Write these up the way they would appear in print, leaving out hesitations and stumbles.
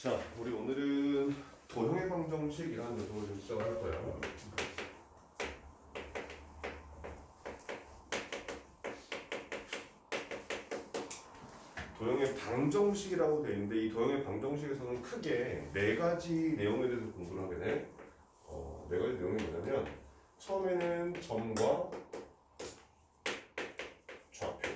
자, 우리 오늘은 도형의 방정식이라는 녀석을 좀 시작을 할 거야. 도형의 방정식이라고 되어 있는데 이 도형의 방정식에서는 크게 네 가지 내용에 대해서 공부를 하게 돼. 네 가지 내용이 뭐냐면 처음에는 점과 좌표.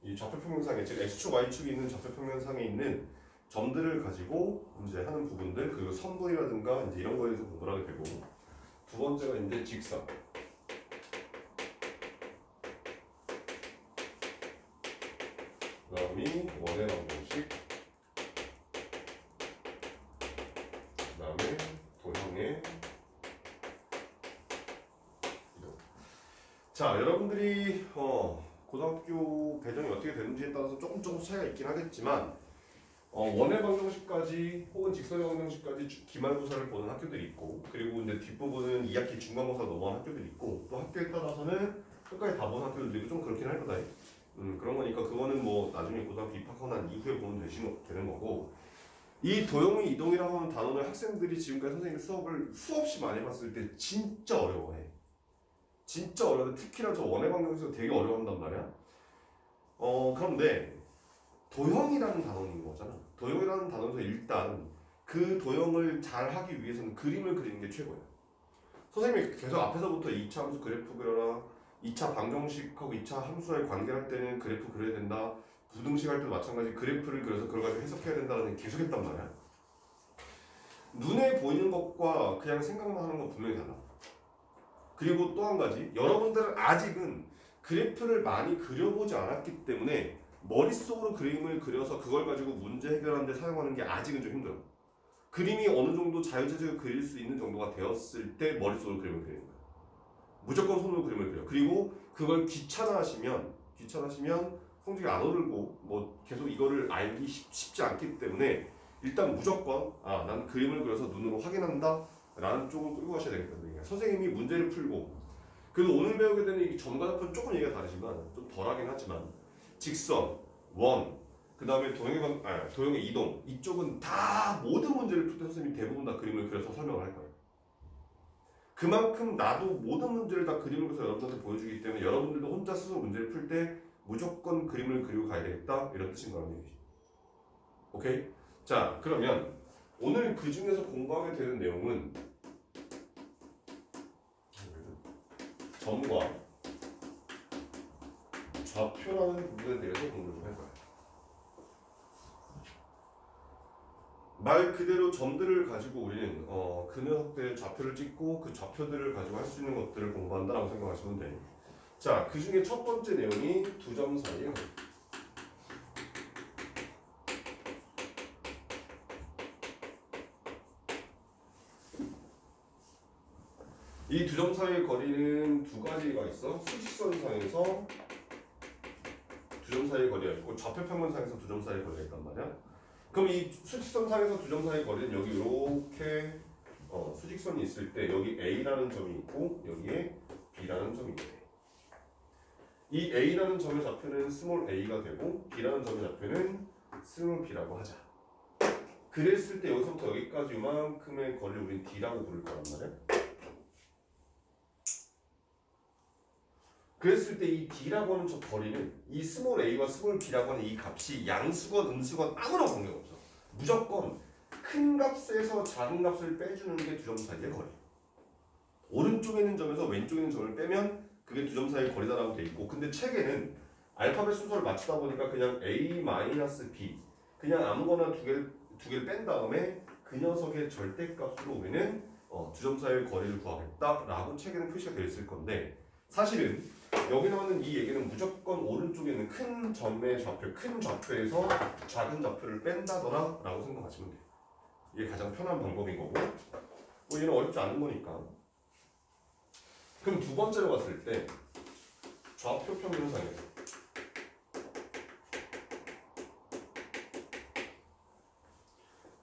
이 좌표 평면상에 즉 x축, y축이 있는 좌표 평면상에 있는 점들을 가지고 이제 하는 부분들, 그리고 선분이라든가 이제 이런 거에 대해서 공부를 하게 되고, 두 번째가 이제 직선. 그다음이 원의 방정식. 그다음에 도형의 이동. 자, 여러분들이 고등학교 배정이 어떻게 되는지에 따라서 조금 차이가 있긴 하겠지만 원의 방정식까지 혹은 직선의 방정식까지 기말고사를 보는 학교들이 있고, 그리고 이제 뒷부분은 2학기 중간고사 넘어간 학교들이 있고, 또 학교에 따라서는 끝까지 다 보는 학교들도 있고 좀 그렇긴 할 거다. 그런 거니까 그거는 뭐 나중에 고등학교 입학하고 난 이후에 보면 되는 거고, 이 도형의 이동이라고 하는 단어를 학생들이 지금까지 선생님이 수업을 수없이 많이 봤을 때 진짜 어려워해. 진짜 어려운데 특히나 저 원의 방정식에서 되게 어려워한단 말이야. 그런데 도형이라는 단어는 있는 거잖아. 도형이라는 단어에서 일단 그 도형을 잘 하기 위해서는 그림을 그리는 게 최고야. 선생님이 계속 앞에서부터 2차 함수 그래프 그려라, 2차 방정식하고 2차 함수와의 관계를 할 때는 그래프 그려야 된다, 부등식 할 때도 마찬가지 그래프를 그려서 그걸 가지고 해석해야 된다는 계속 했단 말이야. 눈에 보이는 것과 그냥 생각만 하는 건 분명히 달라. 그리고 또 한 가지, 여러분들은 아직은 그래프를 많이 그려보지 않았기 때문에 머릿속으로 그림을 그려서 그걸 가지고 문제 해결하는 데 사용하는 게 아직은 좀 힘들어. 그림이 어느 정도 자유자재로 그릴 수 있는 정도가 되었을 때 머릿속으로 그림을 그리는 거야. 무조건 손으로 그림을 그려. 그리고 그걸 귀찮아하시면 성적이 안 오르고 뭐 계속 이거를 알기 쉽지 않기 때문에 일단 무조건 난 그림을 그려서 눈으로 확인한다 라는 쪽을 끌고 가셔야 되겠다는 얘기야. 선생님이 문제를 풀고, 그래도 오늘 배우게 되는 이 점과 좌표는 조금 얘기가 다르지만 좀 덜하긴 하지만 직선, 원, 그 다음에 도형의 이동, 이쪽은 다 모든 문제를 풀 때 선생님이 대부분 다 그림을 그려서 설명을 할 거예요. 그만큼 나도 모든 문제를 다 그림을 그려서 여러분들한테 보여주기 때문에 여러분들도 혼자 스스로 문제를 풀 때 무조건 그림을 그리고 가야 되겠다, 이런 뜻인 거라는 얘기지. 오케이? 자, 그러면 오늘 그 중에서 공부하게 되는 내용은 점과 좌표라는 부분에 대해서 공부를 좀 할 거야. 말 그대로 점들을 가지고 우리는 그 녀석들의 좌표를 찍고 그 좌표들을 가지고 할 수 있는 것들을 공부한다라고 생각하시면 돼요. 자, 그 중에 첫 번째 내용이 두 점 사이의 거리. 이 두 점 사이의 거리는 두 가지가 있어. 수직선상에서 두 점 사이의 거리가 있고 좌표 평면상에서 두 점 사이의 거리가 있단 말이야. 그럼 이 수직선상에서 두 점 사이의 거리는 여기 이렇게 수직선이 있을 때 여기 A라는 점이 있고 여기에 B라는 점이 있대. 이 A라는 점의 좌표는 스몰 a가 되고 B라는 점의 좌표는 스몰 b라고 하자. 그랬을 때 여기서부터 여기까지 이만큼의 거리를 우린 D라고 부를 거란 말이야. 그랬을 때 이 D라고 하는 저 거리는 이 스몰 a와 스몰 b라고 하는 이 값이 양수건 음수건 아무런 관계가 없어. 무조건 큰 값에서 작은 값을 빼주는 게 두 점 사이의 거리. 오른쪽에 있는 점에서 왼쪽에 있는 점을 빼면 그게 두 점 사이의 거리다라고 돼 있고, 근데 책에는 알파벳 순서를 맞추다 보니까 그냥 a-b 그냥 아무거나 두 개를 뺀 다음에 그 녀석의 절대값으로 우리는 두 점 사이의 거리를 구하겠다라고 책에는 표시가 되어 있을 건데, 사실은 여기 나오는 이 얘기는 무조건 오른쪽에 있는 큰 점의 좌표, 큰 좌표에서 작은 좌표를 뺀다더라 라고 생각하시면 돼요. 이게 가장 편한 방법인 거고, 뭐 얘는 어렵지 않은 거니까. 그럼 두 번째로 봤을 때 좌표 평면상에서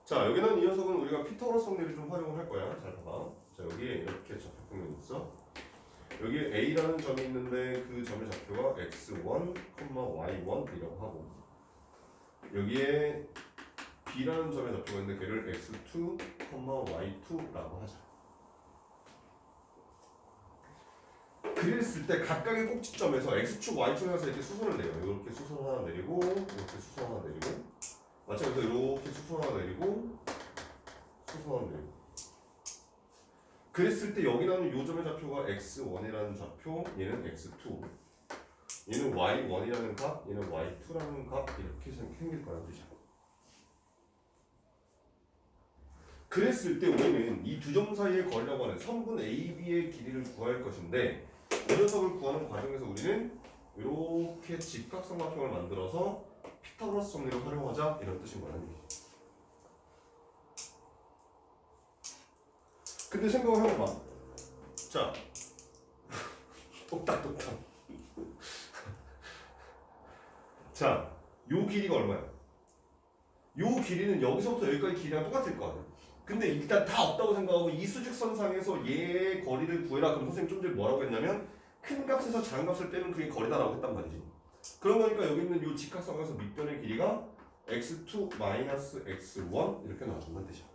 자, 여기는 이 녀석은 우리가 피타고라스 정리를 좀 활용을 할 거야. 잘 봐봐. 자, 여기에 이렇게 좌표 평면이 있어. 여기에 A라는 점이 있는데 그 점의 좌표가 x1, y1이라고 하고, 여기에 B라는 점에 잡혀가 있는데 걔를 x2, y2라고 하자. 그랬을 때 각각의 꼭지점에서 x축, y축에서 이렇게 수선을 내요. 이렇게 수선 하나 내리고, 이렇게 수선 하나 내리고, 마찬가지로 이렇게 수선 하나 내리고, 수선 하나 내리고. 그랬을 때 여기 나오는 요 점의 좌표가 x1이라는 좌표, 얘는 x2, 얘는 y1이라는 값, 얘는 y2라는 값 이렇게 생길 거라는 뜻이야. 그랬을 때 우리는 이 두 점 사이의 거리라고 하는 선분 AB의 길이를 구할 것인데 이 녀석을 구하는 과정에서 우리는 이렇게 직각삼각형을 만들어서 피타고라스 정리를 활용하자 이런 뜻인 거라는 얘기죠. 근데 생각을 해봐봐. 자, 똑딱똑딱. 자, 요 길이가 얼마야? 요 길이는 여기서부터 여기까지 길이랑 똑같을 거 아니야? 근데 일단 다 없다고 생각하고 이 수직선상에서 얘의 거리를 구해라. 그럼 선생님 좀 전에 뭐라고 했냐면 큰 값에서 작은 값을 빼면 그게 거리다라고 했단 말이지. 그런 거니까 여기 있는 요 직각선상에서 밑변의 길이가 x2 마이너스 x1 이렇게 나와준다는 뜻이야.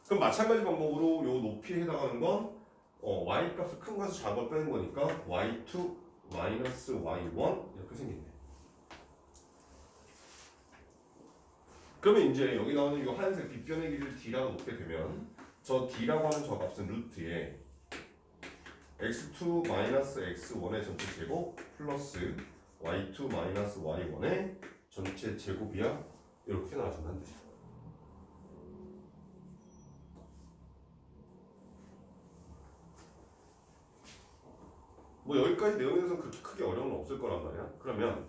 그럼 마찬가지 방법으로 요 높이에 해당하는 건 y 값을 큰 거에서 작은 걸 빼는 거니까 y2 마이너스 y1 이렇게 생긴대. 그러면 이제 여기 나오는 이 하얀색 빗변의 길이를 d라고 놓게 되면 저 d라고 하는 저 값은 루트에 x2 마이너스 x1의 전체 제곱 플러스 y2 마이너스 y1의 전체 제곱이야 이렇게 나와준다는 뜻이야. 뭐 여기까지 내용에서 그렇게 크게 어려움은 없을 거란 말이야. 그러면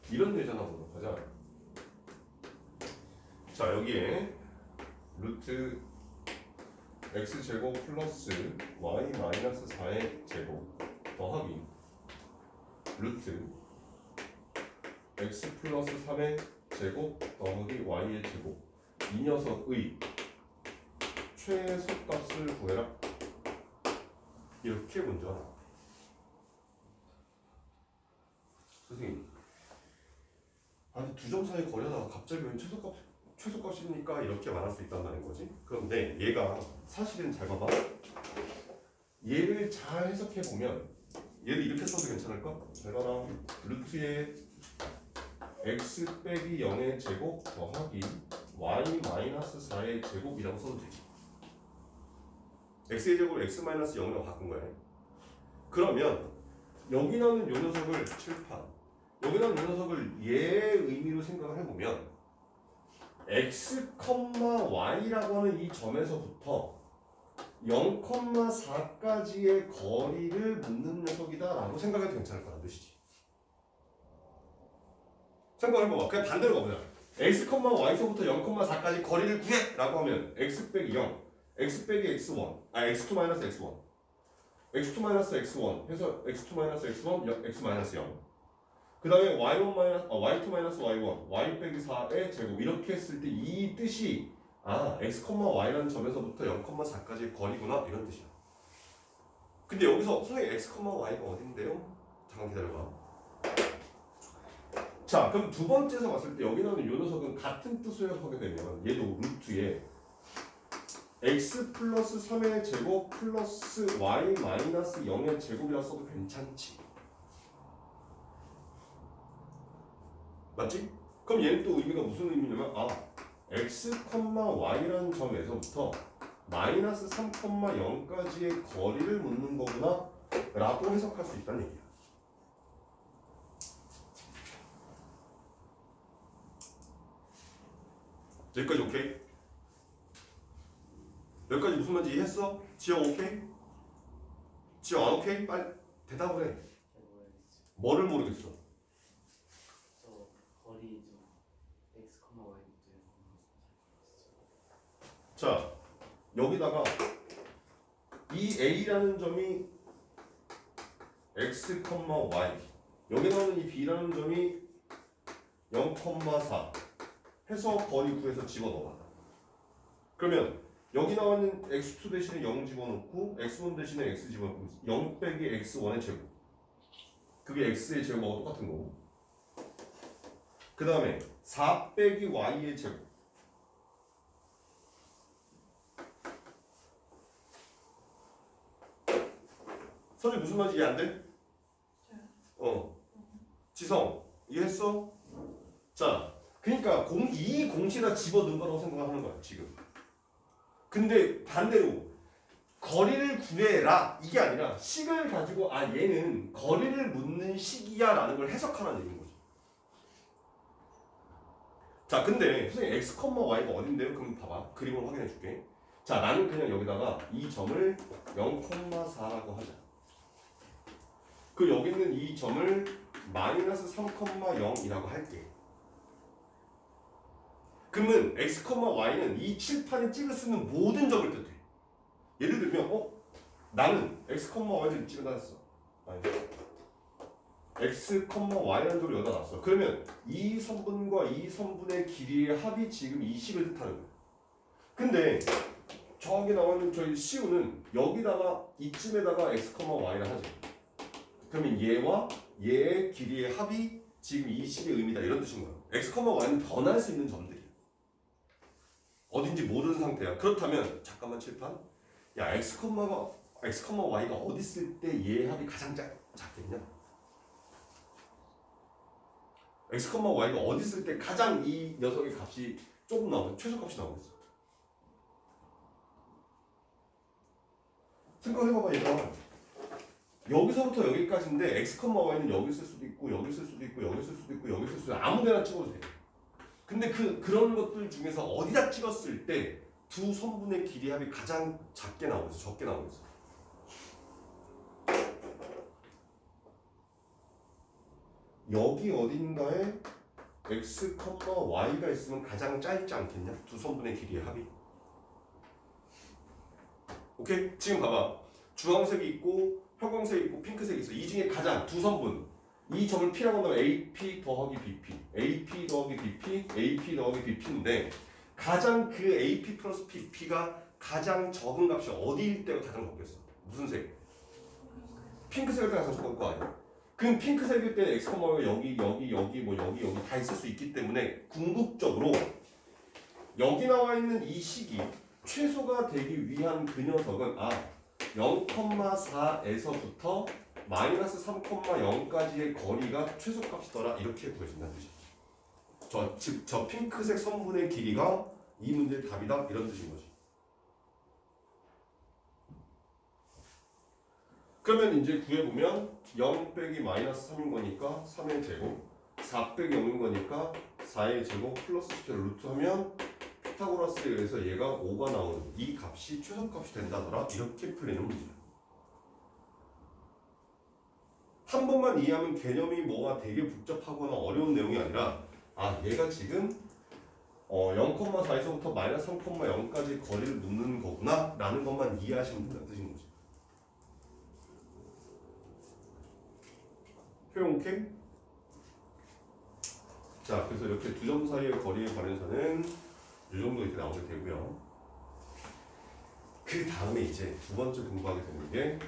이런 예전 한번 보자. 자, 여기에 루트 x제곱 플러스 y 마이너스 4의 제곱 더하기 루트 x 플러스 3의 제곱 더하기 y의 제곱 이 녀석의 최소값을 구해라 이렇게 문제 하나. 선생님, 아니 두 점 사이 거리하다가 갑자기 왜 최소값이니까 이렇게 말할 수 있단 말인 거지. 그런데 얘가 사실은 잘 봐봐. 얘를 잘 해석해 보면 얘를 이렇게 써도 괜찮을까? 잘 봐라. 루트에 x 빼기 0의 제곱 더하기 y 마이너스 4의 제곱이라고 써도 되지. x의 제곱을 x 마이너스 0이라고 바꾼 거야. 그러면 여기 나오는 요 녀석을 칠판, 여기 나오는 요 녀석을 얘의 의미로 생각을 해보면 x, y라고 하는 이 점에서부터 0,4까지의 거리를 묻는 녀석이다 라고 생각해도 괜찮을 거란 뜻이지. 생각해봐봐. 그냥 반대로 가보자. x, y서부터 0,4까지 거리를 구해! 라고 하면 x 빼기 0, x 빼기 x1, x2 마이너스 x1, x2 마이너스 x1 해서 x2 마이너스 x1, x 마이너스 0. 그 다음에 y2 마이너스 y1, y 빼기 4의 제곱 이렇게 했을 때 이 뜻이 x, y라는 점에서부터 0,4까지의 거리구나 이런 뜻이야. 근데 여기서 선생님 x, y가 어딘데요? 잠깐 기다려봐. 자, 그럼 두 번째에서 봤을 때 여기 나오는 이 녀석은 같은 뜻으로 하게 되면 얘도 루트에 x 플러스 3의 제곱 플러스 y 마이너스 0의 제곱이라 써도 괜찮지. 맞지? 그럼 얘는 또 의미가 무슨 의미냐면 x, y라는 점에서부터 마이너스 3,0까지의 거리를 묻는 거구나 라고 해석할 수 있다는 얘기야. 여기까지 오케이? 여기까지 무슨 말인지 이해했어? 지영 오케이? 지영 안 오케이? 빨리 대답을 해. 뭐를 모르겠어? 저 거리 좀 x, y부터 자, 여기다가 이 a라는 점이 x, y 여기 나오는 이 b라는 점이 0,4 해서 거리 구해서 집어넣어봐. 그러면 여기 나오는 x2 대신에 0 집어넣고 x1 대신에 x 집어넣고 0 빼기 x1의 제곱 그게 x의 제곱하고 똑같은 거고 그 다음에 4 빼기 y의 제곱. 선생님 무슨 말인지 이해 안 돼? 지성 이해했어? 자, 그러니까 이 공식에다 집어넣은 거라고 생각하는 거야 지금. 근데 반대로 거리를 구해라 이게 아니라 식을 가지고 얘는 거리를 묻는 식이야 라는 걸 해석하라는 얘기인 거지. 자, 근데 선생님 x, y가 어딘데요? 그럼 봐봐. 그림을 확인해 줄게. 자, 나는 그냥 여기다가 이 점을 0,4라고 하자. 그 여기 있는 이 점을 마이너스 3,0이라고 할게. 그러면 x, y는 이 칠판에 찍을 수 있는 모든 점을 뜻해. 예를 들면 나는 x, y를 찍어 놨어. x, y라는 점을 여기다 놨어. 그러면 이 선분과 이 선분의 길이의 합이 지금 이 식을 뜻하는 거야. 근데 저기 나오는 저희 시우는 여기다가 이쯤에다가 x, y를 하지. 그러면 얘와 얘의 길이의 합이 지금 이 식의 의미다 이런 뜻인 거야. x, y는 변할 수 있는 점들이야. 어딘지 모르는 상태야. 그렇다면 잠깐만 칠판. 야, x, y가 어디 있을 때 얘의 합이 가장 작겠냐? x, y가 어디 있을 때 가장 이 녀석의 값이 조금 나오면 최소값이 나오겠어. 생각해봐봐 얘들아. 여기서부터 여기까지인데 x, y는 여기 있을 수도 있고 여기 있을 수도 있고 여기 있을 수도 있고 여기 있을 수도 있고 아무 데나 찍어도 돼. 근데 그런 것들 중에서 어디다 찍었을 때 두 선분의 길이 합이 가장 작게 나오겠어? 적게 나오겠어? 여기 어딘가에 x, y가 있으면 가장 짧지 않겠냐? 두 선분의 길이의 합이. 오케이? 지금 봐봐. 주황색이 있고 형광색이 있고 핑크색이 있어. 이 중에 가장 두 선분. 이 점을 P라고 한다면 AP 더하기 BP, AP 더하기 BP, AP 더하기 BP인데 가장 그 AP 플러스 BP가 가장 적은 값이 어디일 때가 가장 적겠어? 무슨 색? 핑크색일 때 가장 적을 거 아니야? 그럼 핑크색일 때는 x, y가 여기 다 있을 수 있기 때문에 궁극적으로 여기 나와 있는 이 식이 최소가 되기 위한 그 녀석은 0,4에서부터 마이너스 3,0까지의 거리가 최소값이더라 이렇게 구해진다는 뜻이야. 즉 저 핑크색 선분의 길이가 이 문제의 답이다 이런 뜻인 거지. 그러면 이제 구해보면 0 빼기 마이너스 3인 거니까 3의 제곱, 4 빼기 0인 거니까 4의 제곱 플러스 10을 루트하면 피타고라스에 의해서 얘가 5가 나오는 이 값이 최소값이 된다더라 이렇게 풀리는 문제야. 한 번만 이해하면 개념이 뭐가 되게 복잡하거나 어려운 내용이 아니라 얘가 지금 0,4에서부터 마이너스 3,0까지 거리를 묻는 거구나 라는 것만 이해하시면 된다는 뜻인 거지. 표현 오케이? 자, 그래서 이렇게 두 점 사이의 거리에 관해서는 이 정도 이렇게 나오게 되고요. 그 다음에 이제 두 번째 공부하게 되는 게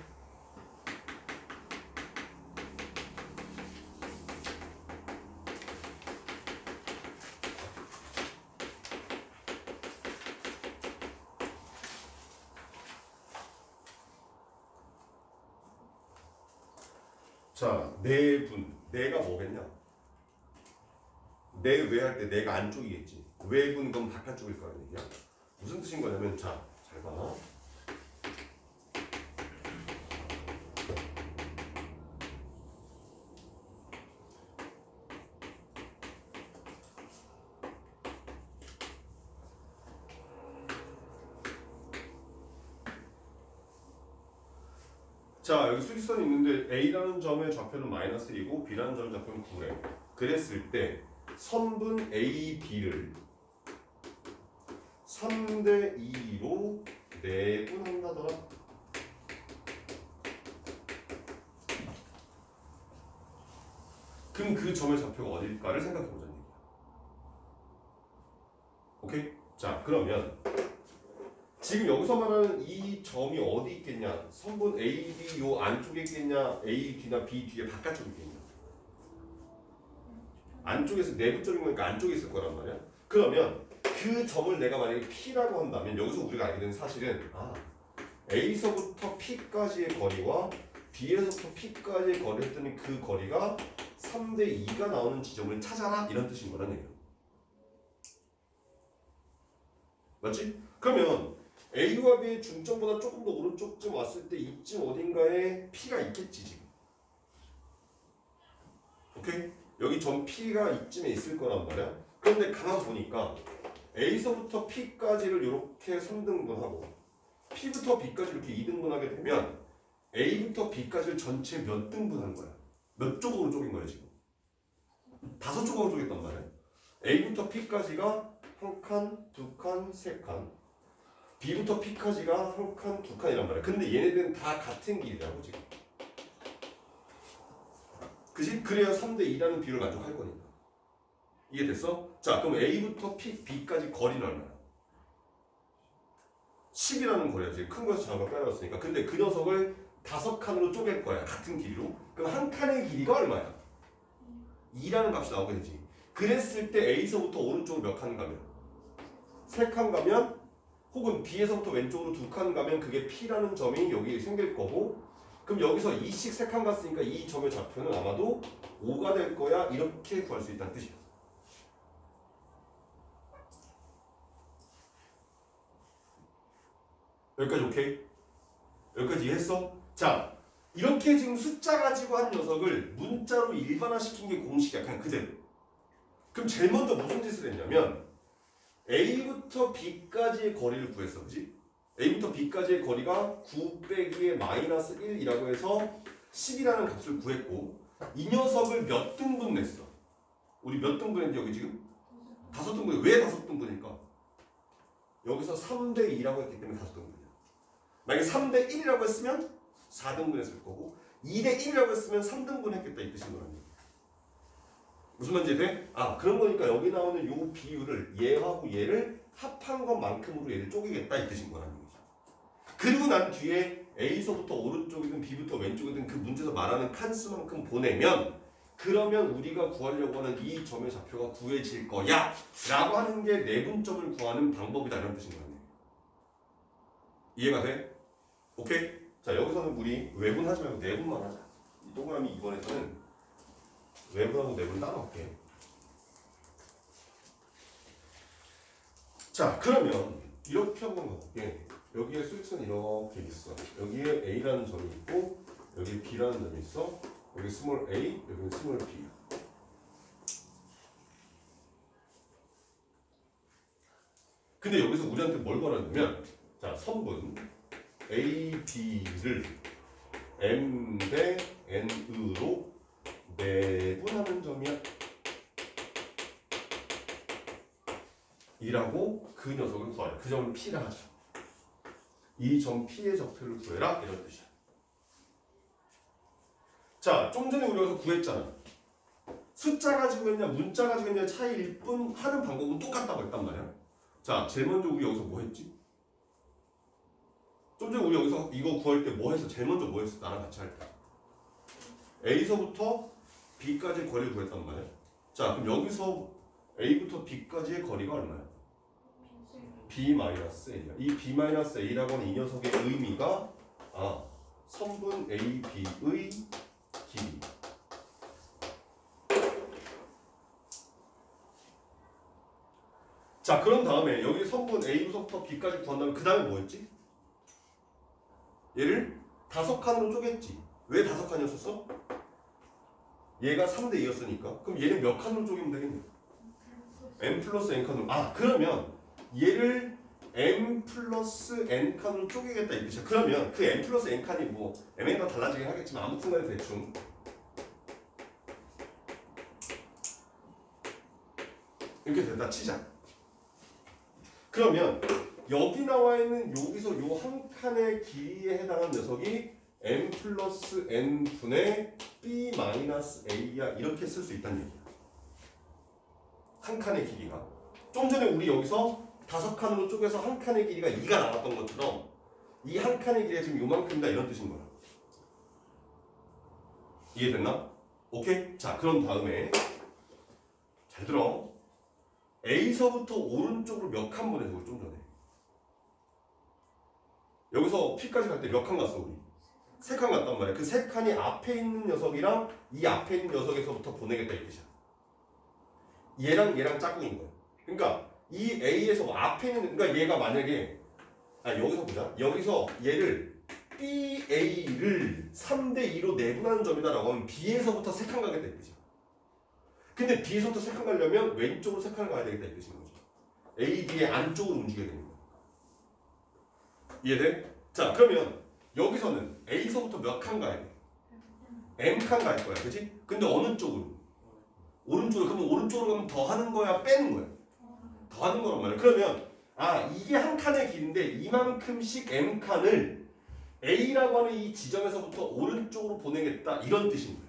자, 내분. 내가 뭐겠냐? 내외 할 때 내가 안쪽이겠지. 외분 그럼 바깥쪽일 거라는 얘기야. 무슨 뜻인 거냐면 자, 잘 봐. 자, 여기 수직선이 있는데 A라는 점의 좌표는 마이너스 1이고 B라는 점의 좌표는 9래. 그랬을 때 선분 AB를 3대 2로 내분한다더라. 그럼 그 점의 좌표가 어딜까를 생각해보자는 얘기야. 오케이? 자, 그러면 지금 여기서 말하는 이 점이 어디 있겠냐? 선분 AB 요 안쪽에 있겠냐? A 뒤나 B 뒤에 바깥쪽에 있겠냐? 안쪽에서 내부적인 거니까 안쪽에 있을 거란 말이야. 그러면 그 점을 내가 만약에 P라고 한다면 여기서 우리가 알게 된 사실은 A서부터 P까지의 거리와 B에서부터 P까지의 거리를 했더니 그 거리가 3대 2가 나오는 지점을 찾아라 이런 뜻인 거란 얘기야. 맞지? 그러면 A와 B의 중점보다 조금 더 오른쪽쯤 왔을 때 이쯤 어딘가에 P가 있겠지 지금. 오케이? 여기 점 P가 이쯤에 있을 거란 말이야. 그런데 가만 보니까 A서부터 P까지를 이렇게 3등분하고 P부터 B까지 이렇게 2등분하게 되면 A부터 B까지를 전체 몇 등분한 거야? 몇 쪽으로 쪼갠 거야 지금? 5쪽으로 쪼갰단 말이야. A부터 P까지가 1칸, 2칸, 3칸. B부터 P까지가 1칸, 2칸이란 말이야. 근데 얘네들은 다 같은 길이라고 지금. 그지? 그래야 3대 2라는 비율을 만족할 거니까. 이해됐어? 자, 그럼 A부터 B까지 거리는 얼마야? 10이라는 거리야. 지금 큰 거에서 작은 거 빼놨으니까. 근데 그 녀석을 5칸으로 쪼갤 거야. 같은 길이로. 그럼 한 칸의 길이가 얼마야? 2라는 값이 나오게 되지. 그랬을 때 A서부터 오른쪽으로 몇 칸 가면? 3칸 가면 혹은 B에서부터 왼쪽으로 2칸 가면 그게 P라는 점이 여기 생길 거고 그럼 여기서 2씩 3칸 갔으니까 이 점의 좌표는 아마도 5가 될 거야. 이렇게 구할 수 있다는 뜻이야. 여기까지 오케이? 여기까지 이해했어? 자, 이렇게 지금 숫자 가지고 한 녀석을 문자로 일반화시킨 게 공식이야. 그냥 그대로. 그럼 제일 먼저 무슨 짓을 했냐면 A부터 B까지의 거리를 구했어. 그지? A부터 B까지의 거리가 9 빼기의 마이너스 1이라고 해서 10이라는 값을 구했고 이 녀석을 몇 등분 냈어? 우리 몇 등분 했는지 여기 지금? 5등분. 왜 5등분일까? 여기서 3대 2라고 했기 때문에 5등분이야. 만약에 3대 1이라고 했으면 4등분 했을 거고 2대 1이라고 했으면 3등분 했겠다 이 뜻인 거라니. 무슨 말인지 돼? 그런 거니까 여기 나오는 요 비율을 얘하고 얘를 합한 것만큼으로 얘를 쪼개겠다 이 뜻인 거라는 거지. 그리고 난 뒤에 A서부터 오른쪽이든 B부터 왼쪽이든 그 문제에서 말하는 칸수만큼 보내면 그러면 우리가 구하려고 하는 이 점의 좌표가 구해질 거야 라고 하는 게 내분점을 구하는 방법이다 이런 뜻인 거라네. 이해가 돼? 오케이? 자, 여기서는 우리 외분하지 말고 내분만 하자. 이 동그라미 2번에서는 외분하고 내분 따놓을게. 자, 그러면 이렇게 한번 가볼게. 여기에 수직선이 이렇게 있어. 여기에 A라는 점이 있고 여기에 B라는 점이 있어. 여기 스몰 A, 여기는 스몰 B. 근데 여기서 우리한테 뭘 말하냐면 자, 선분 A, B를 M 대 N으로 내분하는 점이야. 이라고 그 녀석을 구하라. 그 점을 P라 하자. 이 점 P의 적표를 구해라 이런 뜻이야. 자, 좀 전에 우리 여기서 구했잖아. 숫자 가지고 있냐 문자 가지고 있냐 차이일 뿐 하는 방법은 똑같다고 했단 말이야. 자, 제일 먼저 우리 여기서 뭐 했지? 좀 전에 우리 여기서 이거 구할 때 뭐 했어? 제일 먼저 뭐 했어? 나랑 같이 할 때. A서부터 B까지 거리를 구했단 말이야. 자, 그럼 여기서 A부터 B까지의 거리가 얼마야? B-A야. 이 B-A라고 하는 이 녀석의 의미가 선분 A, B의 길이. 자, 그런 다음에 여기 선분 A부터 B까지 구한다면 그 다음에 뭐였지? 얘를 5칸으로 쪼갰지. 왜 5칸이었었어? 얘가 3대 2였으니까. 그럼 얘는 몇 칸으로 쪼개면 되겠냐? M 플러스 N 칸으로. 그러면 얘를 M 플러스 N 칸으로 쪼개겠다 이 뜻이야. 그러면 그 M 플러스 N 칸이 뭐 M에 따라 달라지긴 하겠지만 아무튼 간에 대충 이렇게 됐다 치자. 그러면 여기 나와 있는 여기서 요 한 칸의 길이에 해당하는 녀석이 M 플러스 N 분의 B 마이너스 A야. 이렇게 쓸 수 있다는 얘기야. 한 칸의 길이가. 좀 전에 우리 여기서 5칸으로 쪼개서 한 칸의 길이가 2가 나왔던 것처럼 이 한 칸의 길이가 지금 요만큼이다 이런 뜻인 거야. 이해됐나? 오케이? 자, 그런 다음에 잘 들어. A서부터 오른쪽으로 몇 칸 보내서 좀 전에. 여기서 P까지 갈 때 몇 칸 갔어 우리? 3칸 갔단 말이야. 그 3칸이 앞에 있는 녀석이랑 이 앞에 있는 녀석에서부터 보내겠다 이 뜻이야. 얘랑 짝꿍인 거야. 그러니까 이 A에서 앞에 있는, 그러니까 얘가 만약에 여기서 보자. 여기서 얘를 BA를 3대2로 내분하는 점이다라고 하면 B에서부터 3칸 가겠다 이 뜻이야. 근데 B에서부터 3칸 가려면 왼쪽으로 3칸을 가야 되겠다 이 뜻인 거지. A, B의 안쪽으로 움직여야 되는 거야. 이해돼? 자, 그러면 여기서는 A서부터 몇 칸 가야 돼? M칸 갈 거야, 그치? 근데 어느 쪽으로? 오른쪽으로. 그러면 오른쪽으로 가면 더 하는 거야, 빼는 거야? 더 하는 거란 말이야. 그러면 이게 한 칸의 길인데 이만큼씩 M칸을 A라고 하는 이 지점에서부터 오른쪽으로 보내겠다 이런 뜻인 거야.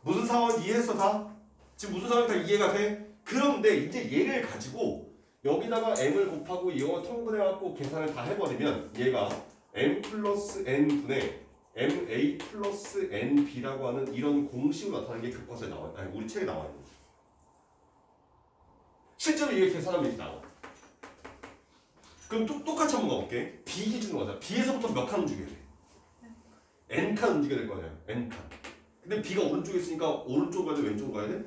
무슨 상황 이해했어 다? 지금 무슨 상황이 다 이해가 돼? 그런데 이제 얘를 가지고 여기다가 m을 곱하고 이거 통분해갖고 계산을 다 해버리면 얘가 m 플러스 n분의 ma 플러스 nb라고 하는 이런 공식으로 나타나는 게 교과서에 나와요. 아니 우리 책에 나와요. 실제로 이게 계산하면 이렇게 나와. 그럼 똑같이 한번 가볼게. b 기준으로 가자. b에서부터 몇 칸 움직여야 돼? n칸 움직여야 될 거 아니야. n칸. 근데 b가 오른쪽에 있으니까 오른쪽으로 가야 돼? 왼쪽으로 가야 돼?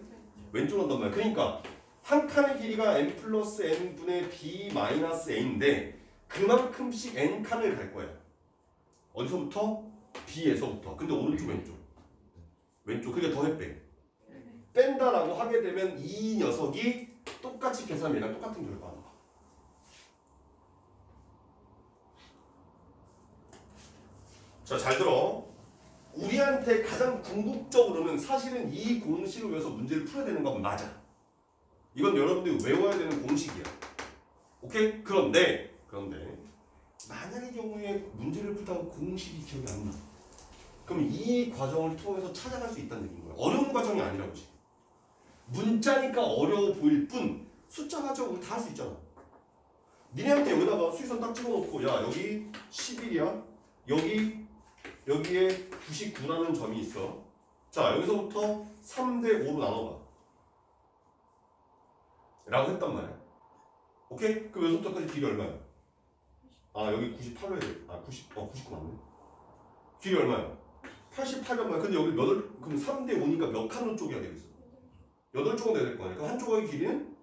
왼쪽으로 간단 말이야. 그러니까 한 칸의 길이가 n 플러스 n분의 b 마이너스 a인데 그만큼씩 n칸을 갈 거야. 어디서부터? b에서부터. 근데 오른쪽 왼쪽. 그게 더해 빼. 뺀다라고 하게 되면 이 녀석이 똑같이 계산하면 얘랑 똑같은 결과가 나와. 자, 잘 들어. 우리한테 가장 궁극적으로는 사실은 이 공식을 위해서 문제를 풀어야 되는 건 맞아. 이건 여러분들이 외워야 되는 공식이야. 오케이? 그런데 만약의 경우에 문제를 풀다가 공식이 기억이 안 나. 그럼 이 과정을 통해서 찾아갈 수 있다는 얘기인 거야. 어려운 과정이 아니라고 지. 문자니까 어려워 보일 뿐 숫자 가지고 우리 다 할 수 있잖아. 니네한테 여기다가 수위선 딱 찍어놓고 야 여기 11이야. 여기에 99라는 점이 있어. 자 여기서부터 3대5로 나눠봐 라고 했단 말이야. 오케이? 그럼 여기서부터까지 길이 얼마야? 여기 98로 해야 돼. 99 맞네. 길이 얼마야? 88이란 근데 여기 그럼 3대5니까 몇 칸으로 쪼개야 되겠어? 8쪽은 돼야 될 거 아니야. 그럼 한쪽의 길이는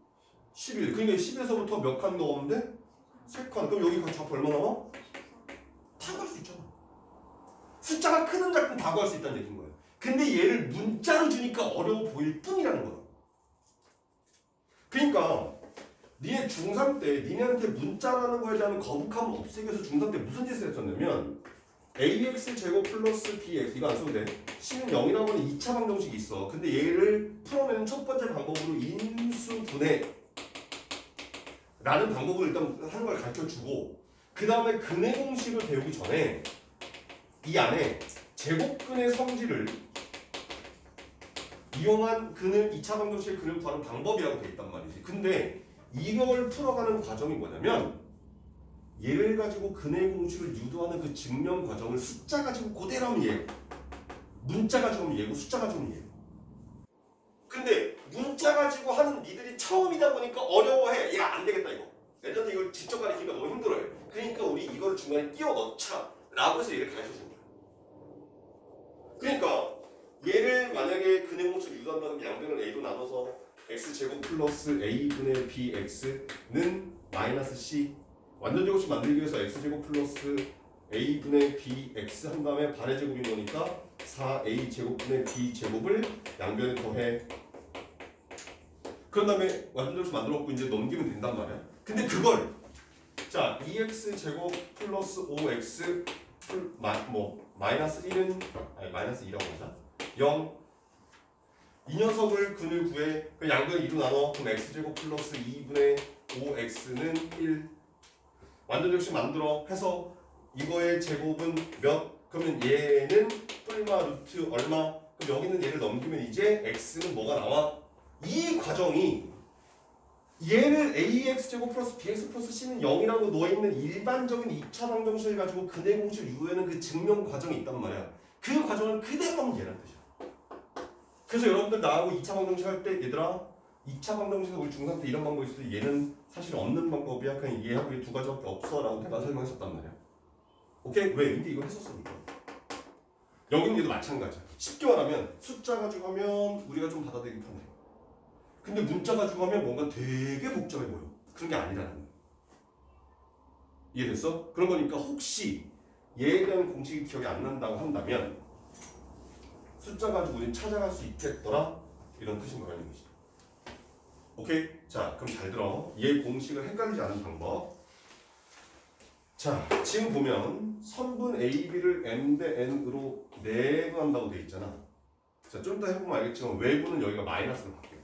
11. 그러니까 10에서부터 몇 칸 넣었는데? 3칸. 그럼 여기 좌표 얼마 나와? 다 구할 수 있잖아. 숫자가 크든 작든 다 구할 수 있다는 얘기인 거야. 근데 얘를 문자로 주니까 어려워 보일 뿐이라는 거야. 그러니까 니네 중3 때 니네한테 문자라는 거에 대한 거북함을 없애기 위해서 중3 때 무슨 짓을 했었냐면 ax 제곱 플러스 bx 이거 안 써도 돼. c는 0이라고 하는 2차 방정식이 있어. 근데 얘를 풀어내는 첫 번째 방법으로 인수분해 라는 방법을 일단 하는 걸 가르쳐주고 그 다음에 근해 공식을 배우기 전에 이 안에 제곱근의 성질을 이용한 근을 2차 방정식의 근을 구하는 방법이라고 돼 있단 말이지. 근데 이걸 풀어가는 과정이 뭐냐면 얘를 가지고 근해 공식을 유도하는 그 증명 과정을 숫자 가지고 그대로 하면 얘고 문자 가지고 하면 얘고 숫자 가지고 하면 얘고. 근데 문자 가지고 하는 니들이 처음이다 보니까 어려워해. 얘가 안 되겠다 이거. 애들한테 이걸 직접 가르치기가 너무 힘들어요. 그러니까 우리 이걸 중간에 끼워 넣자 라고 해서 얘를 가르쳐 준 거야. 그러니까 얘를 만약에 근해 공식을 유도한다면 양변을 a로 나눠서 x제곱 플러스 a분의 bx는 마이너스 c 완전 제곱식 만들기 위해서 x제곱 플러스 a분의 bx 한 다음에 반의 제곱인 거니까 4a 제곱분의 b제곱을 양변에 더해. 그런 다음에 완전 제곱식 만들었고 이제 넘기면 된단 말이야. 근데 그걸 자 2x 제곱 플러스 5x 마이너스 1은 마이너스 2라고 하자 0 이 녀석을 근을 구해. 그 양변을 2로 나눠. 그럼 x제곱 플러스 2분의 5x는 1 완전 제곱식 만들어 해서 이거의 제곱은 몇? 그러면 얘는 뿔마 루트 얼마? 그럼 여기는 얘를 넘기면 이제 x는 뭐가 나와? 이 과정이 얘를 AX제곱 플러스 BX 플러스 C는 0이라고 놓여있는 일반적인 2차 방정식을 가지고 근해 공식을 유도하는 그 증명 과정이 있단 말이야. 그 과정을 그대로 하면 얘란 뜻이야. 그래서 여러분들 나하고 2차 방정식 할 때 얘들아 2차 방정식에서 우리 중3 때 이런 방법이 있을 때 얘는 사실 없는 방법이야. 그냥 얘하고 얘 두 가지밖에 없어 라고 내가 설명했었단 말이야. 오케이? 왜? 근데 이거 했었으니까. 여기는 얘도 마찬가지야. 쉽게 말하면 숫자 가지고 하면 우리가 좀 받아들이기 편해. 근데 문자 가지고 하면 뭔가 되게 복잡해 보여. 그런 게 아니라는 거야. 이해됐어? 그런 거니까 혹시 얘에 대한 공식이 기억이 안 난다고 한다면 숫자 가지고 우리 찾아갈 수 있겠더라? 이런 뜻인 거라는 것이죠. 오케이? 자, 그럼 잘 들어. 얘 공식을 헷갈리지 않은 방법. 자, 지금 보면 선분 A, B를 M 대 N으로 내분한다고 돼 있잖아. 자, 좀 이따 해보면 알겠지만 외분은 여기가 마이너스로 바뀌어요.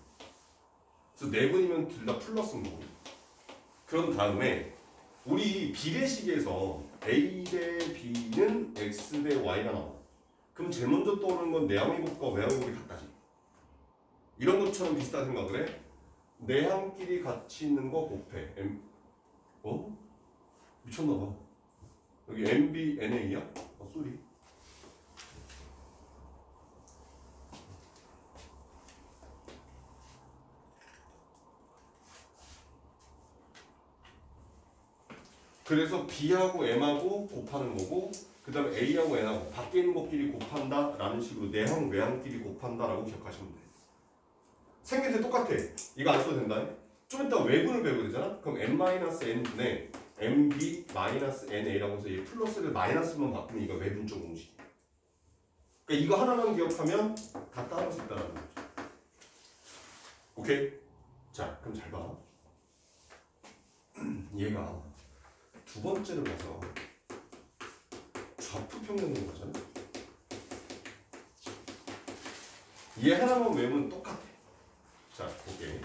그래서 내분이면 둘 다 플러스인 거고. 그런 다음에 우리 비례식에서 A 대 B는 X 대 Y가 나와. 그럼 제일 먼저 떠오르는 건 내항의 곱과 외항의 곱이 같다지. 이런 것처럼 비슷한 생각을 해. 내항끼리 같이 있는 거 곱해. 미쳤나봐. 여기 MB, NA야? 쏘리. 그래서 B하고 M하고 곱하는 거고 그 다음에 A하고 N하고 밖에 있는 것끼리 곱한다 라는 식으로 내항, 외항끼리 곱한다 라고 기억하시면 돼. 생길 때 똑같아. 이거 안 써도 된다. 좀 이따 외분을 배우게 되잖아? 그럼 M-N분의 MB-NA라고 해서 이 플러스를 마이너스만 바꾸면 이거 외분적 공식이야. 그러니까 이거 하나만 기억하면 다 따라할 수 있다는 거죠. 오케이? 자, 그럼 잘 봐. 얘가 두 번째로 가서 좌표평면인 거잖아. 얘 하나만 외우면 똑같아. 자, 볼게.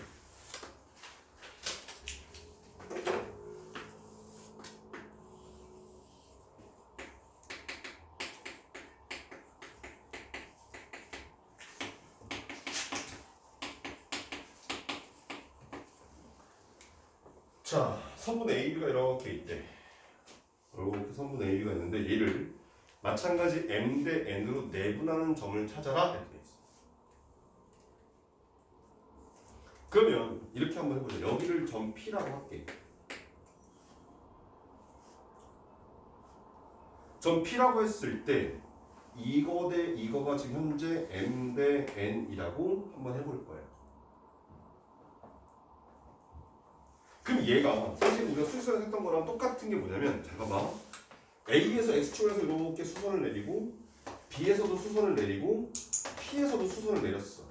자, 선분 AB가 이렇게 있대. 이렇게 선분 AB가 있는데 얘를 마찬가지 M 대 N으로 내분하는 점을 찾아라 이렇게 돼 있어. 그러면 이렇게 한번 해보자. 여기를 점 P라고 할게. 점 P라고 했을 때 이거 대 이거가 지금 현재 M 대 N이라고 한번 해볼 거예요. 그럼 얘가 사실 우리가 수식에서 했던 거랑 똑같은 게 뭐냐면 잘 봐봐. A에서 X축에서 이렇게 수선을 내리고 B에서도 수선을 내리고 P에서도 수선을 내렸어.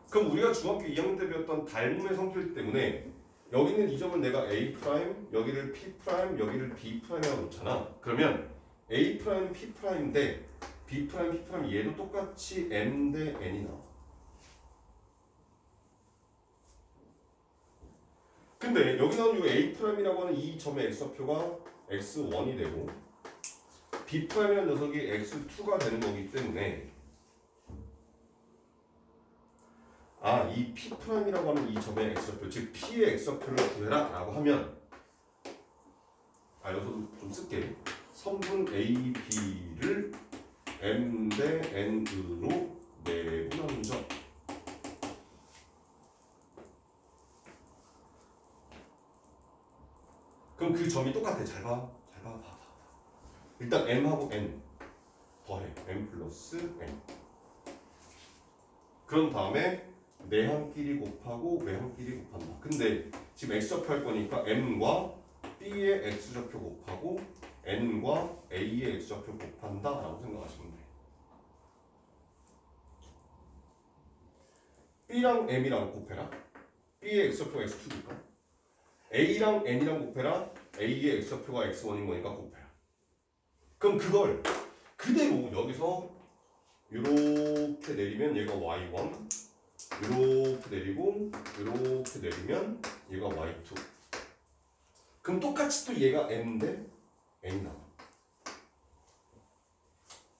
그럼 우리가 중학교 2학년 때 배웠던 닮음의 성질 때문에 여기 있는 이 점을 내가 A', 여기를 P', 여기를 B'이라고 놓잖아. 그러면 A', P' 대 B', P' 얘도 똑같이 M 대 N이 나와. 근데 여기 나오는 이 A'이라고 하는 이 점의 X좌표가 X1이 되고 B'이라는 녀석이 X2가 되는 거기 때문에 이 P'이라고 하는 이 점의 X좌표, 즉 P의 X좌표를 구해라 라고 하면 여기서도 좀 쓸게. 선분 A, B를 M 대 N으로 내분하는 점. 그럼 그 점이 똑같아. 잘 봐. 일단 M하고 N 더해. M 플러스 N. 그런 다음에 내항끼리 곱하고 외항끼리 곱한다. 근데 지금 X좌표 할 거니까 M과 B의 X좌표 곱하고 N과 A의 X좌표 곱한다 라고 생각하시면 돼. B랑 M이랑 곱해라. B의 X좌표가 X2니까 A랑 N이랑 곱해라. A의 X좌표가 X1인 거니까 곱해라. 그럼 그걸 그대로 여기서 이렇게 내리면 얘가 Y1, 이렇게 내리고 이렇게 내리면 얘가 Y2. 그럼 똑같이 또 얘가 M 대 N이 나와.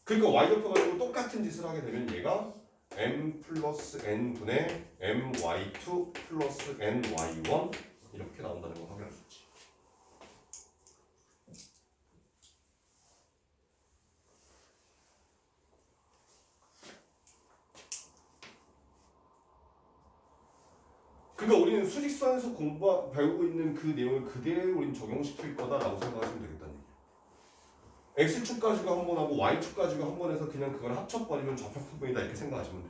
그러니까 Y좌표 가지고 똑같은 짓을 하게 되면 얘가 m 플러스 n분의 my2 플러스 ny1 이렇게 나온다는 걸 확인할 수 있지. 그러니까 우리는 수직선에서 배우고 있는 그 내용을 그대로 우리는 적용시킬 거다라고 생각하시면 되겠다는 얘기야. x축 가지고 한 번 하고 y축 가지고 한 번 해서 그냥 그걸 합쳐버리면 좌표평면이다 이렇게 생각하시면 돼.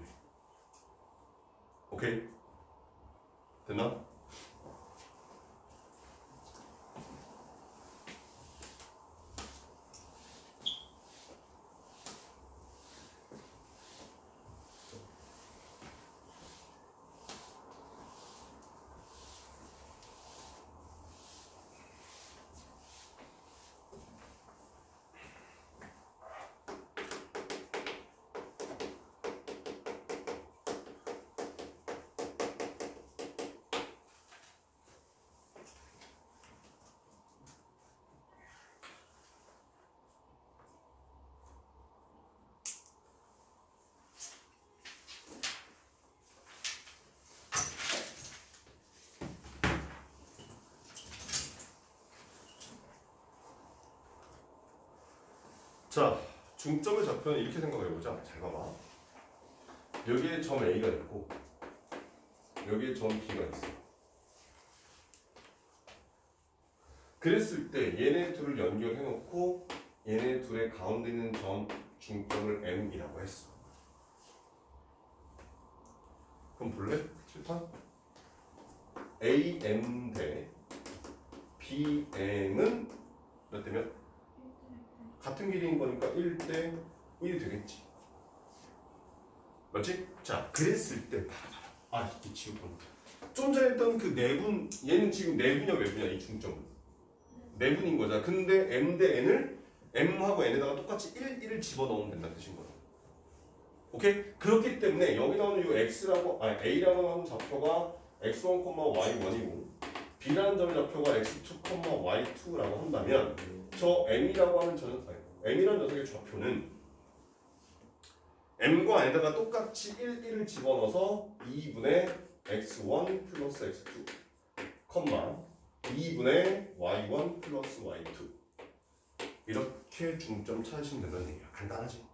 오케이? 됐나? 자, 중점의 좌표는 이렇게 생각해보자. 잘 봐봐. 여기에 점 A가 있고 여기에 점 B가 있어. 그랬을 때 얘네 둘을 연결해놓고 얘네 둘의 가운데 있는 점 중점을 M이라고 했어. 그럼 볼래? 칠판? AM 대 BM은 몇 대 몇? 같은 길이인 거니까 1대 1이 되겠지. 맞지? 자, 그랬을 때 이 지우고 좀 전에 했던 그 내분, 얘는 지금 내분이야 외분이야 이 중점은 내분인 거잖아. 근데 M 대 N을 M하고 N에다가 똑같이 1을 집어넣으면 된다는 뜻인 거야. 오케이? 그렇기 때문에 여기 나오는 이 A라고 하는 좌표가 x1, y1이고 B라는 점의 좌표가 x2, y2라고 한다면 저 M이라고 하는 M이라는 녀석의 좌표는 M과 N에다가 똑같이 1을 집어넣어서 2분의 x1 플러스 x2 2분의 y1 플러스 y2 이렇게 중점 찾으시면 된다는 얘기야. 간단하지?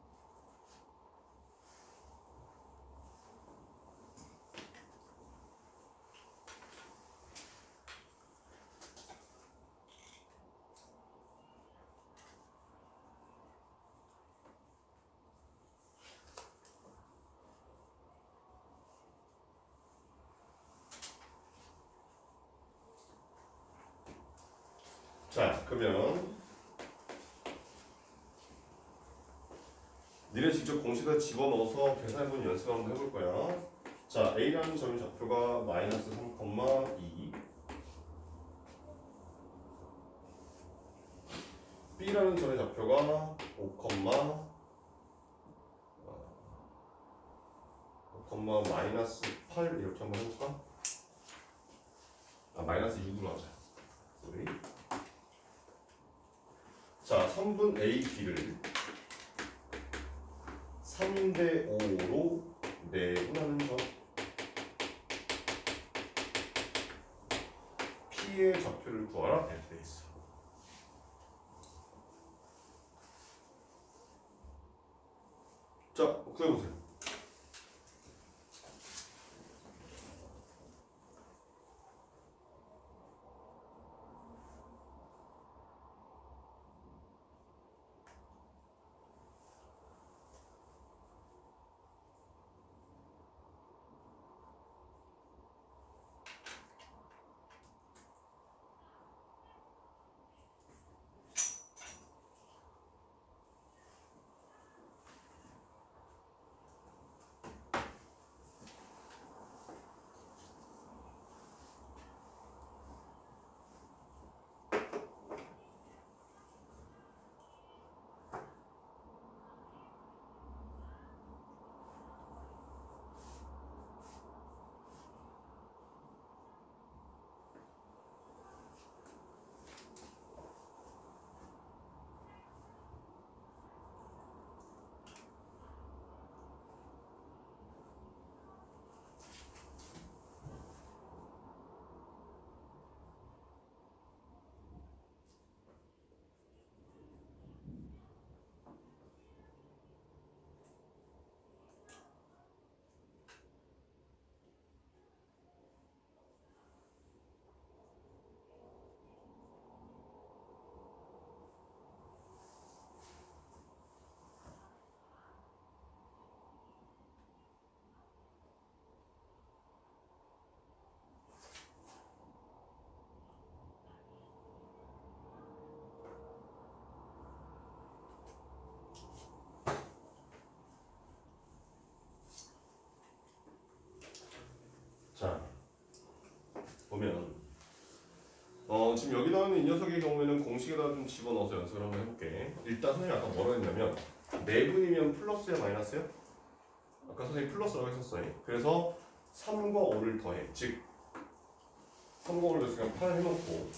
자, 그러면 니네 직접 공식에다 집어넣어서 계산해보는 연습 한번 해볼 거야. 자, A라는 점의 좌표가 마이너스 3,2 B라는 점의 좌표가 5, 마이너스 8 이렇게 한번 해볼까? 마이너스 6으로 하자. 쏘리. 자, 선분 A, B를 3대 5로 내분하는 점 P의 좌표를 구하라 이렇게 돼 있어. 자, 구해보세요. 보면 지금 여기 나오는 이 녀석의 경우에는 공식에다 좀 집어넣어서 연습을 한번 해볼게. 일단 선생님이 아까 뭐라고 했냐면 내분이면 플러스야 마이너스야? 아까 선생님이 플러스라고 했었어요. 그래서 3과 5를 더해. 즉 3과 5를 더해서 그냥 8 해놓고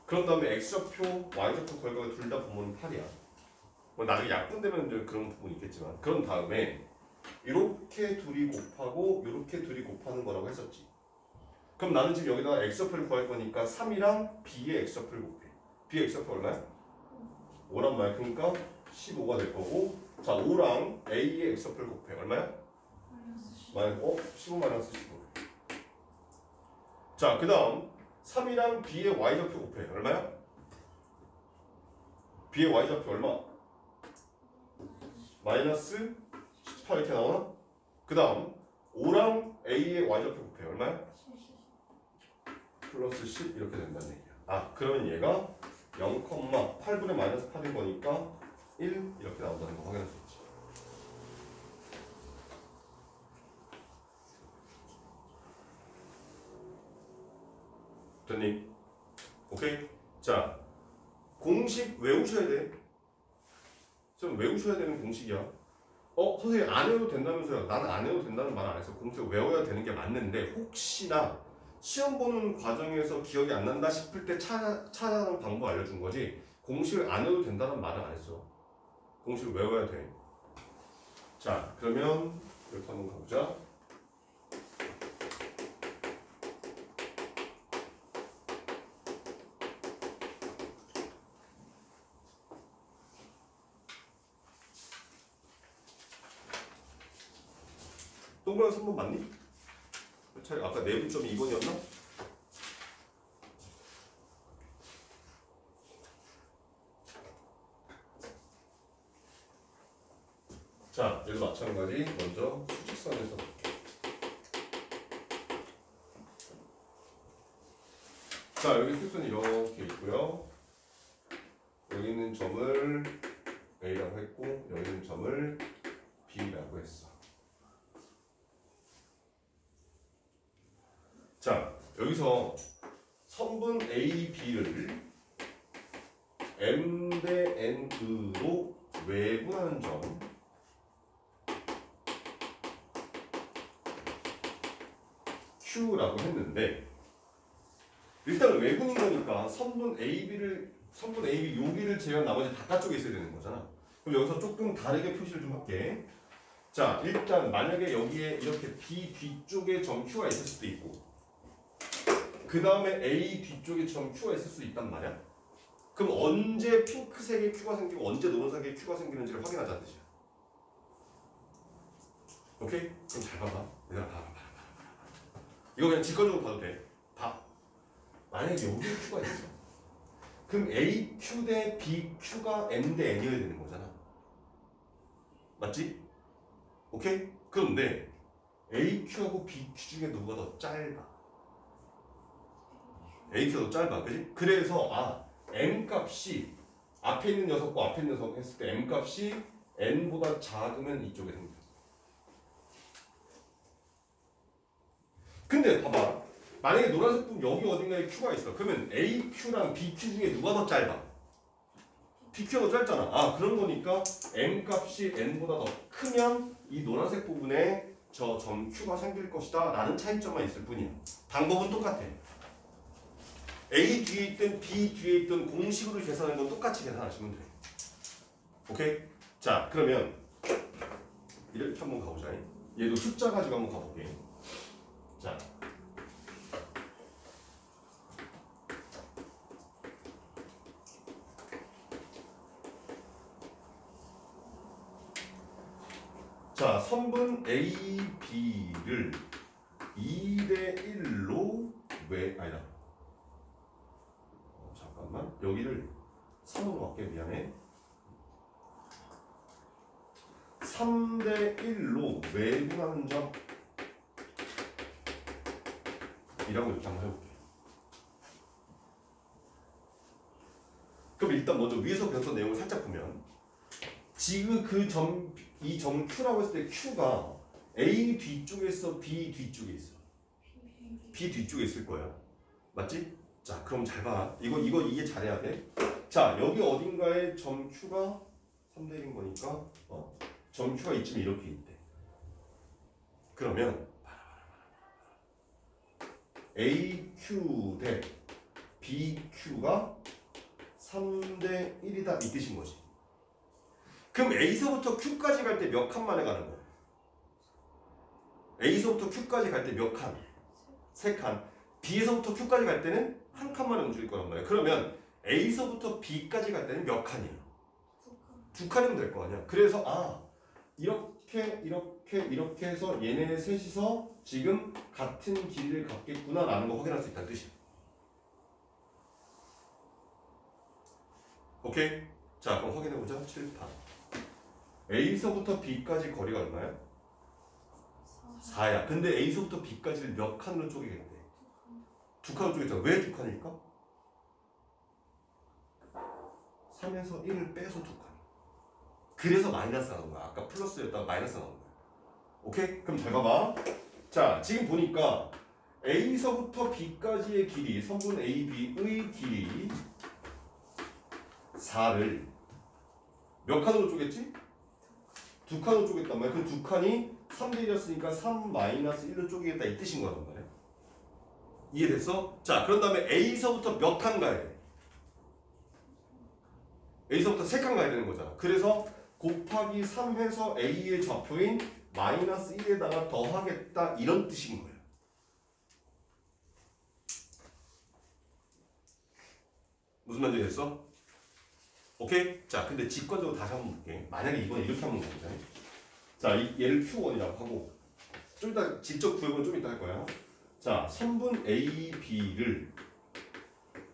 그런 다음에 x좌표, y좌표 결과가 둘 다 보면 8이야. 뭐 나중에 약분되면 이제 그런 부분이 있겠지만 그런 다음에 이렇게 둘이 곱하고 이렇게 둘이 곱하는 거라고 했었지. 그럼 나는 지금 여기다가 x좌표를 구할 거니까 3이랑 b의 x좌표를 곱해. b의 x좌표 얼마야? 5란 말이야. 그러니까 15가 될 거고 자 5랑 a의 x좌표를 곱해. 얼마야? 15 마이너스 15. 자 그 다음 3이랑 b의 y좌표 곱해. 얼마야? b의 y좌표 얼마? 마이너스 18 이렇게 나오나? 그 다음 5랑 a의 y좌표 곱해. 얼마야? 플러스 10 이렇게 된다는 얘기야. 아 그러면 얘가 0,8분의 마이너스 8인 거니까 1 이렇게 나온다는 거 확인할 수 있지. 됐니? 오케이? 자 공식 외우셔야 돼. 좀 외우셔야 되는 공식이야. 선생님 안 해도 된다면서요. 나는 안 해도 된다는 말 안 했어. 공식 외워야 되는 게 맞는데 혹시나 시험 보는 과정에서 기억이 안 난다 싶을 때 찾아가는 방법 알려준 거지 공식을 안 해도 된다는 말은 안 했어. 공식을 외워야 돼. 자 그러면 이렇게 한번 가보자. 동그라미 3번 맞니? 아까 내분점이 2번이었나? 자, 여기도 마찬가지. 먼저 수직선에서 볼게. 자, 여기 수직선이 이렇게 있고요. 여기 있는 점을 A라고 했고, 여기 있는 점을 B라고 했어. 자, 여기서 선분 A, B를 M 대 N으로 외분하는 점 Q라고 했는데 일단 외분인 거니까 선분 A, B 여기를 제외한 나머지 바깥쪽에 있어야 되는 거잖아. 그럼 여기서 조금 다르게 표시를 좀 할게. 자, 일단 만약에 여기에 이렇게 B 뒤쪽에 점 Q가 있을 수도 있고 그 다음에 A 뒤쪽에 점 Q가 있을 수 있단 말이야. 그럼 언제 핑크색의 Q가 생기고 언제 노란색의 Q가 생기는지를 확인하자는 뜻이야. 오케이? 그럼 잘 봐봐. 얘들아 봐봐. 이거 그냥 직관적으로 봐도 돼. 봐. 만약에 여기에 Q가 있어. 그럼 AQ 대 BQ가 M 대 N이어야 되는 거잖아. 맞지? 오케이? 그런데 AQ하고 BQ 중에 누가 더 짧아? AQ가 더 짧아. 그지? 그래서 M 값이 앞에 있는 녀석과 앞에 있는 녀석 했을 때 M 값이 N보다 작으면 이쪽에 생겨. 근데 봐봐. 만약에 노란색 부분 여기 어딘가에 Q가 있어. 그러면 AQ랑 BQ 중에 누가 더 짧아? BQ가 더 짧잖아. 그런 거니까 M 값이 N보다 더 크면 이 노란색 부분에 저 점 Q가 생길 것이다 라는 차이점만 있을 뿐이야. 방법은 똑같아. A 뒤에 있든 B 뒤에 있든 공식으로 계산하는 건 똑같이 계산하시면 돼. 오케이? 자 그러면 이렇게 한번 가보자. 얘도 숫자 가지고 한번 가볼게. 자 자, 선분 A, B를 2대 1로 아니다. 잠깐만. 여기를 3으로 할게. 미안해. 3대 1로 외분하는 점 이라고 이렇게 한번 해볼게. 그럼 일단 먼저 위에서 배웠던 내용을 살짝 보면 지금 이 점 Q라고 했을 때 Q가 A 뒤쪽에 있어, B 뒤쪽에 있어? B 뒤쪽에 있을 거야. 맞지? 자, 그럼 잘 봐. 이거 이해 잘해야 돼. 자, 여기 어딘가에 점 Q가 3대 1인 거니까 점 Q가 이쯤에 이렇게 있대. 그러면 AQ 대 BQ가 3대 1이다 이 뜻인 거지. 그럼 A서부터 Q까지 갈 때 몇 칸 만에 가는 거야? A서부터 Q까지 갈 때 몇 칸? 3칸. B에서부터 Q까지 갈 때는 한 칸만에 움직일 거란 말이야. 그러면 A서부터 B까지 갈 때는 몇 칸이야? 2칸이면 될 거 아니야. 그래서 이렇게 해서 얘네 셋이서 지금 같은 길이를 갖겠구나 라는 거 확인할 수 있다는 뜻이야. 오케이? 자, 그럼 확인해보자. 7판. A서부터 B까지 거리가 얼마야? 4야. 근데 A서부터 B까지를 몇 칸으로 쪼개겠대? 2칸으로 쪼개잖아. 왜 2칸일까? 3에서 1을 빼서 2칸. 그래서 마이너스가 나온 거야. 아까 플러스였다가 마이너스가 나온 거야. 오케이? 그럼 잘 봐봐. 자, 지금 보니까 A서부터 B까지의 길이, 선분 AB의 길이 4를 몇 칸으로 쪼갰지? 2칸으로 쪼갰단 말이야. 그 2칸이 3대 1이었으니까 3-1로 쪼개겠다 이 뜻인 거란 말이야. 이해됐어? 자, 그런 다음에 A서부터 몇 칸 가야 돼? A서부터 3칸 가야 되는 거잖아. 그래서 곱하기 3 해서 A의 좌표인 마이너스 1에다가 더하겠다 이런 뜻인 거예요. 무슨 말인지 됐어? 오케이? 자, 근데 직관적으로 다시 한번 볼게. 만약에 이번에 이렇게 한번 가보자. 자, 얘를 Q1이라고 하고 좀 이따 직접 구해보면 좀 이따 할 거야. 자, 선분 AB를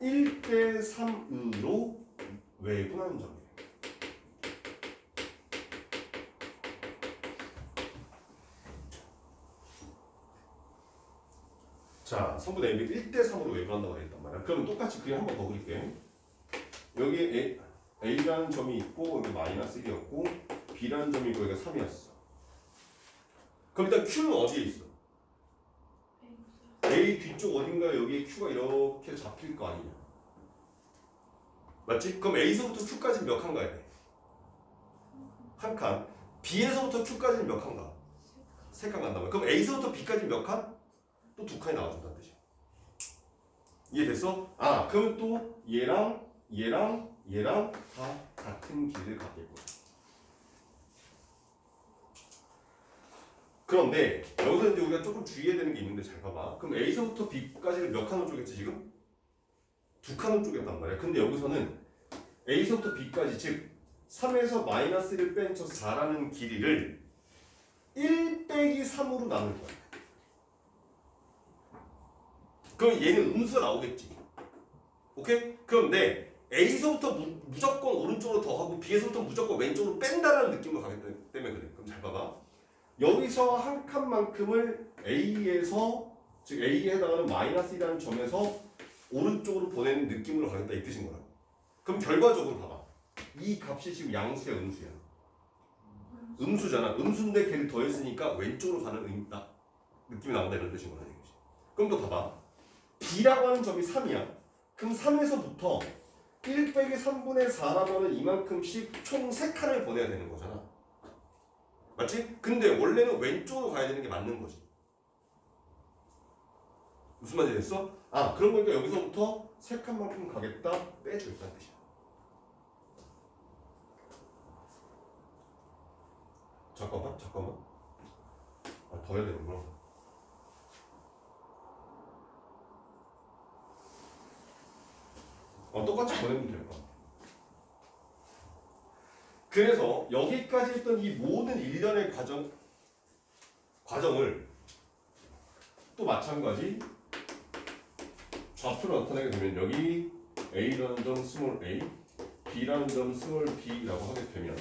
1대 3으로 외분하는 점이에요. 자, 선분 AB를 1대 3으로 외분한다고 했단 말이야. 그럼 똑같이 그림 한번 더 그릴게. 여기 A라는 점이 있고 여기 마이너스 1이었고 B라는 점이 있고 여기가 3이었어. 그럼 일단 Q는 어디에 있어? A 뒤쪽 어딘가에 여기에 Q가 이렇게 잡힐 거 아니냐? 맞지? 그럼 A서부터 Q까지는 몇 칸 가야 돼? 한 칸. B에서부터 Q까지는 몇 칸 가? 3칸 간단 말이야. 그럼 A서부터 B까지는 몇 칸? 또 2칸이 나와준다는 뜻이야. 이해됐어? 아, 그러면 또 얘랑 다 같은 길을 갖겠고. 그런데 여기서 이제 우리가 조금 주의해야 되는 게 있는데 잘 봐봐. 그럼 A서부터 B까지를 몇 칸으로 쪼갰지 지금? 2칸으로 쪼갰단 말이야. 근데 여기서는 A서부터 B까지 즉 3에서 마이너스 1을 뺀 저 4라는 길이를 1 빼기 3으로 나눌 거야. 그럼 얘는 음수가 나오겠지. 오케이? 그런데 A서부터 무조건 오른쪽으로 더하고 B에서부터 무조건 왼쪽으로 뺀다라는 느낌으로 가기 때문에 그래. 그럼 잘 봐봐. 여기서 한 칸만큼을 A에서 즉 A에 해당하는 마이너스 1이라는 점에서 오른쪽으로 보내는 느낌으로 가겠다 이 뜻인 거야. 그럼 결과적으로 봐봐. 이 값이 지금 양수야 음수야? 음수잖아. 음수인데 걔를 더했으니까 왼쪽으로 가는 느낌이 나온다 이런 뜻인 거라는 얘기지. 그럼 또 봐봐. B라고 하는 점이 3이야. 그럼 3에서부터 1 빼기 3분의 4라면 이만큼씩 총 3칸을 보내야 되는 거잖아. 맞지? 근데 원래는 왼쪽으로 가야 되는 게 맞는 거지. 무슨 말인지 됐어? 아, 그런 거니까 여기서부터 3칸만큼 가겠다 빼주겠다는 뜻이야. 잠깐만. 아, 더 해야 되는구나. 똑같이 보내면 될 것 같아. 그래서 여기까지 했던 이 모든 일련의 과정을 또 마찬가지 좌표로 나타내게 되면 여기 A라는 점 스몰 a, B라는 점 스몰 b라고 하게 되면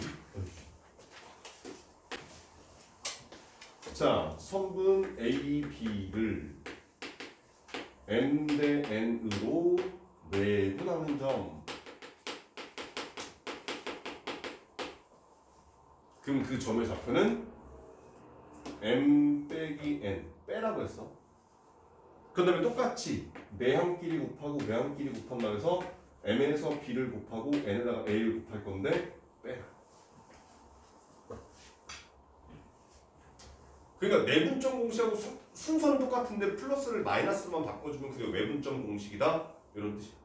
자, 선분 A, B를 M 대 N으로 외분하는 점. 그럼 그 점의 좌표는 M 빼기 N 빼라고 했어. 그 다음에 똑같이 내항끼리 곱하고 외항끼리 곱한다 해서 m에서 b를 곱하고 n에다가 a를 곱할 건데 빼라. 그러니까 내분점 공식하고 순서는 똑같은데 플러스를 마이너스만 바꿔주면 그게 외분점 공식이다 이런 뜻이야.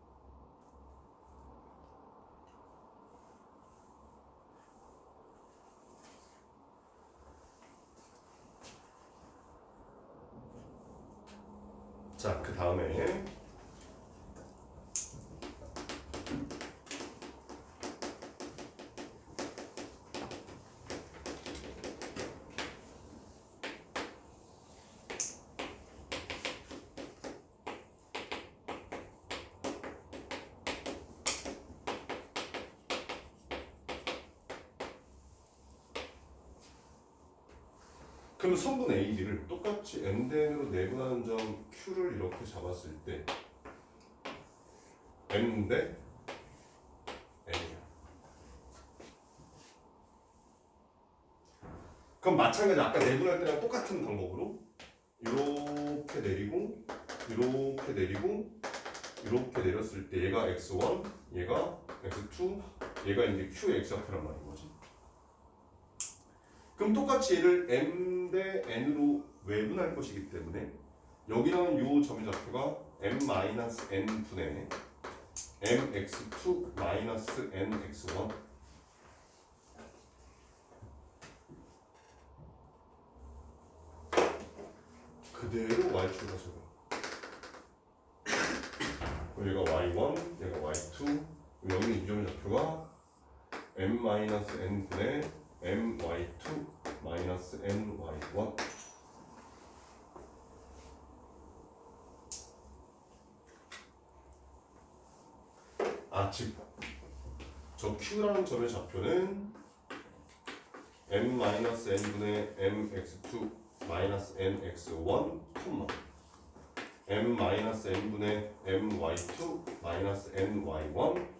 자, 그 다음에 그럼 성분 A, B를 똑같이 m대n으로 내분하는 점 Q를 이렇게 잡았을 때 m 대 n이야. 그럼 마찬가지 아까 내분할 때랑 똑같은 방법으로 이렇게 내리고 이렇게 내리고 이렇게 내렸을 때 얘가 x1, 얘가 x2, 얘가 이제 q의 x좌표란 말인 거지. 그럼 똑같이 얘를 m 대 n으로 외분할 것이기 때문에 여기 나오는 요 점의 좌표가 m-n 분의 mx2-nx1 그대로 y축으로 적용. 얘가 y1, 얘가 y2, 여기 이 점의 좌표가 m-n 분의 my2-ny1 즉 저 q라는 점의 좌표는 m-n 분의 mx2-nx1, m-n 분의 my2-ny1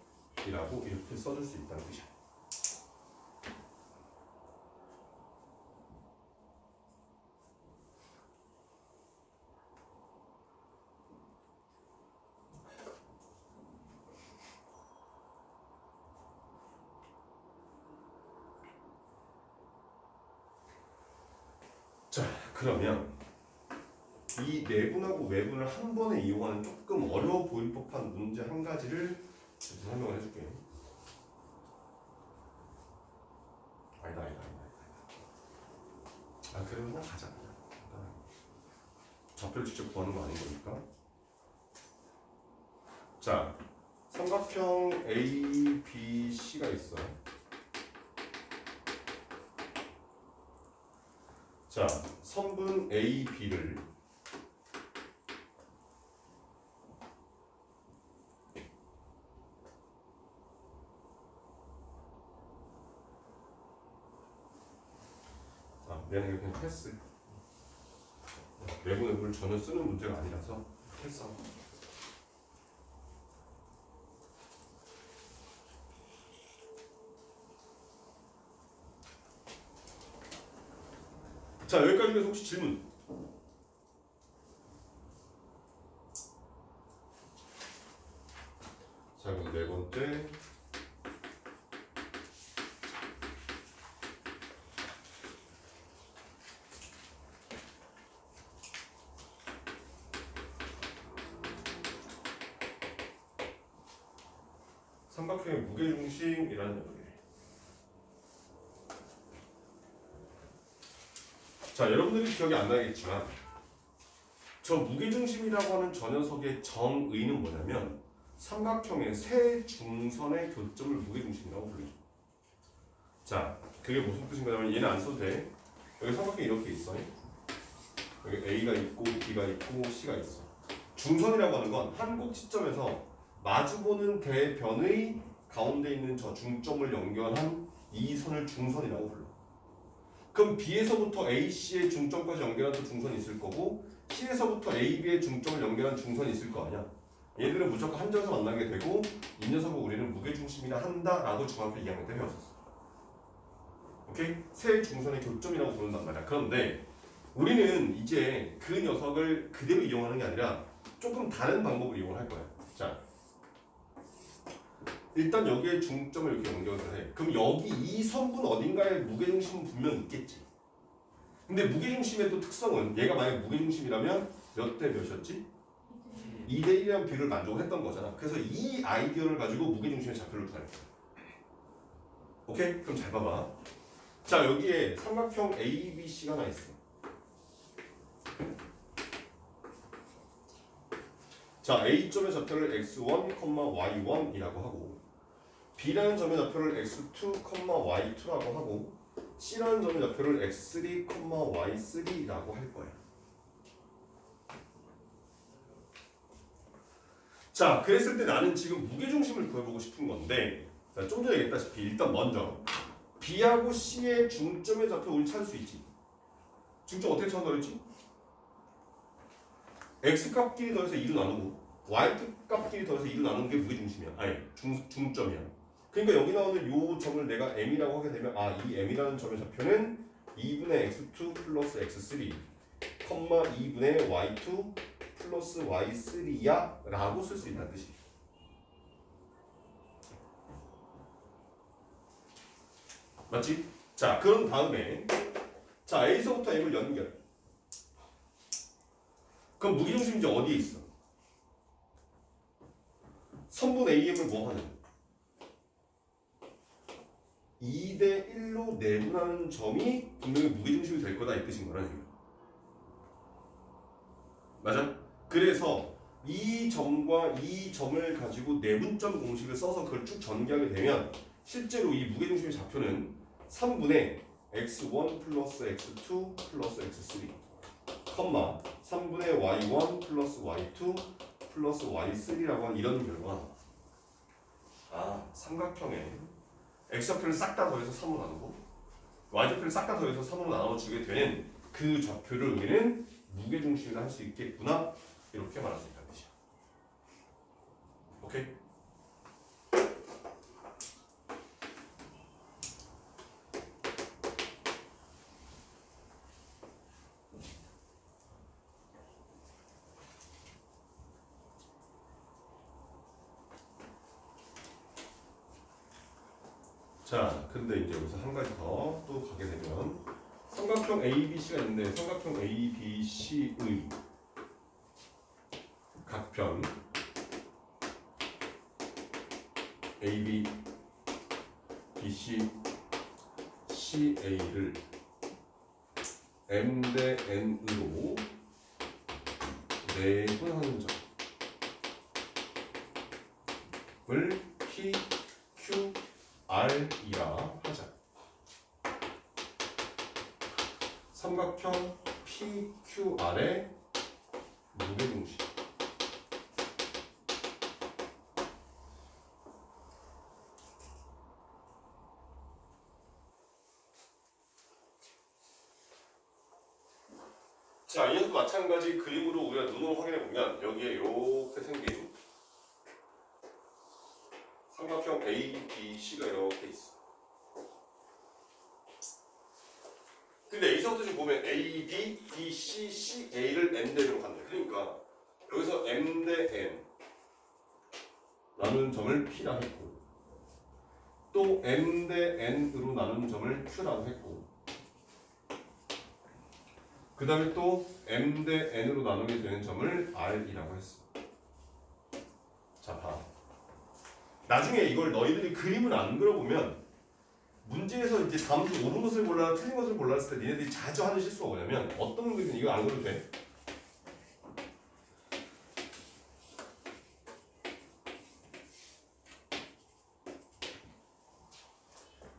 이라고 이렇게 써줄 수 있다는 뜻이야. 자, 그러면 이 내분하고 외분을 한 번에 이용하는 조금 어려워 보일 법한 문제 한 가지를 설명을 해줄게요. 아니다. 그래도 그냥 가자. 좌표를 직접 구하는 거 아닌 거니까. 자, 삼각형 A, B, C가 있어요. 자, 선분 A, B를 미안해, 그냥 패스. 내분의 물 전혀 쓰는 문제가 아니라서 패스. 자, 여기까지 해서 혹시 질문? 자, 그럼 네 번째. 삼각형의 무게중심이라는 얘기예요. 자, 여러분들이 기억이 안 나겠지만 저 무게중심이라고 하는 저 녀석의 정의는 뭐냐면 삼각형의 세 중선의 교점을 무게중심이라고 불리죠. 자, 그게 무슨 뜻인 거냐면 얘는 안 써도 돼. 여기 삼각형이 이렇게 있어요. 여기 A가 있고 B가 있고 C가 있어. 중선이라고 하는 건 한 꼭지점에서 마주보는 대변의 가운데 있는 저 중점을 연결한 이 선을 중선이라고 불러. 그럼 B에서부터 AC의 중점까지 연결한 또 중선이 있을 거고 C에서부터 AB의 중점을 연결한 중선이 있을 거 아니야. 얘들은 무조건 한 점에서 만나게 되고 이 녀석을 우리는 무게중심이라 한다라고 중학교 2학년 때 배웠었어. 오케이? 세 중선의 교점이라고 부른단 말이야. 그런데 우리는 이제 그 녀석을 그대로 이용하는 게 아니라 조금 다른 방법을 이용할 거야. 자, 일단 여기에 중점을 이렇게 연결을 해. 그럼 여기 이 선분 어딘가에 무게중심은 분명 있겠지. 근데 무게중심의 또 특성은 얘가 만약 무게중심이라면 몇 대 몇이었지? 2대 1이라는 비율을 만족을 했던 거잖아. 그래서 이 아이디어를 가지고 무게중심의 좌표를 구할 거야. 오케이? 그럼 잘 봐봐. 자, 여기에 삼각형 ABC가 하나 있어. 자, A점의 좌표를 x1, y1이라고 하고 B라는 점의 좌표를 x2, y2라고 하고 C라는 점의 좌표를 x3, y3라고 할 거야. 자, 그랬을 때 나는 지금 무게중심을 구해보고 싶은 건데 자, 좀 전에 얘기했다시피 일단 먼저 B하고 C의 중점의 좌표 우리 찾을 수 있지. 중점 어떻게 찾는다 그랬지? X값끼리 더해서 2로 나누고 Y값끼리 더해서 2로 나누는 게 무게중심이야. 아니, 중점이야. 그러니까 여기 나오는 요 점을 내가 M이라고 하게 되면 이 M이라는 점의 좌표는 2분의 X2 플러스 X3 2분의 Y2 플러스 Y3야 라고 쓸 수 있다는 뜻이야. 맞지? 자, 그런 다음에 자, A서부터 M을 연결. 그럼 무게중심이 이제 어디에 있어? 선분 AM을 뭐 하는? 2대 1로 내분하는 점이 분명히 무게중심이 될 거다 이 뜻인 거라는 얘기야. 맞아? 그래서 이 점과 이 점을 가지고 내분점 공식을 써서 그걸 쭉 전개하게 되면 실제로 이 무게중심의 좌표는 3분의 x1 플러스 x2 플러스 x3 3분의 y1 플러스 y2 플러스 y3라고 하는 이런 결과. 삼각형에 x좌표를 싹 다 더해서 3으로 나누고 y좌표를 싹 다 더해서 3으로 나눠주게 되는 그 좌표를 우리는 무게중심이라 할 수 있겠구나 이렇게 말할 수 있다는 뜻이야. 오케이? 자, 근데 이제 여기서 한 가지 더 또 가게 되면 삼각형 ABC가 있는데 삼각형 ABC의 각편 AB, BC, CA를 M 대 N으로 내분하는 점을 P, Q, R이라 하자. 삼각형 PQR의 무게중심. 자, 이것도 마찬가지 그림으로 우리가 눈으로 확인해 보면 여기에 이렇게 생긴 삼각형 ABC가 이렇게 있어. 근데 여기서부터 지금 보면 A, B, B, C, C, A를 M 대로 간다. 그러니까 여기서 M 대 N 나누는 점을 P라 했고 또 M 대 N으로 나누는 점을 Q라고 했고 그 다음에 또 M 대 N으로 나누게 되는 점을 R이라고 했어. 자, 봐. 나중에 이걸 너희들이 그림을 안 그려보면 문제에서 이제 다음주 옳은 것을 골라 틀린 것을 골랐을 때 니네들이 자주 하는 실수가 뭐냐면 어떤 그림은 이거 안 그려도 돼.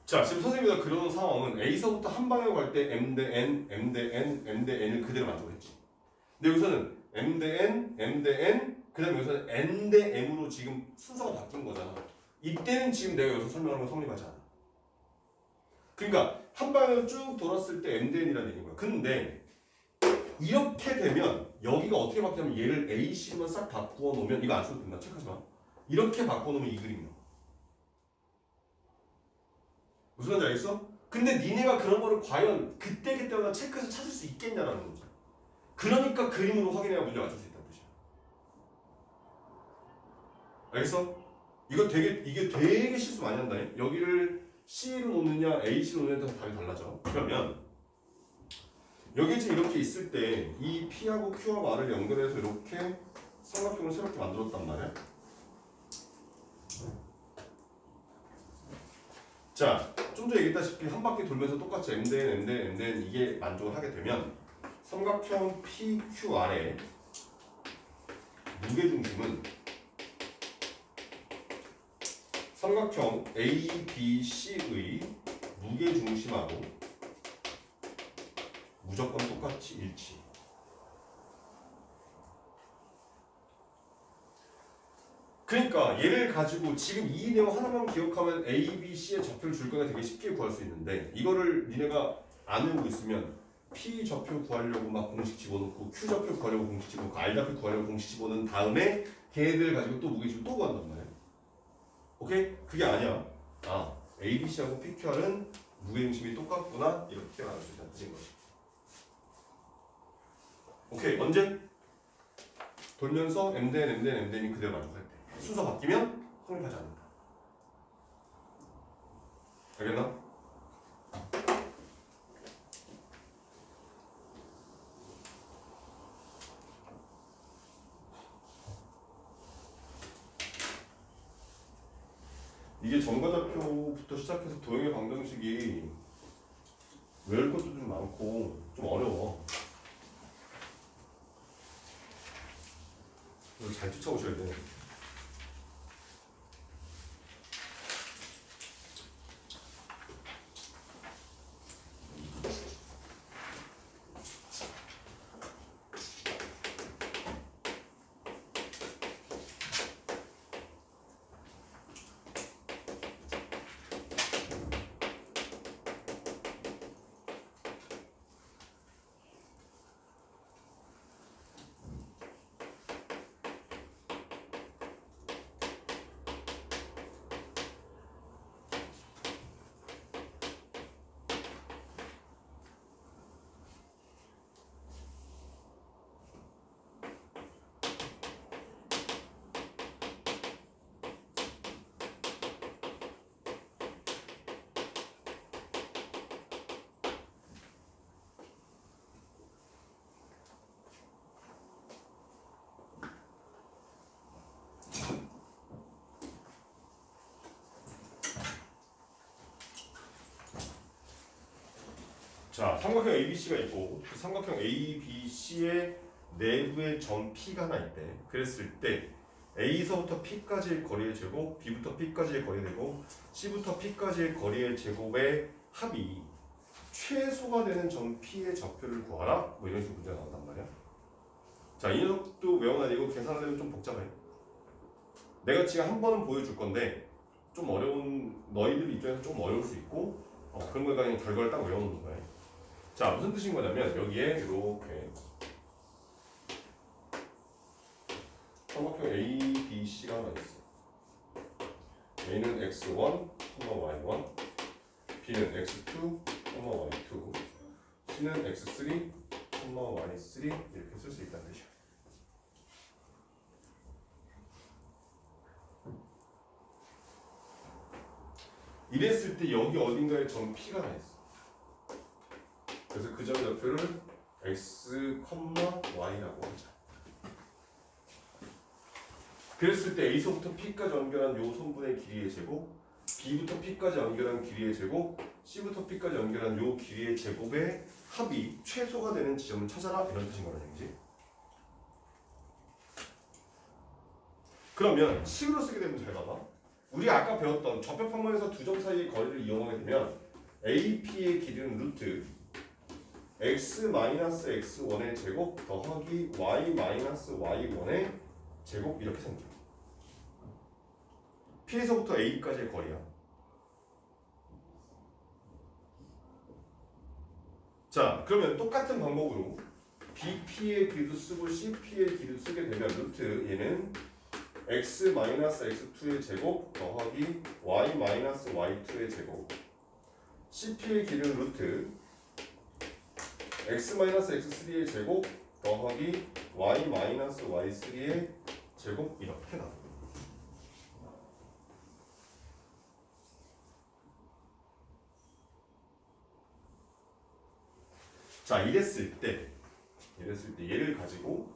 자, 지금 선생님이 그려놓은 상황은 A서부터 한 방향으로 갈 때 M 대 N, M 대 N, M 대 N을 그대로 만족했지. 근데 여기서는 M 대 N, M 대 N, 그 다음에 여기서는 N 대 M으로 지금 순서가 바뀐 거잖아. 이때는 지금 내가 여기서 설명하는 건 성립하지 않아. 그러니까 한 방향으로 쭉 돌았을 때 M 대 N이라는 얘기인 거야. 근데 이렇게 되면 여기가 어떻게 바뀌냐면 얘를 A, C로만 싹 바꾸어 놓으면 이거 안 써도 된다. 체크하지 마. 이렇게 바꿔 놓으면 이 그림이야. 무슨 말인지 알겠어? 근데 니네가 그런 거를 과연 그때그때마다 체크해서 찾을 수 있겠냐라는 거죠. 그러니까 그림으로 확인해야 문제 맞출 수 있다는 뜻이야. 알겠어? 이게 되게 실수 많이 한다. 여기를 C로 놓느냐 H로 놓느냐에 따라서 답이 달라져. 그러면 여기 지금 이렇게 있을 때 이 P하고 Q하고 R을 연결해서 이렇게 삼각형을 새롭게 만들었단 말이야. 자, 좀 전에 얘기했다시피 한 바퀴 돌면서 똑같이 MDN 이게 만족을 하게 되면 삼각형 PQR의 무게중심은 삼각형 ABC의 무게중심하고 무조건 똑같이 일치. 그러니까 얘를 가지고 지금 이 내용 하나만 기억하면 A, B, C의 좌표를 줄 거가 되게 쉽게 구할 수 있는데 이거를 니네가 안 외우고 있으면 P 좌표 구하려고 막 공식 집어넣고 Q 좌표 구하려고 공식 집어넣고 R 좌표 구하려고 공식 집어넣은 다음에 걔네들 가지고 또 무게중심 또 구한단 말이야. 오케이? 그게 아니야. 아, A, B, C하고 P, Q, R은 무게중심이 똑같구나 이렇게 말할 수 있다는 뜻인 거지. 오케이, 언제? 돌면서 MDN이 그대로 만족할 때. 순서 바뀌면 성립하지 않는다. 알겠나? 이게 정과좌표부터 시작해서 도형의 방정식이 외울 것도 좀 많고 좀 어려워. 이거 잘 쫓아오셔야 돼. 자, 삼각형 ABC가 있고 그 삼각형 ABC의 내부에 점 P가 하나 있대. 그랬을 때 A서부터 P까지의 거리의 제곱, B부터 P까지의 거리의 제곱, C부터 P까지의 거리의 제곱의 합이 최소가 되는 점 P의 좌표를 구하라. 뭐 이런 식으로 문제가 나온단 말이야. 자, 이 녀석도 외워놔야 되고 계산하려면 좀 복잡해. 내가 지금 한 번은 보여줄 건데 좀 어려운, 너희들 입장에서 좀 어려울 수 있고 그런 거에 그냥 결과를 딱 외워놓는 거야. 자, 무슨 뜻인 거냐면 여기에 이렇게 삼각형 A, B, C가 하나 있어. A는 x1, y1, B는 x2, y2, C는 x3, y3 이렇게 쓸 수 있다는 뜻이야. 이랬을 때 여기 어딘가에 점 P가 나 있어. 그래서 그 점의 좌표를 x, y라고 하자. 그랬을 때 A서부터 P까지 연결한 요 선분의 길이의 제곱, B부터 P까지 연결한 길이의 제곱, C부터 P까지 연결한 요 길이의 제곱의 합이 최소가 되는 지점을 찾아라 이런 뜻인 거라는 얘기지. 그러면 식으로 쓰게 되면 잘 봐봐. 우리 아까 배웠던 좌표평면에서 두 점 사이의 거리를 이용하게 되면 AP의 길이는 루트 x-x1의 제곱 더하기 y-y1의 제곱 이렇게 생겨. P에서부터 A까지의 거리야. 자, 그러면 똑같은 방법으로 BP의 길이도 쓰고 CP의 길이도 쓰게 되면 루트 얘는 x-x2의 제곱 더하기 y-y2의 제곱, CP의 길은 루트 x-x3의 제곱 더하기 y-y3의 제곱 이렇게 나와요. 자, 이랬을 때 얘를 가지고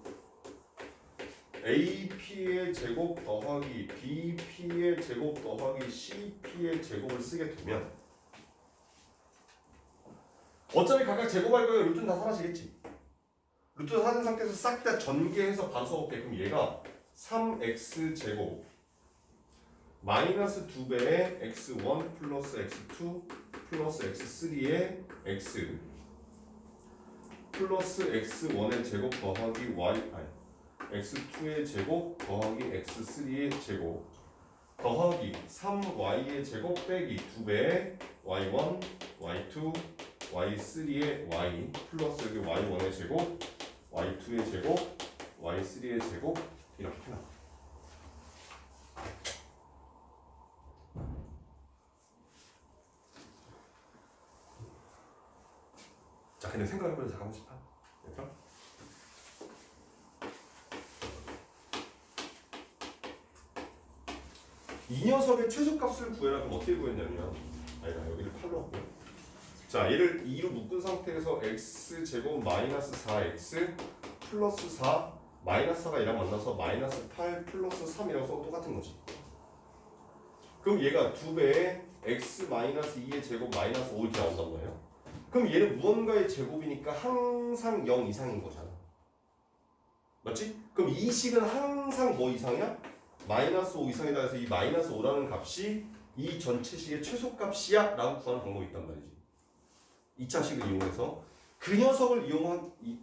AP의 제곱 더하기 BP의 제곱 더하기 CP의 제곱을 쓰게 되면 어차피 각각 제곱할 거예요. 루트는 다 사라지겠지. 루트 사라진 상태에서 싹 다 전개해서 바로 써볼게. 그럼 얘가 3x제곱 마이너스 2배의 x1 플러스 x2 플러스 x3의 x 플러스 x1의 제곱 더하기 y x2의 제곱 더하기 x3의 제곱 더하기 3y의 제곱 빼기 2배의 y1, y2, y3의 y 플러스 여기 y1의 제곱, y2의 제곱, y3의 제곱 이렇게 나와. 자, 근데 생각해보자. 잠깐만 싶어. 얘들아. 이 녀석의 최소값을 구해라. 그럼 어떻게 구했냐면 아니다, 여기를 8로 하고요. 자, 얘를 2로 묶은 상태에서 x제곱 마이너스 4x 플러스 4 마이너스 4가 얘랑 만나서 마이너스 8 플러스 3이라고 써도 똑같은 거지. 그럼 얘가 2배의 x 마이너스 2의 제곱 마이너스 5 이렇게 나온단 말이에요. 그럼 얘는 무언가의 제곱이니까 항상 0 이상인 거잖아. 맞지? 그럼 이 식은 항상 뭐 이상이야? 마이너스 5 이상이다 해서 이 마이너스 5라는 값이 이 전체 식의 최소값이야 라고 구하는 방법이 있단 말이지. 2차식을 이용해서 그 녀석을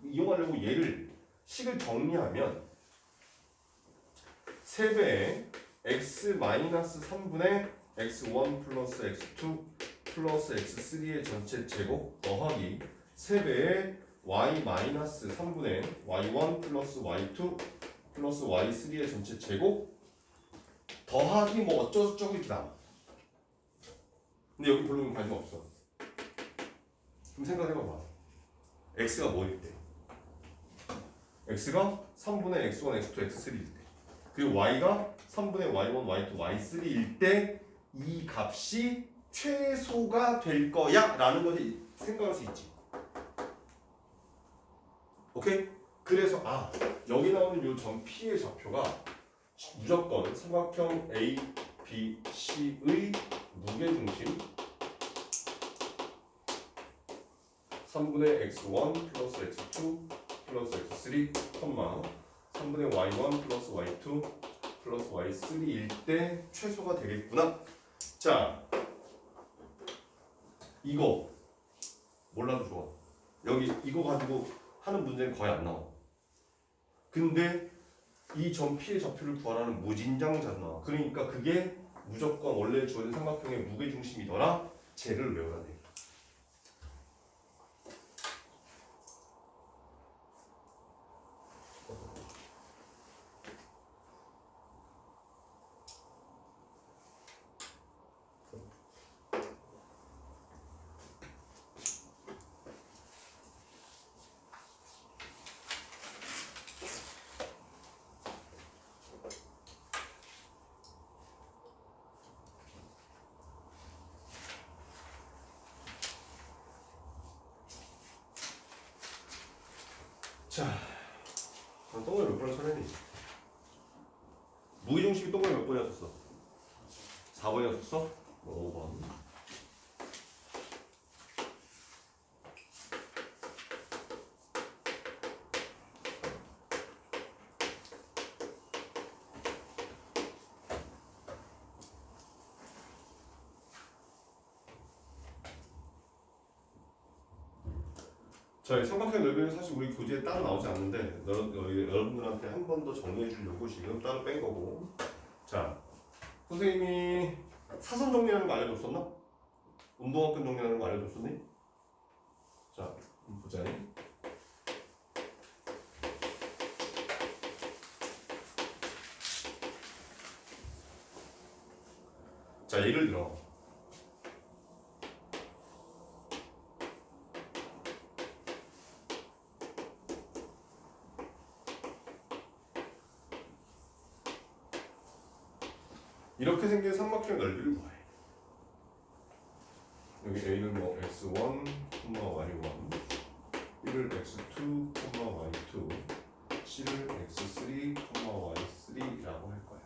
이용하려고 얘를 식을 정리하면 3배의 x-3분의 x1 플러스 x2 플러스 x3의 전체 제곱 더하기 3배의 y-3분의 y1 플러스 y2 플러스 y3의 전체 제곱 더하기 뭐 어쩌고저쩌고 이렇게 나와. 근데 여기 별로 관심 없어. 그럼 생각해봐봐. x가 뭐일 때? x가 3분의 x1, x2, x3일 때 그리고 y가 3분의 y1, y2, y3일 때 이 값이 최소가 될 거야 라는 것을 생각할 수 있지. 오케이? 그래서 여기 나오는 요 점 P의 좌표가 무조건 삼각형 A, B, C의 무게중심 3분의 x1 플러스 x2 플러스 x3, 3분의 y1 플러스 y2 플러스 y3일 때 최소가 되겠구나. 자, 이거 몰라도 좋아. 여기 이거 가지고 하는 문제는 거의 안 나와. 근데 이 점 P의 좌표를 구하라는 무진장자가 나와. 그러니까 그게 무조건 원래 주어진 삼각형의 무게중심이더라. 쟤를 외워야 돼. 자, 동그라미 몇 번을 쳐내니? 무게중심이 동그라미 몇 번이었어? 4번이었어? 5번. 자, 삼각형 넓이는 사실 우리 교재에 따로 나오지 않는데 여러분들한테 한 번 더 정리해 주려고 지금 따로 뺀 거고. 자, 선생님이 사선 정리하는 거 알려줬었나? 운동학근 정리하는 거 알려줬었니? 자, 보자. 자, 예를 들어 이렇게 생긴 삼각형의 넓이를 구해. 여기 a를 뭐 x1, y1, b를 x2, y2, c를 x3, y3라고 할 거야.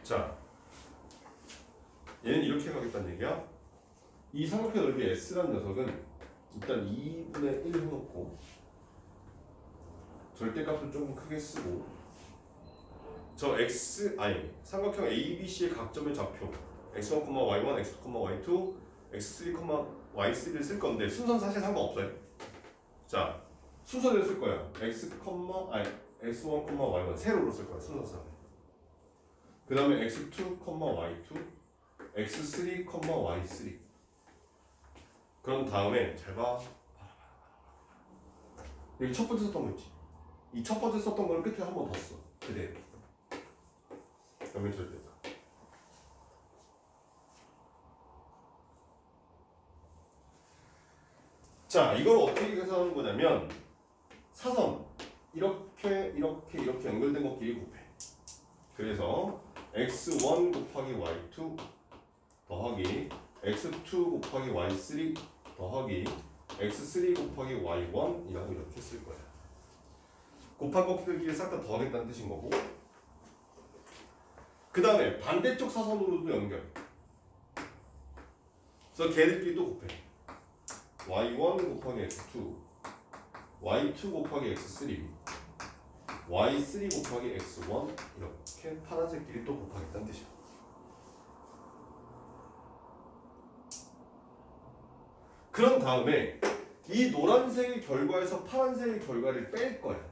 자, 얘는 이렇게 가겠다는 얘기야. 이 삼각형 넓이 S라는 녀석은 일단 2분의 1 해놓고 절대값을 조금 크게 쓰고 저 삼각형 ABC의 각점의 좌표 x1, y1, x2, y2, x3, y3를 쓸 건데 순서는 사실 상관없어요. 자, 순서대로 쓸 거야. x1, y1 세로로 쓸 거야. 순서상. 그 다음에 x2, y2, x3, y3. 그런 다음에 잘 봐. 여기 첫 번째 썼던 거 있지? 이 첫 번째 썼던 거를 끝에 한 번 더 써. 그대로. 그러면 절대값. 자, 이걸 어떻게 계산하는 거냐면 사선 이렇게 연결된 것끼리 곱해. 그래서 x1 곱하기 y2 더하기 x2 곱하기 y3 더하기 x3 곱하기 y1이라고 이렇게 쓸 거야. 곱한 것끼리 싹 다 더하겠다는 뜻인 거고, 그 다음에 반대쪽 사선으로도 연결. 그래서 걔들끼리 또 곱해. y1 곱하기 x2, y2 곱하기 x3, y3 곱하기 x1 이렇게 파란색끼리 또 곱하겠다는 뜻이야. 그런 다음에 이 노란색의 결과에서 파란색의 결과를 뺄 거야.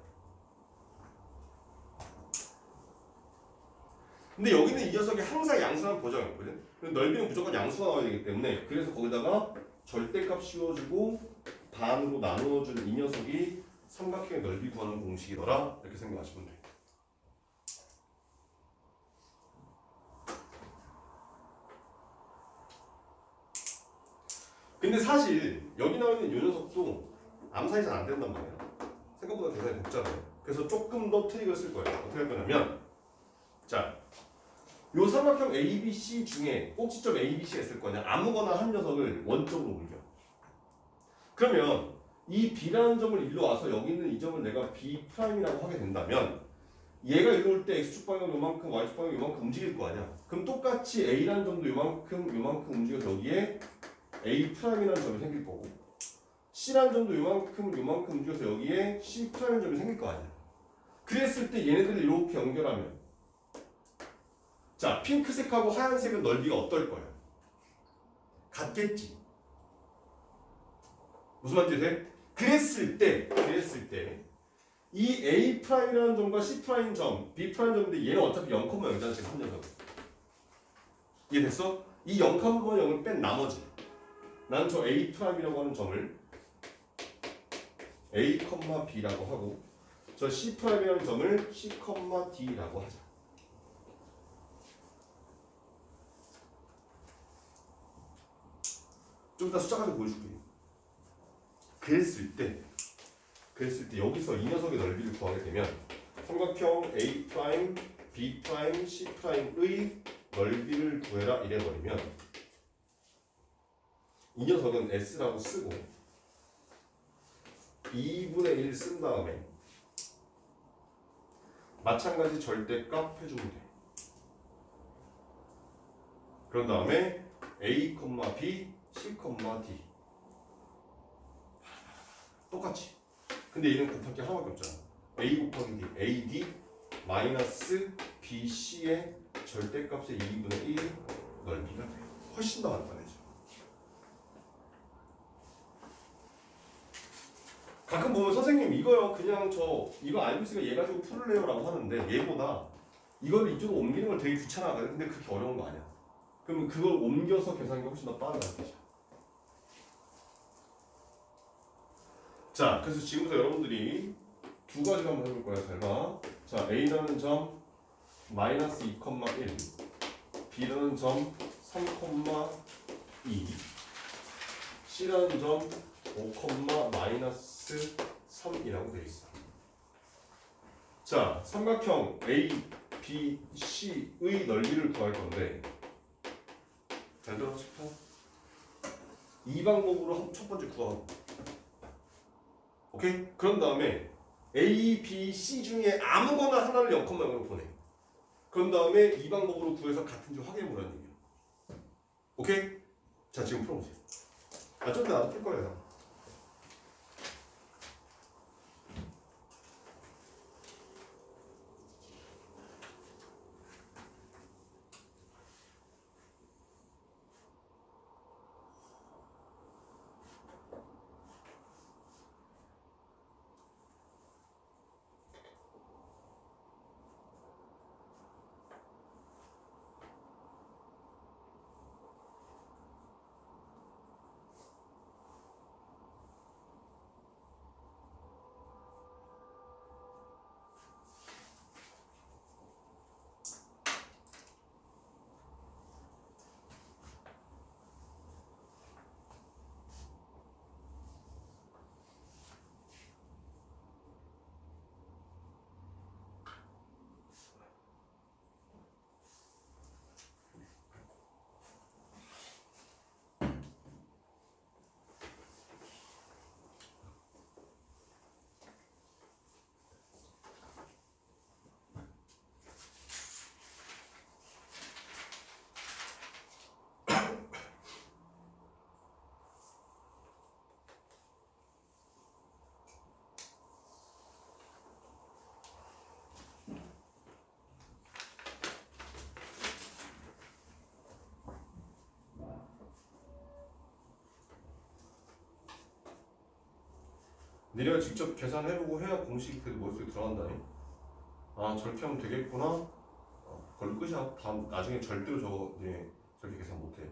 근데 여기는 이 녀석이 항상 양수라는 보장이 없거든. 넓이는 무조건 양수가 나와야 되기 때문에 그래서 거기다가 절대값 씌워주고 반으로 나누어주는 이 녀석이 삼각형의 넓이 구하는 공식이더라. 이렇게 생각하시면 돼. 근데 사실 여기 나와 있는 이 녀석도 암산이 잘 안 된단 말이야. 생각보다 계산이 복잡해. 그래서 조금 더 트릭을 쓸 거예요. 어떻게 할 거냐면, 자, 요 삼각형 ABC 중에 꼭지점 ABC가 있을 거냐? 아무거나 한 녀석을 원점으로 옮겨. 그러면 이 B라는 점을 일로 와서 여기 있는 이 점을 내가 B'이라고 하게 된다면 얘가 이리 올 때 X축 방향 요만큼, Y축 방향 요만큼 움직일 거 아니야? 그럼 똑같이 A라는 점도 요만큼 움직여서 여기에 A'이라는 점이 생길 거고, C라는 점도 요만큼 움직여서 여기에 C'이라는 점이 생길 거 아니야? 그랬을 때 얘네들을 이렇게 연결하면, 자, 핑크색하고 하얀색은 넓이가 어떨 거야? 같겠지. 무슨 말인지 돼? 그랬을 때 이 A'이라는 점과 C'점, B'라는 점인데 얘는 어차피 0,0잖아 지금 한 녀석. 이해됐어? 이 0,0을 뺀 나머지 나는 저 A'이라고 하는 점을 A, B라고 하고 저 C'이라는 점을 C, D라고 하자. 좀 이따 숫자 가지고 보여줄게. 그랬을 때 여기서 이 녀석의 넓이를 구하게 되면 삼각형 A', B', C'의 넓이를 구해라 이래버리면 이 녀석은 S라고 쓰고 2분의 1 쓴 다음에 마찬가지 절대값 해주면 돼. 그런 다음에 A, B, C, D 똑같이. 근데 얘는 곱할 게 하나밖에 없잖아. A 곱하기 D, AD 마이너스 BC의 절대값의 2분의 1 넓이가 돼. 훨씬 더 간단해져. 가끔 보면 선생님 이거요 그냥 저 이거 알고 있으니까 얘 가지고 풀을래요 라고 하는데 얘보다 이거를 이쪽으로 옮기는 걸 되게 귀찮아하거든. 근데 그렇게 어려운 거 아니야. 그럼 그걸 옮겨서 계산하는 게 훨씬 더 빠르다는 뜻이야. 자, 그래서 지금부터 여러분들이 두 가지를 한번 해볼 거야. 잘 봐. 자, A라는 점 마이너스 2,1, B라는 점 3,2, C라는 점 5, 마이너스 3이라고 되어 있어. 자, 삼각형 A, B, C의 넓이를 구할 건데 잘 들어 싶어? 이 방법으로 첫 번째 구하고 오케이? 그런 다음에 A, B, C 중에 아무거나 하나를 0,0으로 보내. 그런 다음에 이 방법으로 구해서 같은지 확인해 보라는 얘기야. 오케이? 자, 지금 풀어보세요. 좀 더 나도 풀 거예요. 니네가 직접 계산해보고 해야 공식이 그래도 머릿속에 들어간다니. 아, 저렇게 하면 되겠구나. 그걸 끝이야. 다음 나중에 절대로 저거 니네 저렇게 계산 못해.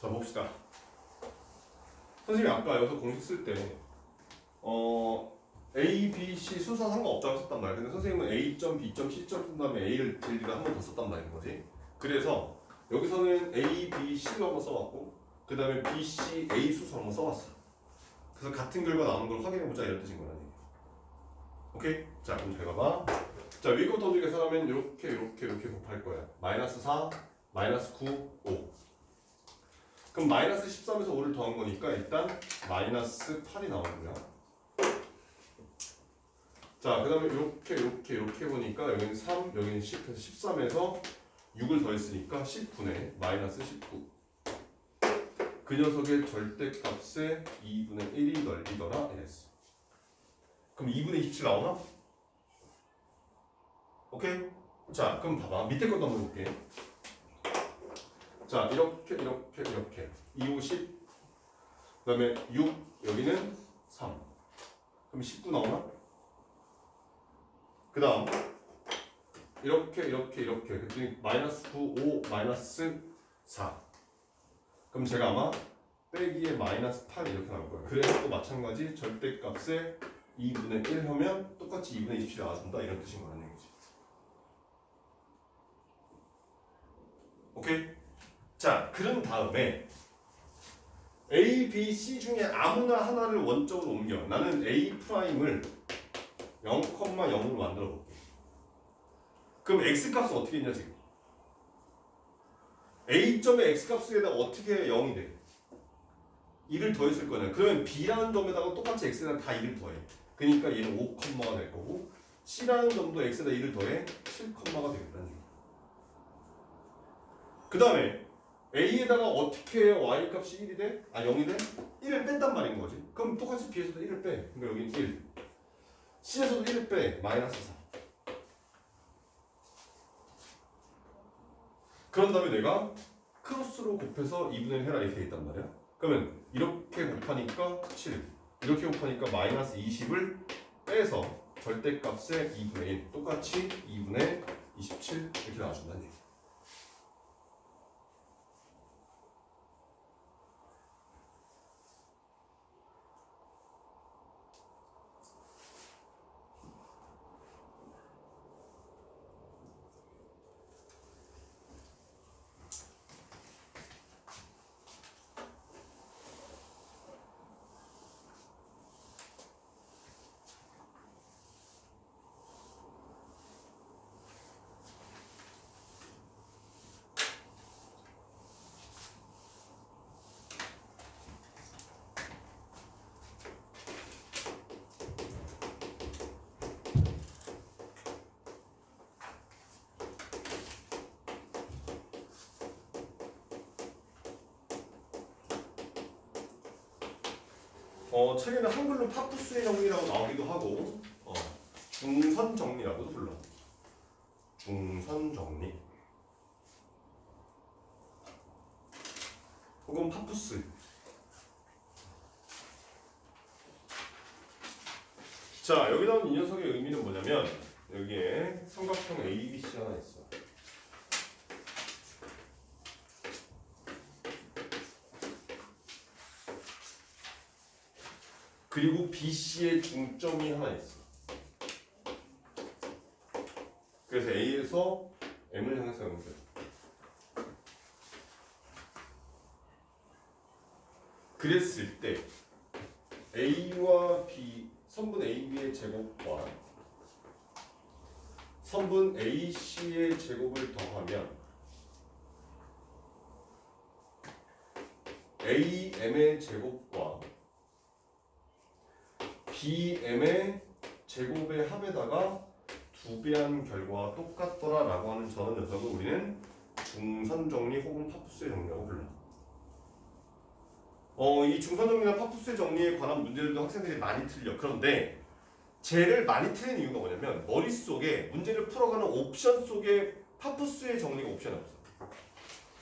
자, 봅시다. 선생님이 아까 여기서 공식 쓸 때 A, B, C 순서 상관없다고 썼단 말이야. 근데 선생님은 A.B.C.점 쓴 다음에 A를 딜리를 한 번 더 썼단 말인 거지. 그래서 여기서는 A, B, C를 한번 써왔고 그 다음에 B, C, A 수서 한번 써왔어. 그래서 같은 결과 나오는 걸 확인해보자 이런 뜻인 거라는 얘기야. 오케이? 자, 그럼 잘 봐봐. 자, 위부터 어떻게 계산하면 이렇게 곱할 거야. 마이너스 4, 마이너스 9, 5. 그럼 마이너스 13에서 5를 더한 거니까 일단 마이너스 8이 나오는 거야. 자, 그 다음에 이렇게 보니까 여기는 3, 여기는 10, 그래서 13에서 6을 더했으니까 10분의 마이너스 19. 그 녀석의 절대값의 2분의 1이 넓이더라 이랬어. 그럼 2분의 27 나오나? 오케이? 자, 그럼 봐봐. 밑에 것도 한번 볼게. 자, 이렇게 2, 5, 10. 그 다음에 6, 여기는 3. 그럼 19 나오나? 그 다음 이렇게 그랬더니 마이너스 9, 5, 마이너스 4. 그럼 제가 아마 빼기에 마이너스 8 이렇게 나올 거예요. 그래서 또 마찬가지 절대값에 2분의 1 하면 똑같이 2분의 27이 나와준다 이런 뜻인 거라는 얘기지. 오케이? 자, 그런 다음에 A, B, C 중에 아무나 하나를 원점으로 옮겨. 나는 A 프라임을 0,0으로 만들어 볼게. 그럼 x 값은 어떻게 했냐 지금? A점의 x 값에다 어떻게 0이 돼? 1을 더했을 거냐. 그러면 B라는 점에다가 똑같이 x에다 다 1을 더해. 그러니까 얘는 5,가 될 거고 C라는 점도 x에다 1을 더해 7,가 되겠다는 얘기야. 그 다음에 A에다가 어떻게 해야 y 값이 1이 돼? 아 0이 돼? 1을 뺀단 말인 거지. 그럼 똑같이 B에서도 1을 빼. 그러니까 여기는 1. C에서도 1을 빼. 마이너스 4. 그런 다음에 내가 크로스로 곱해서 2분의 1 해라 이렇게 돼 있단 말이야. 그러면 이렇게 곱하니까 7, 이렇게 곱하니까 마이너스 20을 빼서 절대값의 2분의 1 똑같이 2분의 27 이렇게 나와준다는 얘기. 책에는 한글로 파푸스의 정리라고 나오기도 하고 중선 정리라고도 불러. 중선 정리 혹은 파푸스. 자, 여기 나온 이 녀석의 의미는 뭐냐면 여기에 삼각형 ABC 하나 있어. 그리고 BC의 중점이 하나 있어. 그래서 A에서 M을 향해서 연결. 그랬을 때 A와 B, 선분 AB의 제곱과 선분 AC의 제곱을 더하면 AM의 제곱과 BM의 제곱의 합에다가 2배한 결과와 똑같더라 라고 하는 저런 녀석을 우리는 중선정리 혹은 파푸스의 정리라고 불러. 이 중선정리나 파푸스의 정리에 관한 문제들도 학생들이 많이 틀려. 그런데 쟤를 많이 틀린 이유가 뭐냐면 머릿속에 문제를 풀어가는 옵션 속에 파푸스의 정리가 옵션이 없어.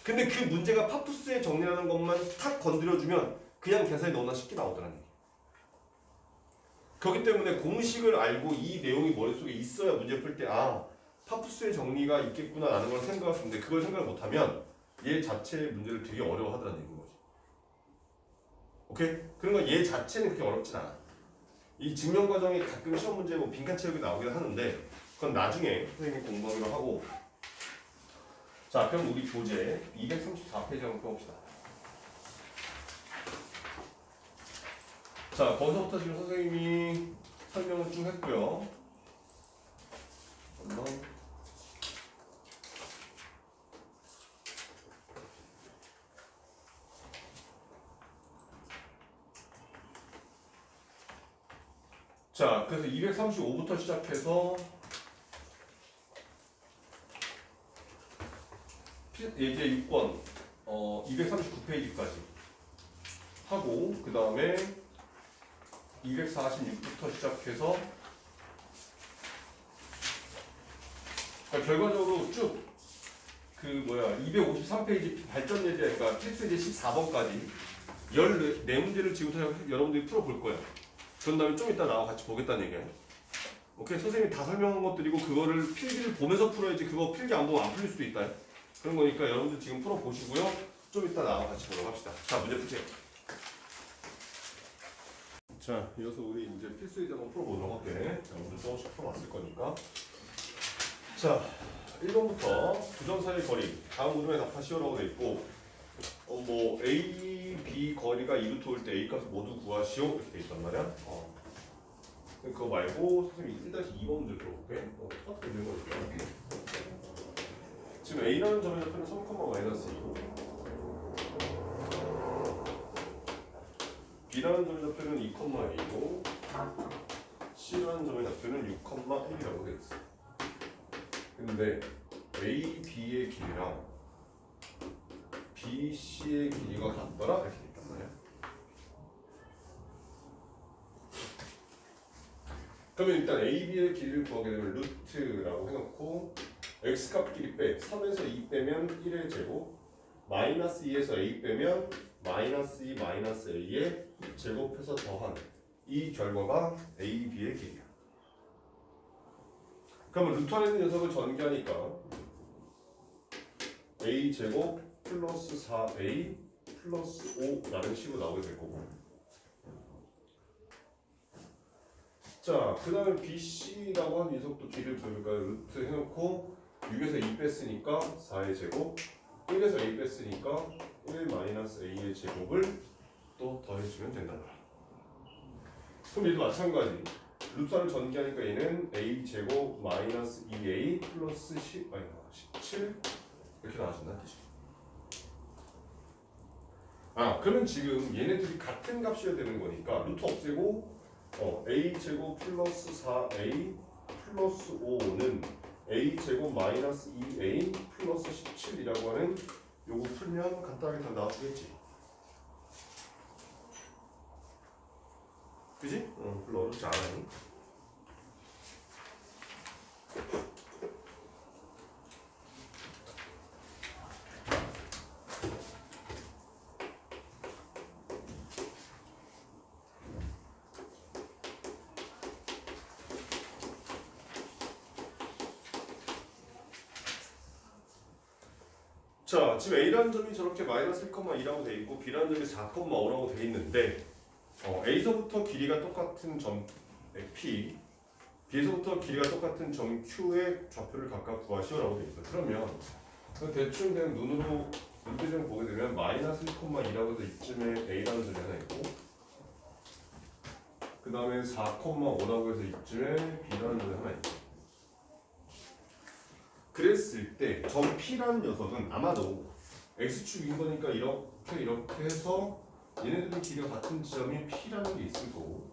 근데 그 문제가 파푸스의 정리라는 것만 탁 건드려주면 그냥 계산이 너무나 쉽게 나오더라는 얘기. 그렇기 때문에 공식을 알고 이 내용이 머릿속에 있어야 문제 풀 때 파푸스의 정리가 있겠구나 라는 걸 생각할 수 있는데 그걸 생각을 못하면 얘 자체의 문제를 되게 어려워하더라는 얘기인 거지. 오케이? 그러니까 얘 자체는 그렇게 어렵진 않아. 이 증명 과정이 가끔 시험 문제 뭐 빈칸 채우기 나오긴 하는데 그건 나중에 선생님이 공부하기로 하고. 자, 그럼 우리 교재 234페이지 한번 펴봅시다. 자, 거기서부터 지금 선생님이 설명을 쭉 했고요. 한번 자, 그래서 235부터 시작해서 이제 6번 239페이지까지 하고 그 다음에 246부터 시작해서 그러니까 결과적으로 쭉 253페이지 발전 예제 그러니까 필수 예제 14번까지 14문제를 지금부터 여러분들이 풀어볼 거예요. 그런 다음에 좀 이따 나와 같이 보겠다는 얘기예요. 오케이? 선생님이 다 설명한 것들이고 그거를 필기를 보면서 풀어야지 그거 필기 안 보면 안 풀릴 수도 있다. 그런 거니까 여러분들 지금 풀어보시고요. 좀 이따 나와 같이 보도록 합시다. 자, 문제 푸세요. 자, 이어서 우리 이제 필수 예제 한번 풀어보도록 할게. 자, 오늘 조금씩 풀어봤을 거니까. 자, 1번부터 두 점 사이의 거리 다음 문제에 답하시오라고 돼 있고 뭐 A, B 거리가 2루트 올 때 A 값을 모두 구하시오 이렇게 돼 있단 말이야. 그거 말고 선생님이 1-2번 문제 들어볼게. 똑같은 있는 거니까. 지금 A라는 점의 좌표는 3,-2고 B라는 점의 좌표는 2,A고 C라는 점의 좌표는 6,1이라고 돼 있어. 근데 A, B의 길이랑 B, C의 길이가 같더라 이렇게 있단 말이야. 그러면 일단 A, B의 길이를 구하게 되면 루트라고 해놓고 X값 길이 빼 3에서 2 빼면 1의 제곱 마이너스 2에서 A 빼면 마이너스 2 마이너스 A의 제곱해서 더한 이 결과가 A, B의 길이야. 그러면 루트 안에 있는 녀석을 전개하니까 A 제곱 플러스 4A 플러스 5라는 식으로 나오게 될 거고. 자, 그 다음에 BC라고 하는 녀석도 길이를 구해볼까요? 루트 해놓고 6에서 2 뺐으니까 4의 제곱 1에서 A 뺐으니까 1 마이너스 A의 제곱을 또 더해주면 된다. 그럼 얘도 마찬가지. 루트를 전개하니까 얘는 A 제곱 마이너스 2A 플러스 17 이렇게 나와준다는 뜻이야. 그러면 지금 얘네들이 같은 값이어야 되는 거니까 루트 없애고 A 제곱 플러스 4A 플러스 5는 A 제곱 마이너스 2A 플러스 17이라고 하는 요거 풀면 간단하게 다 나와주겠지. 그지? 별로 어렵지 않아요. 자, 지금 A라는 점이 저렇게 마이너스 1,2라고 돼 있고 B라는 점이 4,5라고 돼 있는데 A서부터 길이가 똑같은 점 P, B에서부터 길이가 똑같은 점 Q의 좌표를 각각 구하시오라고 돼 있어. 그러면 대충 그냥 눈으로 문제점 보게 되면 마이너스 1,2라고 해서 이쯤에 A라는 점이 하나 있고 그 다음에 4,5라고 해서 이쯤에 B라는 점이 하나 있고 그랬을 때 점 P라는 녀석은 아마도 X축인 거니까 이렇게 해서 얘네들의 길이가 같은 지점이 P라는 게 있을 거고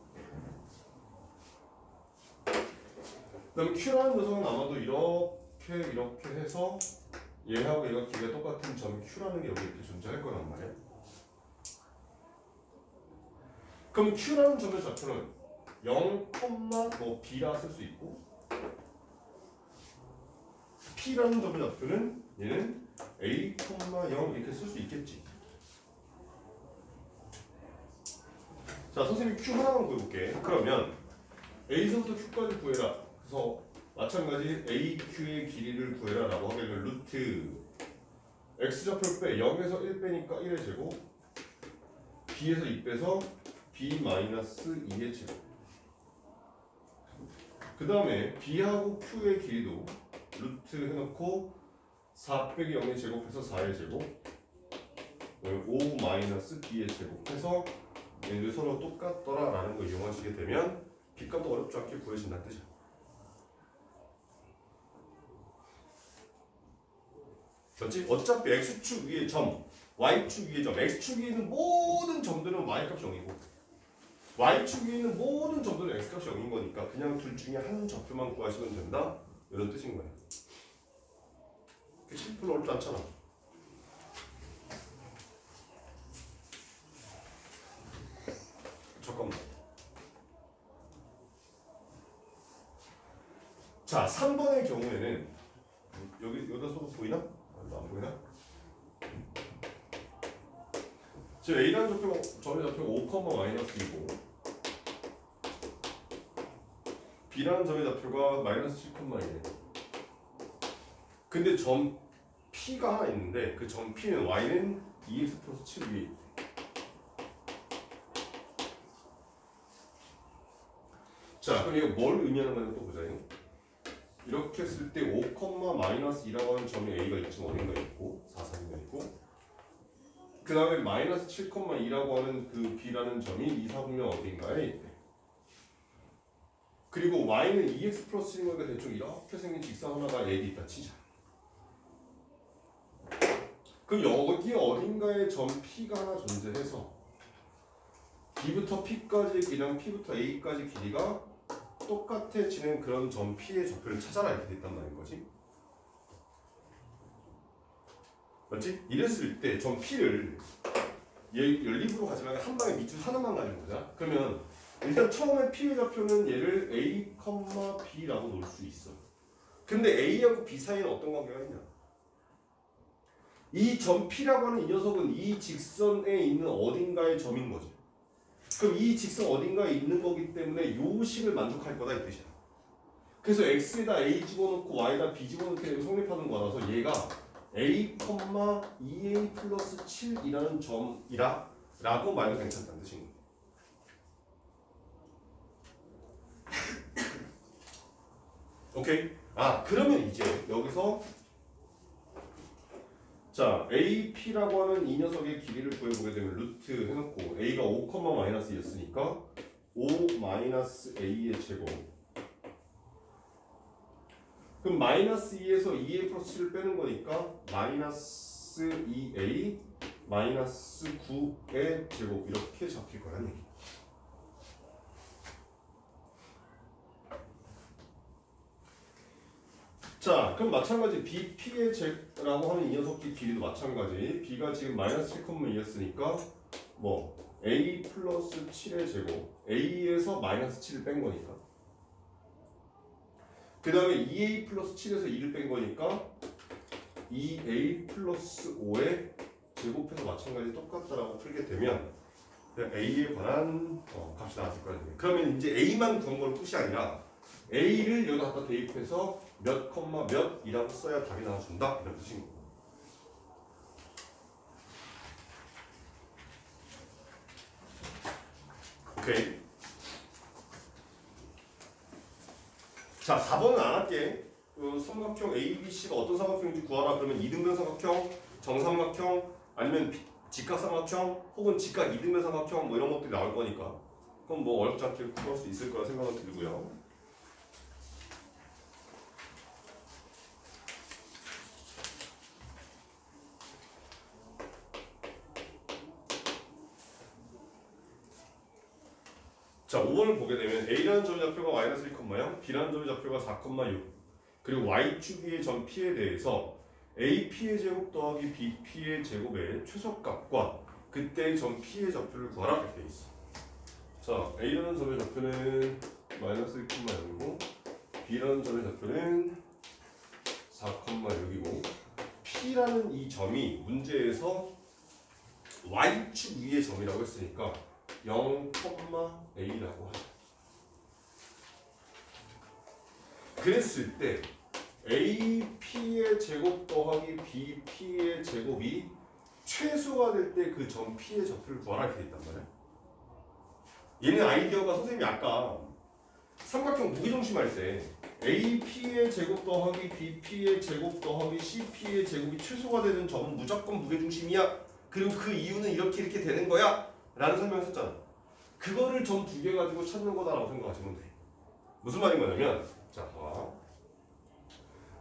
그 다음에 Q라는 녀석은 아마도 이렇게 해서 얘하고 얘가 길이가 똑같은 점 Q라는 게 여기 이렇게 존재할 거란 말이야. 그럼 Q라는 점의 좌표는 0, B라 쓸 수 있고 P라는 점의 좌표는 얘는 A, 0 이렇게 쓸 수 있겠지. 자, 선생님이 Q 하나만 구해볼게. 그러면 A서부터 Q까지 구해라. 그래서 마찬가지 AQ의 길이를 구해라 라고 하게 되면 루트 X좌표를 빼 0에서 1 빼니까 1의 제곱 B에서 2 빼서 B 마이너스 2의 제곱 그 다음에 B하고 Q의 길이도 루트 해놓고 4 빼기 0의 제곱해서 4의 제곱 5 마이너스 B의 제곱해서 얘들 서로 똑같더라 라는 거 이용하시게 되면 B값도 어렵지 않게 구해진다는 뜻이야. 맞지? 어차피 X축 위의 점, Y축 위의 점, X축 위에 있는 모든 점들은 Y값이 0이고 Y축 위에 있는 모든 점들은 X값이 0인 거니까 그냥 둘 중에 한 좌표만 구하시면 된다 이런 뜻인 거야. 그치? 별로 어렵지 않잖아. 잠깐만. 자, 3번의 경우에는 여기다 써도 보이나? 안 보이나? 지금 A라는 좌표가 점의 좌표가 5, 마이너스 2고 B라는 점의 좌표가 마이너스 7,1. 근데 점 P가 하나 있는데 그 점 P는 Y는 2x 플러스 7 위에 있대. 자, 그럼 이거 뭘 의미하는 건지 또 보자. 이렇게 했을 때 5, 마이너스 2라고 하는 점이 A가 지금 어딘가 있고 4, 4가 있고 그 다음에 마이너스 7,2라고 하는 그 B라는 점이 2, 4분면 어딘가에 있대. 그리고 Y는 2x 플러스 1이니까 대충 이렇게 생긴 직선 하나가 여기 있다 치자. 그럼 여기 어딘가에 점 P가 하나 존재해서 B부터 P까지 그냥 P부터 A까지 길이가 똑같아지는 그런 점 P의 좌표를 찾아라 이렇게 됐단 말인 거지. 맞지? 이랬을 때 점 P를 얘 연립으로 가지 말고 한 방에 밑줄 하나만 가지고 보자. 그러면 일단 처음에 P의 좌표는 얘를 A, B라고 놓을 수 있어. 근데 A하고 B 사이에는 어떤 관계가 있냐? 이 점 P라고 하는 이 녀석은 이 직선에 있는 어딘가의 점인 거지. 그럼 이 직선 어딘가에 있는 거기 때문에 요 식을 만족할 거다 이 뜻이야. 그래서 X에다 A 집어넣고 Y에다 B 집어넣게 되면 성립하는 거라서 얘가 A, 2A 플러스 7이라는 점이라 라고 말도 괜찮다는 뜻인 거야. 오케이? 그러면 이제 여기서 자 AP라고 하는 이 녀석의 길이를 구해보게 되면 루트 해놓고 A가 5, 마이너스 2였으니까 5 마이너스 A의 제곱 그럼 마이너스 2에서 2A 플러스 7을 빼는 거니까 마이너스 2A 마이너스 9의 제곱 이렇게 잡힐 거라는 얘기. 자 그럼 마찬가지 BP의 제라고 하는 이 녀석의 길이도 마찬가지. B가 지금 마이너스 7,2였으니까 뭐 A 플러스 7의 제곱 A에서 마이너스 7을 뺀 거니까 그 다음에 2A 플러스 7에서 2를 뺀 거니까 2A 플러스 5의 제곱해서 마찬가지 똑같다라고 풀게 되면 A에 관한 값이 나왔을 거예요. 그러면 이제 A만 구한 건 끝이 아니라 A를 여기다 갖다 대입해서 몇, 몇이라고 써야 답이 나와준다 이런 뜻인 거고. 오케이. 자 4번은 안 할게. 삼각형 ABC가 어떤 삼각형인지 구하라. 그러면 이등변 삼각형, 정삼각형, 아니면 직각삼각형, 혹은 직각 이등변 삼각형 뭐 이런 것들이 나올 거니까 그럼 뭐 어렵지 않게 구할 수 있을 거라 생각은 들고요. 자 5번을 보게 되면 A라는 점의 좌표가 마이너스 1,0, B라는 점의 좌표가 4,6 그리고 Y축 위의 점 P에 대해서 AP의 제곱 더하기 BP의 제곱의 최소값과 그때의 점 P의 좌표를 구하라 이렇게 돼 있어. 자 A라는 점의 좌표는 마이너스 1,0이고 B라는 점의 좌표는 4,6이고 P라는 이 점이 문제에서 Y축 위의 점이라고 했으니까 0,A라고 하자. 그랬을 때 AP의 제곱 더하기 BP의 제곱이 최소가 될 때 그 점 P의 좌표를 구하라 이렇게 돼 있단 말이야. 얘는 아이디어가 선생님이 아까 삼각형 무게중심 할 때 AP의 제곱 더하기 BP의 제곱 더하기 CP의 제곱이 최소가 되는 점은 무조건 무게중심이야. 그리고 그 이유는 이렇게 되는 거야 라는 설명을 했었잖아. 그거를 점 두 개 가지고 찾는 거다라고 생각하시면 돼. 무슨 말인 거냐면 자 봐.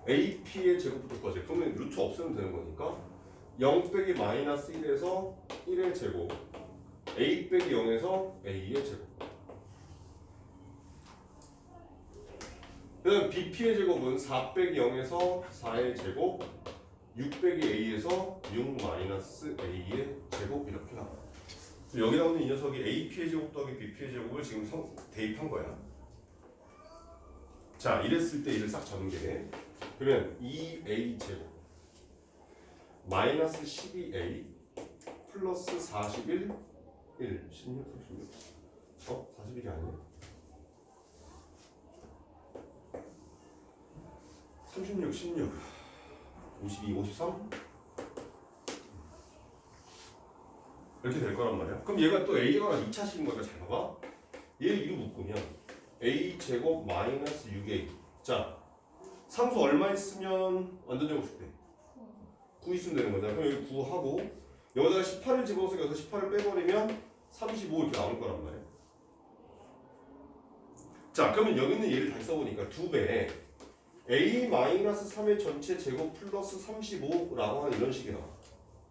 AP의 제곱부터 꺼지. 그러면 루트 없으면 되는 거니까 0 빼기 마이너스 1에서 1의 제곱 A 빼기 0에서 A의 제곱 그 다음 BP의 제곱은 4 빼기 0에서 4의 제곱 6 빼기 A에서 6 마이너스 A의 제곱 이렇게 나와요. 여기 나오는 이 녀석이 AP의 제곱 더하기 BP의 제곱을 지금 대입한 거야. 자 이랬을 때 이를 싹 적은 게 그러면 2A 제곱 마이너스 12A 플러스 41 1 16 36 41이 아니네 36 16 52 53 이렇게 될 거란 말이야. 그럼 얘가 또 A가 2차식인 거니까 잘 봐봐. 얘를 이로 묶으면 A 제곱 마이너스 6A 자 상수 얼마 있으면 완전 제곱식 돼? 9 있으면 되는 거잖아. 그럼 여기 9 하고 여기다가 18을 집어서 여기서 18을 빼버리면 35 이렇게 나올 거란 말이야. 자, 그러면 여기 있는 얘를 다시 써보니까 2배 a-3의 전체 제곱 플러스 35라고 하는 이런 식이 나와.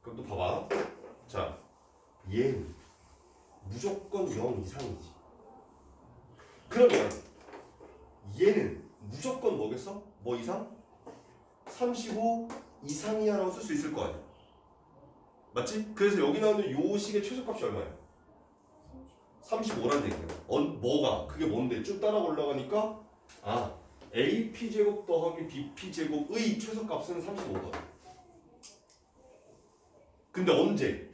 그럼 또 봐봐. 자, 얘는 무조건 0 이상이지. 그러면 얘는 무조건 뭐겠어? 뭐 이상? 35 이상이야 라고 쓸 수 있을 거 아니야. 맞지? 그래서 여기 나오는 요 식의 최소값이 얼마야? 35란 얘기야. 뭐가? 그게 뭔데? 쭉 따라 올라가니까 AP제곱 더하기 BP제곱의 최소값은 35거든. 근데 언제?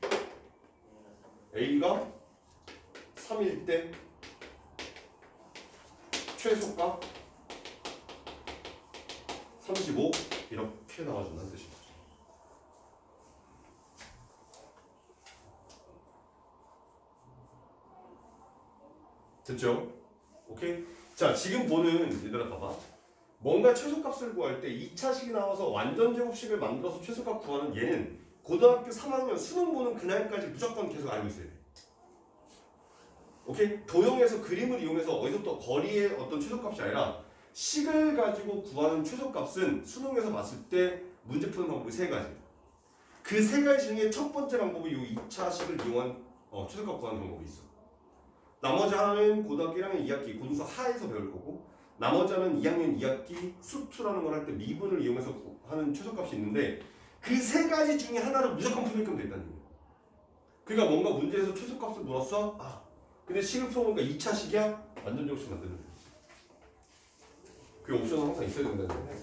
A가 3일 때 최소값 35 이렇게 나와준다는 뜻이죠. 됐죠? 오케이? 자, 지금 보는 얘들아 봐봐. 뭔가 최소값을 구할 때 2차식이 나와서 완전 제곱식을 만들어서 최소값 구하는 얘는 고등학교 3학년 수능 보는 그날까지 무조건 계속 알고 있어야 돼. 오케이? 도형에서 그림을 이용해서 어디서부터 거리의 어떤 최소값이 아니라 식을 가지고 구하는 최소값은 수능에서 봤을 때 문제 푸는 방법이 3가지. 그 3가지 중에 첫 번째 방법이 이 2차식을 이용한 최소값 구하는 방법이 있어. 나머지 하나는 고등학교 1학년 2학기 고등수 하에서 배울 거고, 나머지 하나는 2학년 2학기 수투라는 걸 할 때 미분을 이용해서 하는 최소값이 있는데 그 3가지 중에 하나를 무조건 풀게끔 됐다는 거예요. 그러니까 뭔가 문제에서 최소값을 물었어? 근데 식을 풀어보니까 2차식이야? 완전 제곱식 만드는 거예요. 그 옵션은 항상 있어야 된다는 거예요.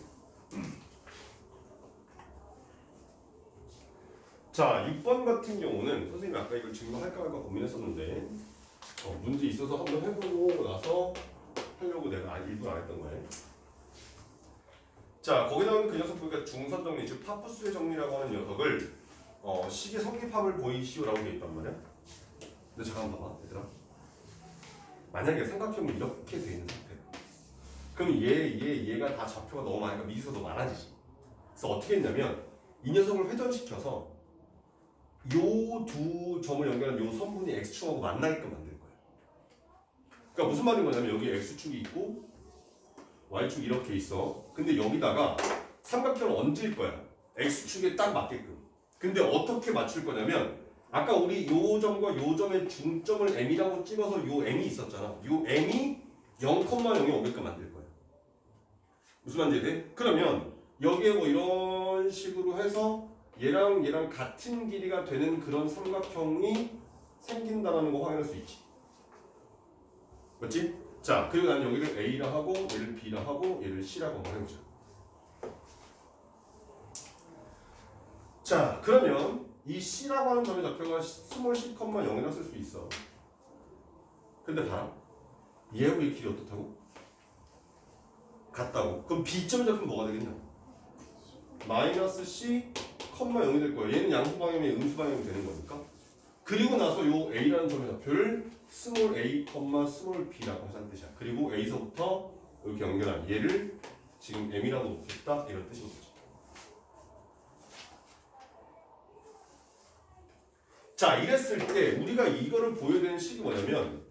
자, 6번 같은 경우는 선생님이 아까 이걸 증명할까 말까 고민했었는데 문제 있어서 한번 해보고 나서 하려고 내가 일부러 안 했던 거예요. 자, 거기 나오는 그 녀석 보니까 중선 정리, 즉 파푸스의 정리라고 하는 녀석을 식의 성립합을 보이시오라고 되어 있단 말이야. 근데 잠깐 봐봐, 얘들아. 만약에 삼각형이 이렇게 되어 있는 상태야. 그럼 얘가 다 좌표가 너무 많으니까 미지수도 많아지지. 그래서 어떻게 했냐면 이 녀석을 회전시켜서 요 두 점을 연결한 요 선분이 x축하고 만나게끔 만들 거야. 그러니까 무슨 말인 거냐면 여기 x축이 있고 y축이 이렇게 있어. 근데 여기다가 삼각형을 얹을 거야. x축에 딱 맞게끔. 근데 어떻게 맞출 거냐면 아까 우리 요 점과 요 점의 중점을 m이라고 찍어서 요 m이 있었잖아. 요 m이 0,0에 오게끔 만들 거야. 무슨 말인지 돼? 그러면 여기에 뭐 이런 식으로 해서 얘랑 같은 길이가 되는 그런 삼각형이 생긴다라는 거 확인할 수 있지. 맞지? 자, 그리고 난 여기를 A라 하고 얘를 B라 하고 얘를 C라고 한번 해보자. 자, 그러면 이 C라고 하는 점의 좌표가 스몰 c, 0이라 쓸 수 있어. 근데 봐라. 얘하고 이 길이 어떻다고? 같다고. 그럼 B점의 좌표는 뭐가 되겠냐? 마이너스 C, 0이 될 거야. 얘는 양수 방향이 음수 방향이 되는 거니까. 그리고 나서 요 A라는 점의 좌표를 스몰 a, 스몰 b라고 하자는 뜻이야. 그리고 A서부터 이렇게 연결한 얘를 지금 m이라고 놓겠다 이런 뜻인 거죠. 자, 이랬을 때 우리가 이거를 보여야 되는 식이 뭐냐면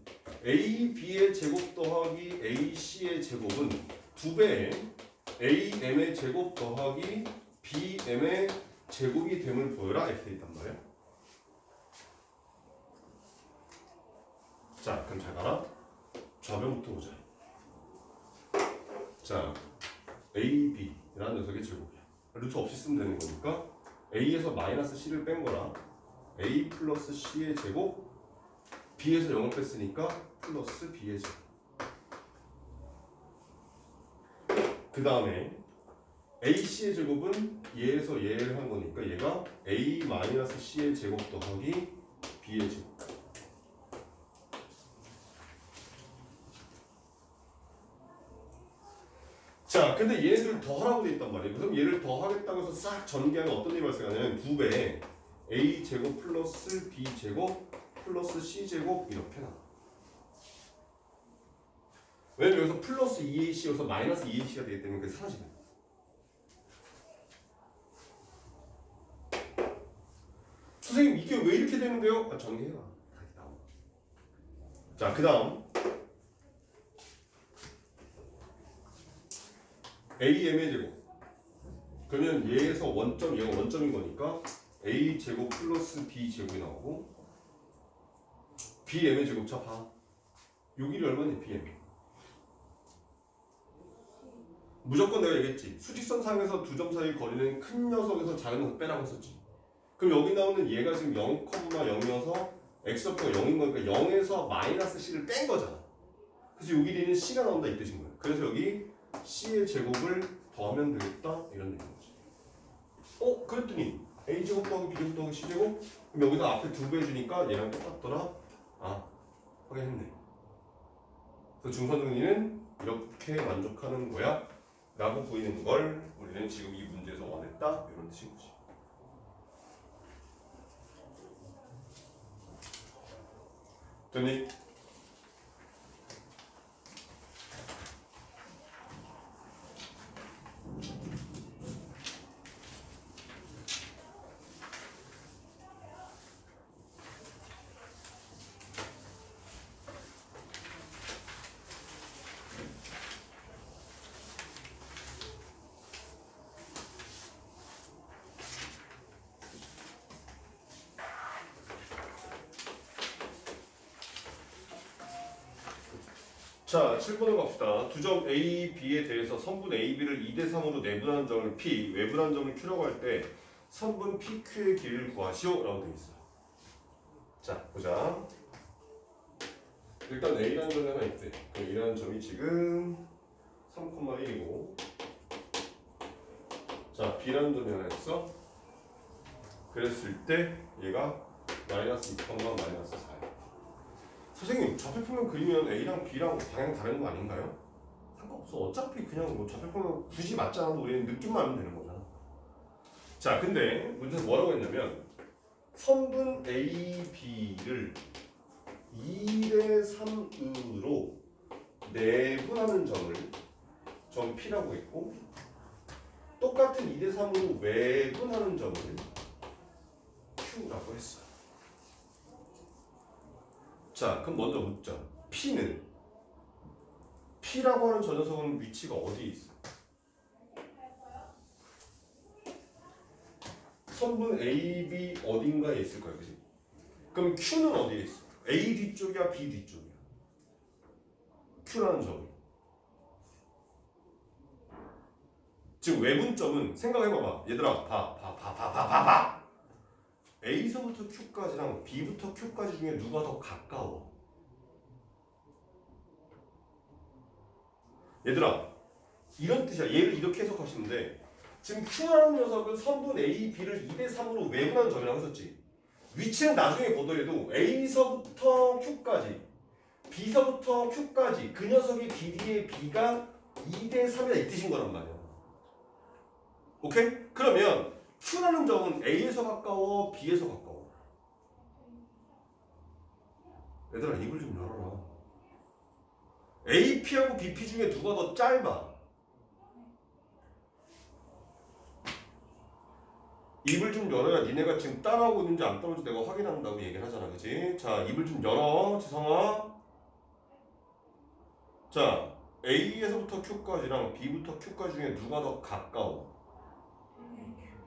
AB의 제곱 더하기 AC의 제곱은 2배의 AM의 제곱 더하기 BM의 제곱이 됨을 보여라 이렇게 돼 있단 말이야. 자, 그럼 잘 봐라. 좌변부터 보자. 자, AB라는 녀석의 제곱이야. 루트 없이 쓰면 되는 거니까 A에서 마이너스 C를 뺀 거라 A 플러스 C의 제곱, B에서 0을 뺐으니까 플러스 B의 제곱. 그 다음에 AC의 제곱은 얘에서 얘를 한 거니까 얘가 A 마이너스 C의 제곱 더하기 B의 제곱. 자, 근데 얘네들 더하라고 돼 있단 말이에요. 그럼 얘를 더하겠다고 해서 싹 전개하면 어떤 일이 발생하냐면 2배 A 제곱 플러스 B 제곱 플러스 C 제곱 이렇게 나와. 왜냐면 여기서 플러스 2AC여서 마이너스 2AC가 되기 때문에 그게 사라지는 거야. 있는데요? 아, 정리해봐. 자, 그 다음 AM의 제곱. 그러면 얘에서 원점, 얘가 원점인 거니까 A 제곱 플러스 B 제곱이 나오고 BM의 제곱 차 요 길이 얼마냐? BM. 무조건 내가 얘기했지. 수직선상에서 두 점 사이 거리는 큰 녀석에서 작은 녀석 빼라고 했었지. 그럼 여기 나오는 얘가 지금 0,0이어서 x좌표가 0인 거니까 0에서 마이너스 c를 뺀 거잖아. 그래서 요 길이는 c가 나온다 이 뜻인 거야. 그래서 여기 c의 제곱을 더하면 되겠다 이런 얘기인 거지. 그랬더니 a제곱 더하기 b제곱 더하기 c제곱? 그럼 여기다 앞에 2배 해주니까 얘랑 똑같더라. 아, 확인했네. 그래서 중선등리는 이렇게 만족하는 거야 라고 보이는 걸 우리는 지금 이 문제에서 원했다 이런 뜻인 거지. 됐니? 자, 7번으로 갑시다. 두 점 A, B에 대해서 선분 A, B를 2대3으로 내분하는 점을 P, 외분하는 점을 Q라고 할 때 선분 PQ의 길이를 구하시오 라고 되어 있어요. 자, 보자. 일단 A라는 점이 하나 있대. 그럼 A라는 점이 지금 3,1이고 자, B라는 점이 하나 있어. 그랬을 때 얘가 마이너스 2,과 마이너스 4야. 선생님, 좌표표면 그리면 A랑 B랑 방향 다른 거 아닌가요? 상관없어. 어차피 그냥 뭐 좌표표면 굳이 맞지 않아도 우리는 느낌만 하면 되는 거잖아. 자, 근데 문제에서 뭐라고 했냐면 선분 A, B를 2대3으로 내분하는 점을 점 P라고 했고 똑같은 2대3으로 외분하는 점을 Q라고 했어요. 자, 그럼 먼저 묻자. P라고 하는 저 녀석은 위치가 어디에 있어? 선분 A, B 어딘가에 있을 거야, 그치? 그럼 Q는 어디에 있어? A 뒤쪽이야, B 뒤쪽이야? Q라는 점이. 지금 외분점은 생각해봐봐. 얘들아, 봐. A서부터 Q까지랑 B부터 Q까지 중에 누가 더 가까워? 얘들아, 이런 뜻이야. 얘를 이렇게 해석하시면 돼. 지금 Q라는 녀석은 선분 A, B를 2대3으로 외분하는 점이라고 했었지. 위치는 나중에 보더라도 A서부터 Q까지, B서부터 Q까지 그 녀석의 길이의 B가 2대3이다 이 뜻인 거란 말이야. 오케이? 그러면 Q라는 점은 A에서 가까워, B에서 가까워? 얘들아, 입을 좀 열어라. AP하고 BP 중에 누가 더 짧아? 입을 좀 열어야 니네가 지금 따라하고 있는지 안 따라오는지 내가 확인한다고 얘기를 하잖아, 그치? 자, 입을 좀 열어, 지성아. 자, A에서부터 Q까지랑 B부터 Q까지 중에 누가 더 가까워?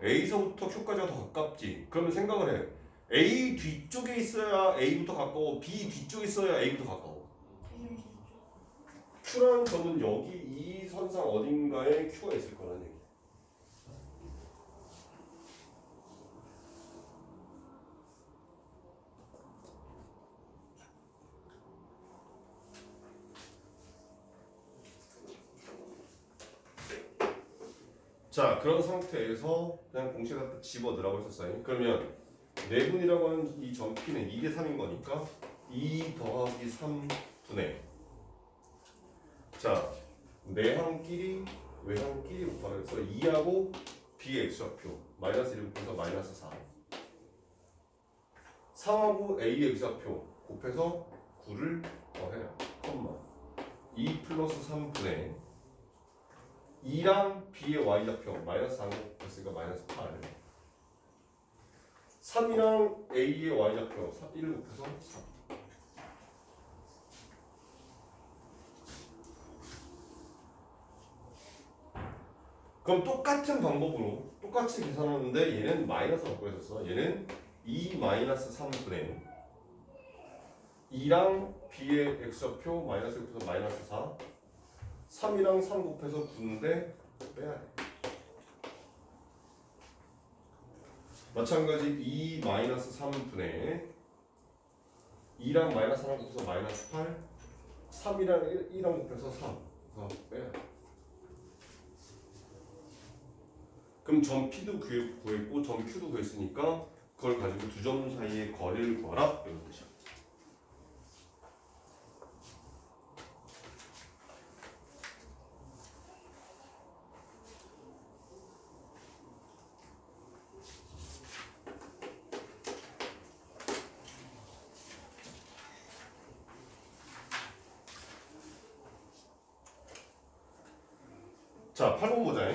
A서부터 Q까지가 더 가깝지. 그러면 생각을 해. A 뒤쪽에 있어야 A부터 가까워, B 뒤쪽에 있어야 A부터 가까워. Q라는 점은 여기 이 선상 어딘가에 Q가 있을 거라는 얘기. 자, 그런 상태에서 그냥 공식 갖다 집어넣으라고 했었어요. 그러면 내분이라고 하는 이 점 P는 2대3인 거니까 2 더하기 3분의 자, 내항끼리 외항끼리 곱하라 해서 2하고 B의 x좌표 마이너스 1 곱해서 마이너스 4 3하고 A의 x좌표 곱해서 9를 더해라. 2 플러스 3분의 2랑 B의 y좌표 마이너스 4 곱했으니까 마이너스 8 3이랑 A의 y좌표 1을 곱해서 3. 그럼 똑같은 방법으로 똑같이 계산하는데 얘는 마이너스 갖고 있었어. 얘는 2 마이너스 3분의 2랑 B의 x좌표 마이너스 곱해서 마이너스 4 3이랑 3 곱해서 9인데 빼야 돼. 마찬가지 2 마이너스 3분의 2랑 마이너스 1 곱해서 마이너스 8 3이랑 1이랑 곱해서 3 그래서 빼야 돼. 그럼 점 P도 구했고 점 Q도 구했으니까 그걸 가지고 두 점 사이의 거리를 구하라 이런 뜻이야. 자, 8번 보자.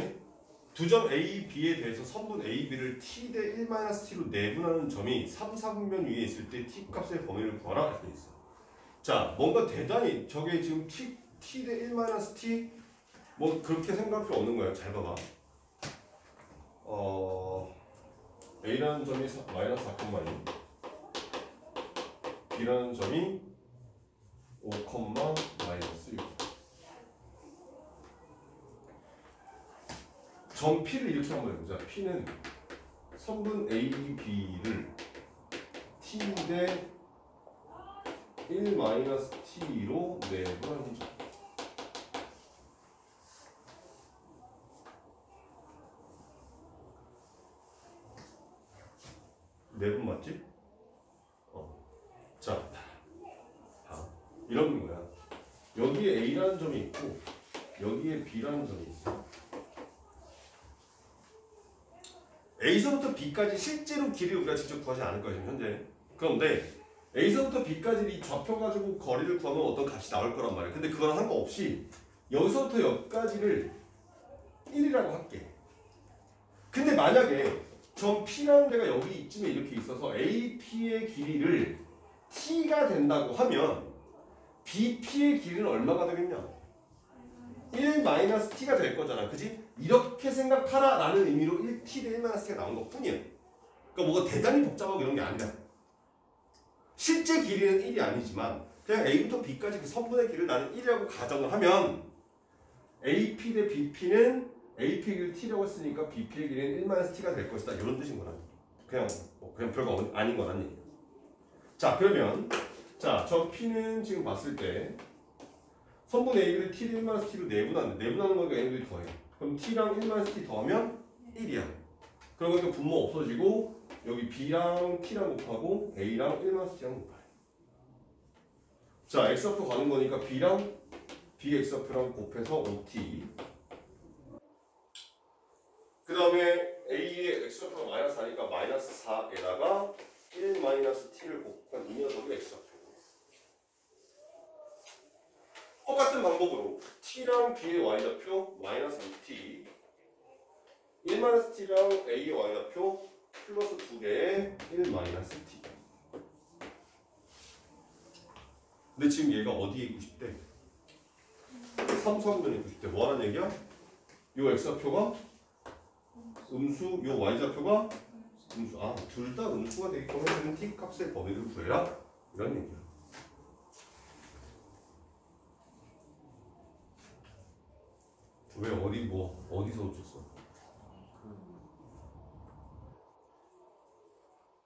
두 점 A, B에 대해서 선분 A, B를 T 대 1-T로 내분하는 점이 3, 4분면 위에 있을 때 T 값의 범위를 구하라 이렇게 있어. 자, 뭔가 대단히 저게 지금 T 대 1-T 뭐 그렇게 생각할 필요 없는 거야. 잘 봐봐. A라는 점이 마이너스 4,2 B라는 점이 5, 마이너스 6 점 P를 이렇게 한번 해보자. P는 선분 A, B를 T 대 1-T로 내분하는 점. 내분 맞지? 자, 이런 거야. 여기에 A라는 점이 있고 여기에 B라는 점이 있어. A서부터 B까지 실제로 길이를 우리가 직접 구하지 않을 거야 지금 현재. 그런데 A서부터 B까지 이 좌표 가지고 거리를 구하면 어떤 값이 나올 거란 말이야. 근데 그건 상관없이 여기서부터 여기까지를 1이라고 할게. 근데 만약에 점 P라는 데가 여기 이쯤에 이렇게 있어서 AP의 길이를 T가 된다고 하면 BP의 길이는 얼마가 되겠냐? 1-T가 될 거잖아. 그지? 이렇게 생각하라 라는 의미로 1T 대 1-T가 나온 것 뿐이야. 그러니까 뭐가 대단히 복잡하고 이런 게 아니라 실제 길이는 1이 아니지만 그냥 A부터 B까지 그 선분의 길이를 나는 1이라고 가정을 하면 AP 대 BP는 AP 길이를 T라고 했으니까 BP의 길이는 1-T가 될 것이다. 이런 뜻인 거라. 그냥 별거 아닌 거란 얘기야. 자, 그러면 저 P는 지금 봤을 때 선분 A를 T 대 1-T로 내분하는 거니까 A를 더해. 그럼 T랑 1-T 더하면 1이야. 그러니까 분모 없어지고 여기 B랑 T랑 곱하고 A랑 1-T랑 곱해. 자, X좌표 가는 거니까 B랑 BX좌표랑 곱해서 5T. 그 다음에 A의 X좌표가 마이너스 4니까 마이너스 4에다가 1-T를 곱한 이 녀석이 X좌표. 똑같은 방법으로 T랑 B의 Y좌표 마이너스 6T 1-T랑 A의 Y좌표 플러스 2개의 1-T. 근데 지금 얘가 어디에 있고 싶대? 3, 3분에 있고 싶대. 뭐 하는 얘기야? 요 X좌표가 음수, 요 Y좌표가 음수. 둘 다 음수가 되게끔 해주는 T 값의 범위를 구해라. 이런 얘기야. 왜 어디서 놓쳤어?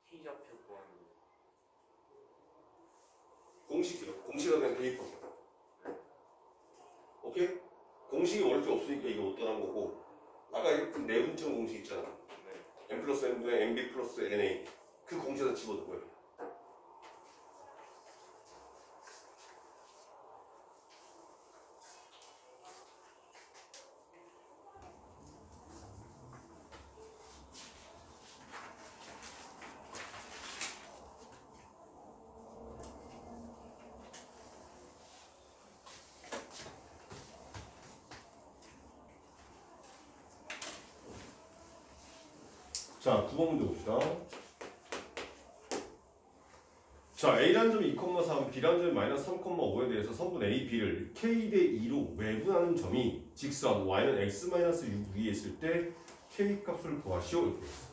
T좌표 구하는 공식은 그냥 대입한 거야. 오케이? 공식이 어릴 수 없으니까 이게 어떠한 거고 아까 이렇게 내분점 공식 있잖아. M 플러스 N분의 MB 플러스 NA 그 공식에다 집어넣은 거야. 자, 9번 문제 봅시다. 자, A라는 점이 2,3, B라는 점이 마이너스 3,5에 대해서 선분 A, B를 K 대 2로 외분하는 점이 직선 Y는 X-6 위에 있을 때 K 값을 구하시오. 이렇게 됐어.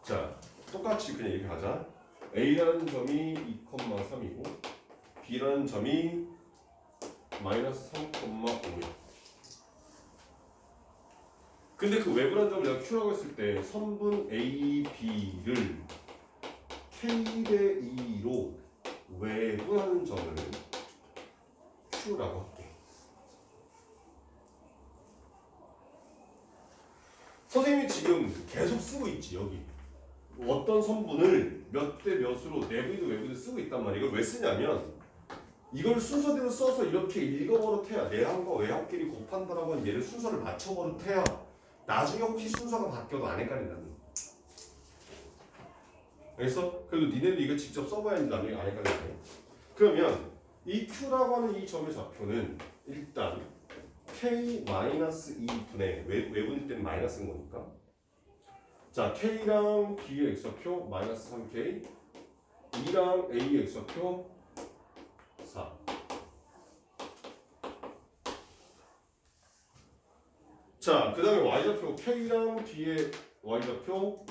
자, 똑같이 그냥 이렇게 하자. A라는 점이 2,3이고 B라는 점이 마이너스 3,5이야. 근데 그 외분한 점을 내가 Q라고 했을 때 선분 A, B를 K 대 2로 외분하는 점을 Q라고 할게. 선생님이 지금 계속 쓰고 있지 여기. 어떤 선분을 몇 대 몇으로 내부이도 외부이도 쓰고 있단 말이야. 이걸 왜 쓰냐면 이걸 순서대로 써서 이렇게 읽어버릇해야 내항과 외항끼리 곱한다라고 하는 얘를 순서를 맞춰버릇해야 나중에 혹시 순서가 바뀌어도 안 헷갈린다는 거. 그래서 그래도 니네도 이거 직접 써봐야지 나중에 안 헷갈리네. 그러면 이 Q라고 하는 이 점의 좌표는 일단 K-2분의 외분일 때는 마이너스인 거니까 자 K랑 B의 X좌표 마이너스 3K 2랑 A의 X좌표 4 자, 그 다음에 Y좌표 K랑 B의 Y좌표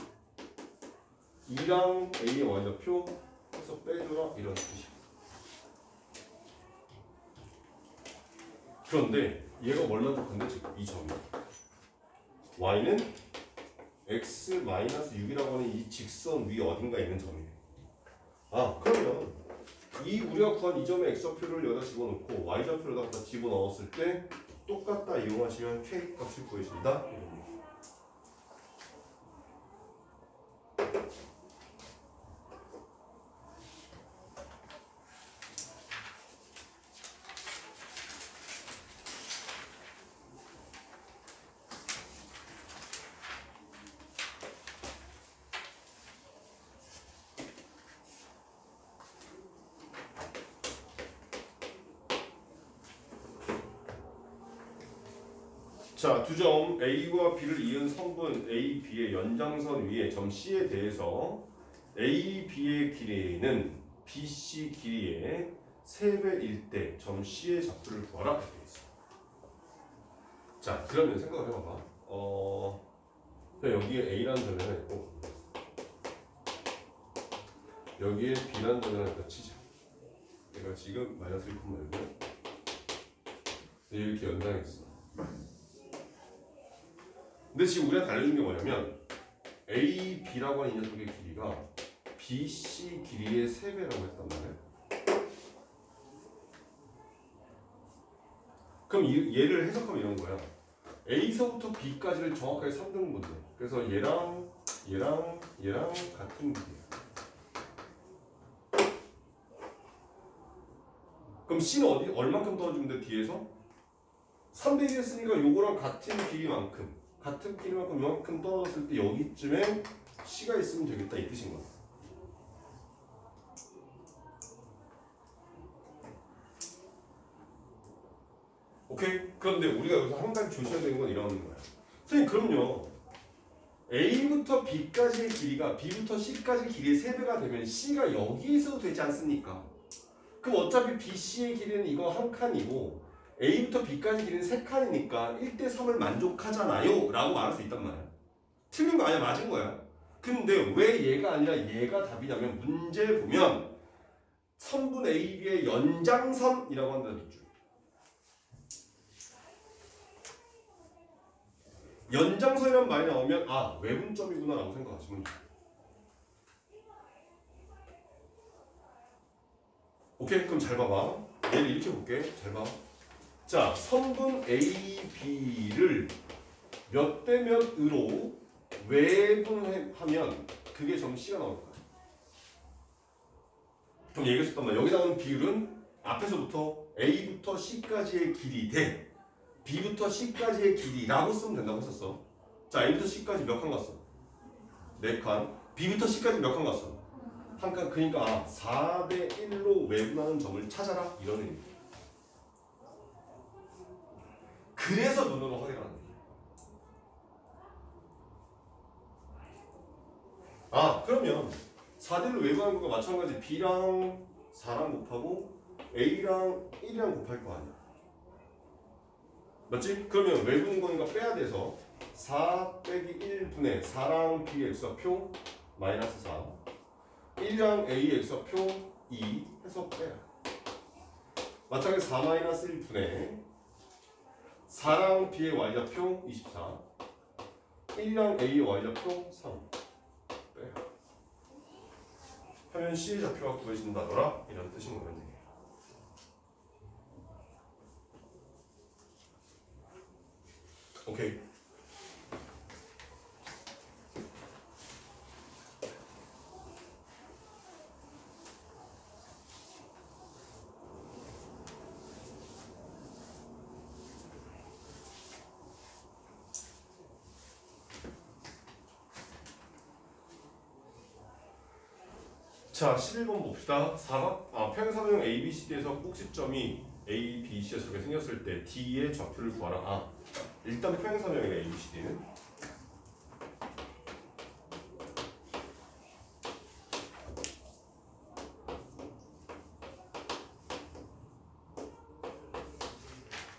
2랑 A의 Y좌표 해서 빼줘라 이런 뜻이야. 그런데 얘가 뭘 만족한대 지금 이 점이 Y는 X-6이라고 하는 이 직선 위 어딘가에 있는 점이래. 아 그러면 이 우리가 구한 이 점의 X좌표를 여기다 집어넣고 Y좌표를 여기다 집어넣었을 때 똑같다 이용하시면 K 값을 구해준다. 자, 두 점 A와 B를 이은 선분 A, B의 연장선 위에 점 C에 대해서 A, B의 길이는 B, C 길이의 3배일 때 점 C의 좌표를 구하라 이렇게 돼 있어. 자, 그러면 생각을 해봐봐. 여기에 A라는 점이 하나 있고 여기에 B라는 점이 하나 있다 치자. 얘가 지금 마이너스 1,1이고 이렇게 연장했어. 근데 지금 우리한테 알려준 게 뭐냐면 A, B라고 하는 이 녀석의 길이가 B, C 길이의 3배라고 했단 말이야. 그럼 얘를 해석하면 이런 거야. A서부터 B까지를 정확하게 3등분해. 그래서 얘랑 같은 길이야. 그럼 C는 얼만큼 떨어지면 돼 뒤에서? 3대 1 했으니까 요거랑 같은 길이만큼 같은 길이만큼 이만큼 떨어졌을 때 여기쯤에 C가 있으면 되겠다 이 뜻인 거야. 오케이? 그런데 우리가 여기서 한 가지 조심해야 되는 건 이런 거야. 선생님 그럼요. A부터 B까지의 길이가 B부터 C까지 길이의 3배가 되면 C가 여기에 있어도 되지 않습니까? 그럼 어차피 BC의 길이는 이거 한 칸이고 A부터 B까지 길이는 3칸이니까 1대3을 만족하잖아요 라고 말할 수 있단 말이야. 틀린 거 아니야. 맞은 거야. 근데 왜 얘가 아니라 얘가 답이냐면 문제 보면 선분 AB의 연장선이라고 한다 있죠. 연장선이란 말이 나오면 아 외분점이구나 라고 생각하시면 돼요. 오케이? 그럼 잘 봐봐. 얘를 이렇게 볼게. 잘 봐. 자, 선분 A, B를 몇 대 몇으로 외분하면 그게 점 C가 나올 거야. 그럼 얘기했었단 말이야. 여기 나오는 비율은 앞에서부터 A부터 C까지의 길이 대 B부터 C까지의 길이라고 쓰면 된다고 했었어. 자, A부터 C까지 몇 칸 갔어? 4칸. B부터 C까지 몇 칸 갔어? 한 칸. 그러니까 4대 1로 외분하는 점을 찾아라 이런 의미. 그래서 눈으로 확인하는 거예요. 아 그러면 4D를 외부하는 것과 마찬가지 B랑 4랑 곱하고 A랑 1이랑 곱할 거 아니야. 맞지? 그러면 외부인 거니까 빼야 돼서 4 빼기 1분의 4랑 B X좌표 마이너스 4 1랑 A X좌표 2 해서 빼야 마찬가지 4 마이너스 1분의 4랑 B의 Y좌표 24 1랑 A의 Y좌표 3 빼야 하면 C의 좌표가 구해진다더라 이런 뜻인 거면 오케이. 자, 11번 봅시다. 평행사변형 ABCD에서 꼭지점이 A, B, C에 저렇게 생겼을 때 D의 좌표를 구하라. 일단 평행사변형이네 ABCD는.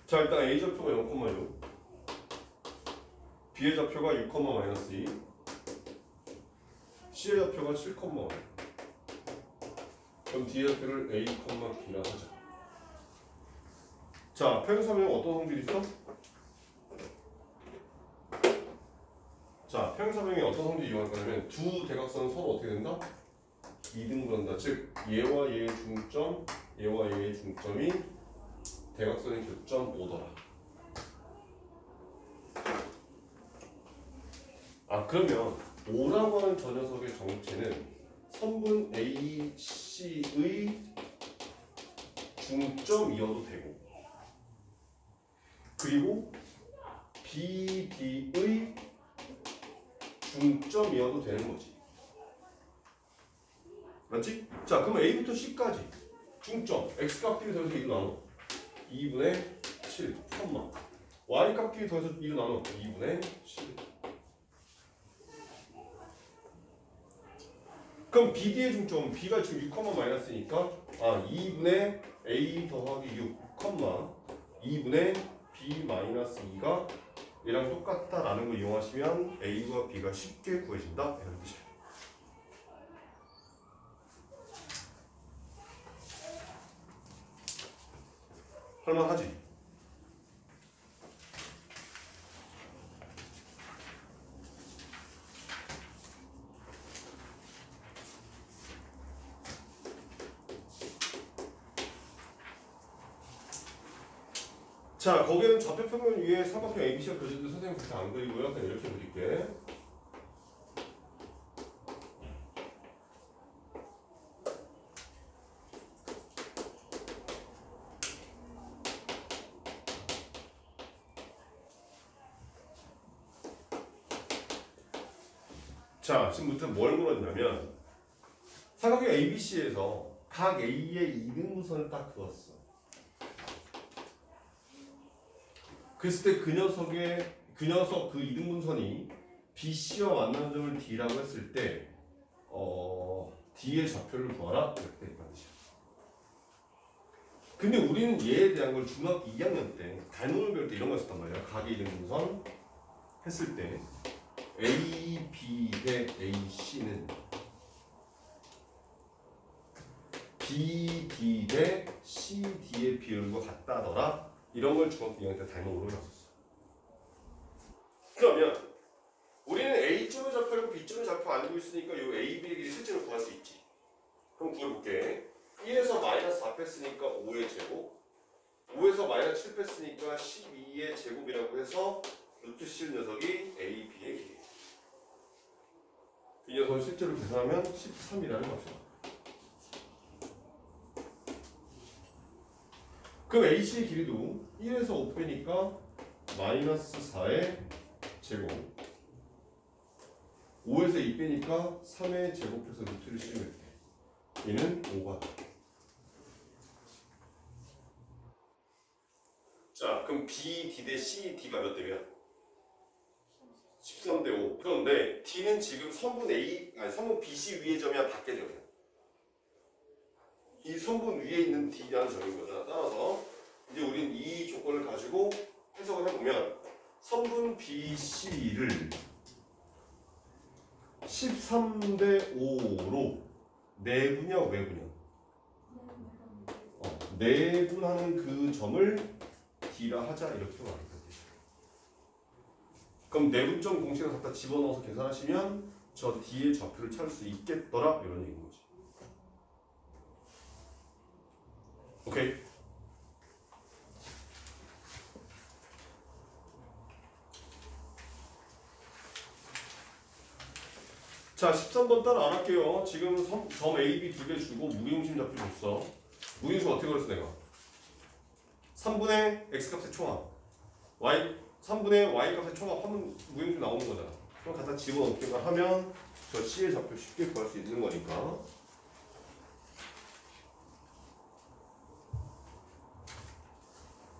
자, 일단 A 좌표가 0,6 B의 좌표가 6,-2 C의 좌표가 7,1 그럼 D의 좌표를 A, B라 하자. 자, 평행사변형 어떤 성질이 있어? 자, 평행사변형이 어떤 성질을 이용할 거냐면 두 대각선은 서로 어떻게 된다? 이등분한다. 즉 얘와 얘의 중점, 얘와 얘의 중점이 대각선의 교점 O더라. 그러면 O라고 하는 저 녀석의 정체는 선분 AC의 중점이어도 되고 그리고 BD의 중점이어도 되는 거지. 맞지? 자, 그럼 A부터 C까지 중점 X값끼리 더해서 2로 나눠 2분의 7 3만 Y값끼리 더해서 2로 나눠 2분의 7 그럼 BD의 중점은 B가 지금 6, 마이너스니까 2분의 A 더하기 6, 2분의 B 마이너스 2가 얘랑 똑같다라는 걸 이용하시면 A와 B가 쉽게 구해진다 이런 뜻이에요. 할만하지? 자, 거기에는 좌표평면 위에 삼각형 ABC가 그려졌는데 선생님 그렇게 안 그리고요. 그냥 이렇게 그릴게. 자, 지금부터 뭘 물었냐면 삼각형 ABC에서 각 A의 이등분선을 딱 그었어. 그랬을 때 그 녀석 그 이등분선이 BC와 만나는 점을 D라고 했을 때 D의 좌표를 구하라 이렇게 되는 뜻이야. 근데 우리는 얘에 대한 걸 중학교 2학년 때 단원을 배울 때 이런 거 했었단 말이야. 각의 이등분선 했을 때 AB 대 AC는 BD 대 CD의 비율과 같다더라. 이런 걸 중학교 2학년 때 단원으로 배웠었어. 그러면 우리는 A점의 좌표하고 B점의 좌표 알고 있으니까 이 A, B의 길이 실제로 구할 수 있지. 그럼 구해볼게. 1에서 마이너스 4 뺐으니까 5의 제곱 5에서 마이너스 7 뺐으니까 12의 제곱이라고 해서 루트 씌운 녀석이 A, B의 길이. 이 녀석을 실제로 계산하면 13이라는 것이야. 그럼 AC의 길이도 1에서 5 빼니까 마이너스 4의 제곱 5에서 2 빼니까 3의 제곱해서 루트를 씌우면 돼. 얘는 5가 돼. 자, 그럼 B, D 대 C, D가 몇 대면? 13대 5. 그런데 D는 지금 선분 A, 아니 선분 BC 위의 점이 한 밖에 점이야. 이 선분 위에 있는 D라는 점인 거잖아. 따라서 이제 우린 이 조건을 가지고 해석을 해보면 선분 BC를 13대 5로 내분이야 외분이야? 내분하는 그 점을 D라 하자 이렇게 말합니다. 그럼 내분점 공식을 갖다 집어넣어서 계산하시면 저 D의 좌표를 찾을 수 있겠더라 이런 얘기인 거지. 오케이. 자 13번 따라 안 할게요. 지금 점 A, B 두 개 주고 무게중심 좌표 줬어. 무게중심 어떻게 그렸어 내가? 3분의 X값의 총합 Y 3분의 Y값의 총합하면 무게중심 나오는 거잖아. 그럼 갖다 집어넣기만 하면 저 C의 좌표 쉽게 구할 수 있는 거니까.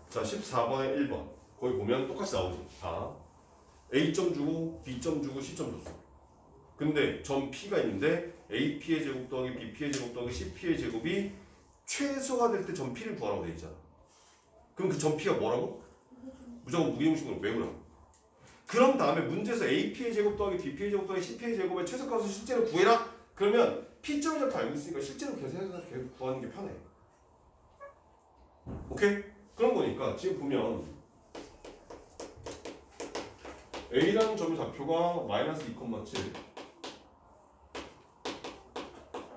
자 14번에 1번 거기 보면 똑같이 나오지. 다 A점 주고 B점 주고 C점 줬어. 근데 점 P가 있는데 AP의 제곱 더하기 BP의 제곱 더하기 CP의 제곱이 최소가 될 때 점 P를 구하라고 돼 있잖아. 그럼 그 점 P가 뭐라고? 무조건 무게중심으로 외우라고. 그런 다음에 문제에서 AP의 제곱 더하기 BP의 제곱 더하기 CP의 제곱의 최소값을 실제로 구해라? 그러면 P점의 좌표 알고 있으니까 실제로 계산해서 구하는 게 편해. 오케이? 그런 거니까 지금 보면 A라는 점의 좌표가 마이너스 2,7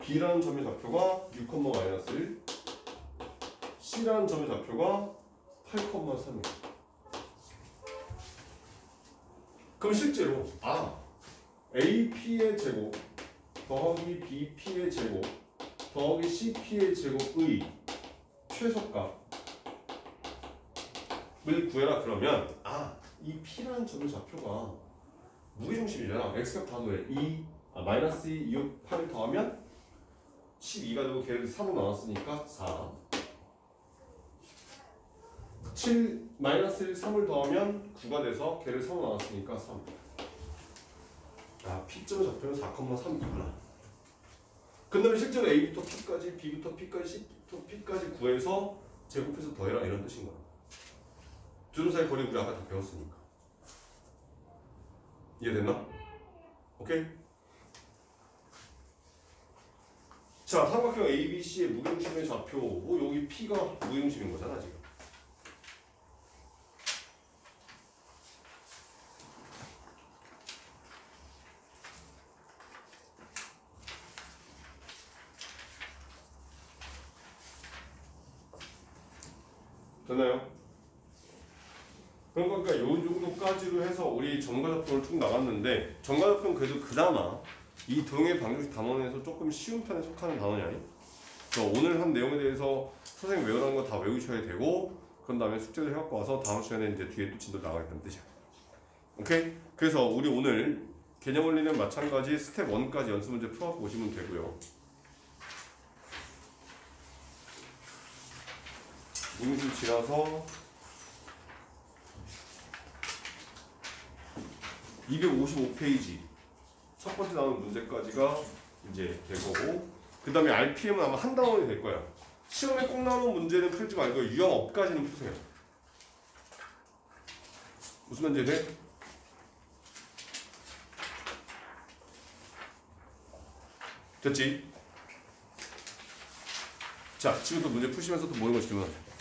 B라는 점의 좌표가 6, 마이너스 C라는 점의 좌표가 8,3이에요. 그럼 실제로 AP의 제곱 더하기 BP의 제곱 더하기 CP의 제곱의 최소값을 구해라 그러면 이 P라는 점의 좌표가 무게중심이잖아. X값 단위에 마이너스 2, 6, 8을 더하면 12가 되고 걔를 3으로 나눴으니까 4 7 마이너스 1, 3을 더하면 9가 돼서 걔를 3으로 나눴으니까 3 P점의 좌표는 4,3이구나. 그 다음에 실제로 A부터 P까지 B부터 P까지 C부터 P까지 구해서 제곱해서 더해라 이런 뜻인 거야. 두 점 사이 거리 우리 아까 다 배웠으니까. 이해됐나? 오케이? 자, 삼각형 ABC의 무게중심의 좌표 여기 P가 무게중심인 거잖아 지금. 됐나요? 그러니까 요 정도까지로 해서 우리 정과좌표를 쭉 나갔는데 정과좌표는 그래도 그나마 이 동해 방정식 단원에서 조금 쉬운 편에 속하는 단원이 아니? 오늘 한 내용에 대해서 선생님 외우라는 거 다 외우셔야 되고 그런 다음에 숙제를 해갖고 와서 다음 시간에 이제 뒤에 또 진도 나가겠다는 뜻이야. 오케이? 그래서 우리 오늘 개념 원리는 마찬가지 스텝 1까지 연습 문제 풀어갖고 오시면 되고요. 무게중심 지나서 255페이지 첫 번째 나오는 문제까지가 이제 될 거고 그 다음에 RPM은 아마 한 단원이 될 거야. 시험에 꼭 나오는 문제는 풀지 말고 유형업까지는 푸세요. 무슨 문제 돼? 됐지? 자, 지금부터 문제 푸시면서 또 모르는 거 질문하세요.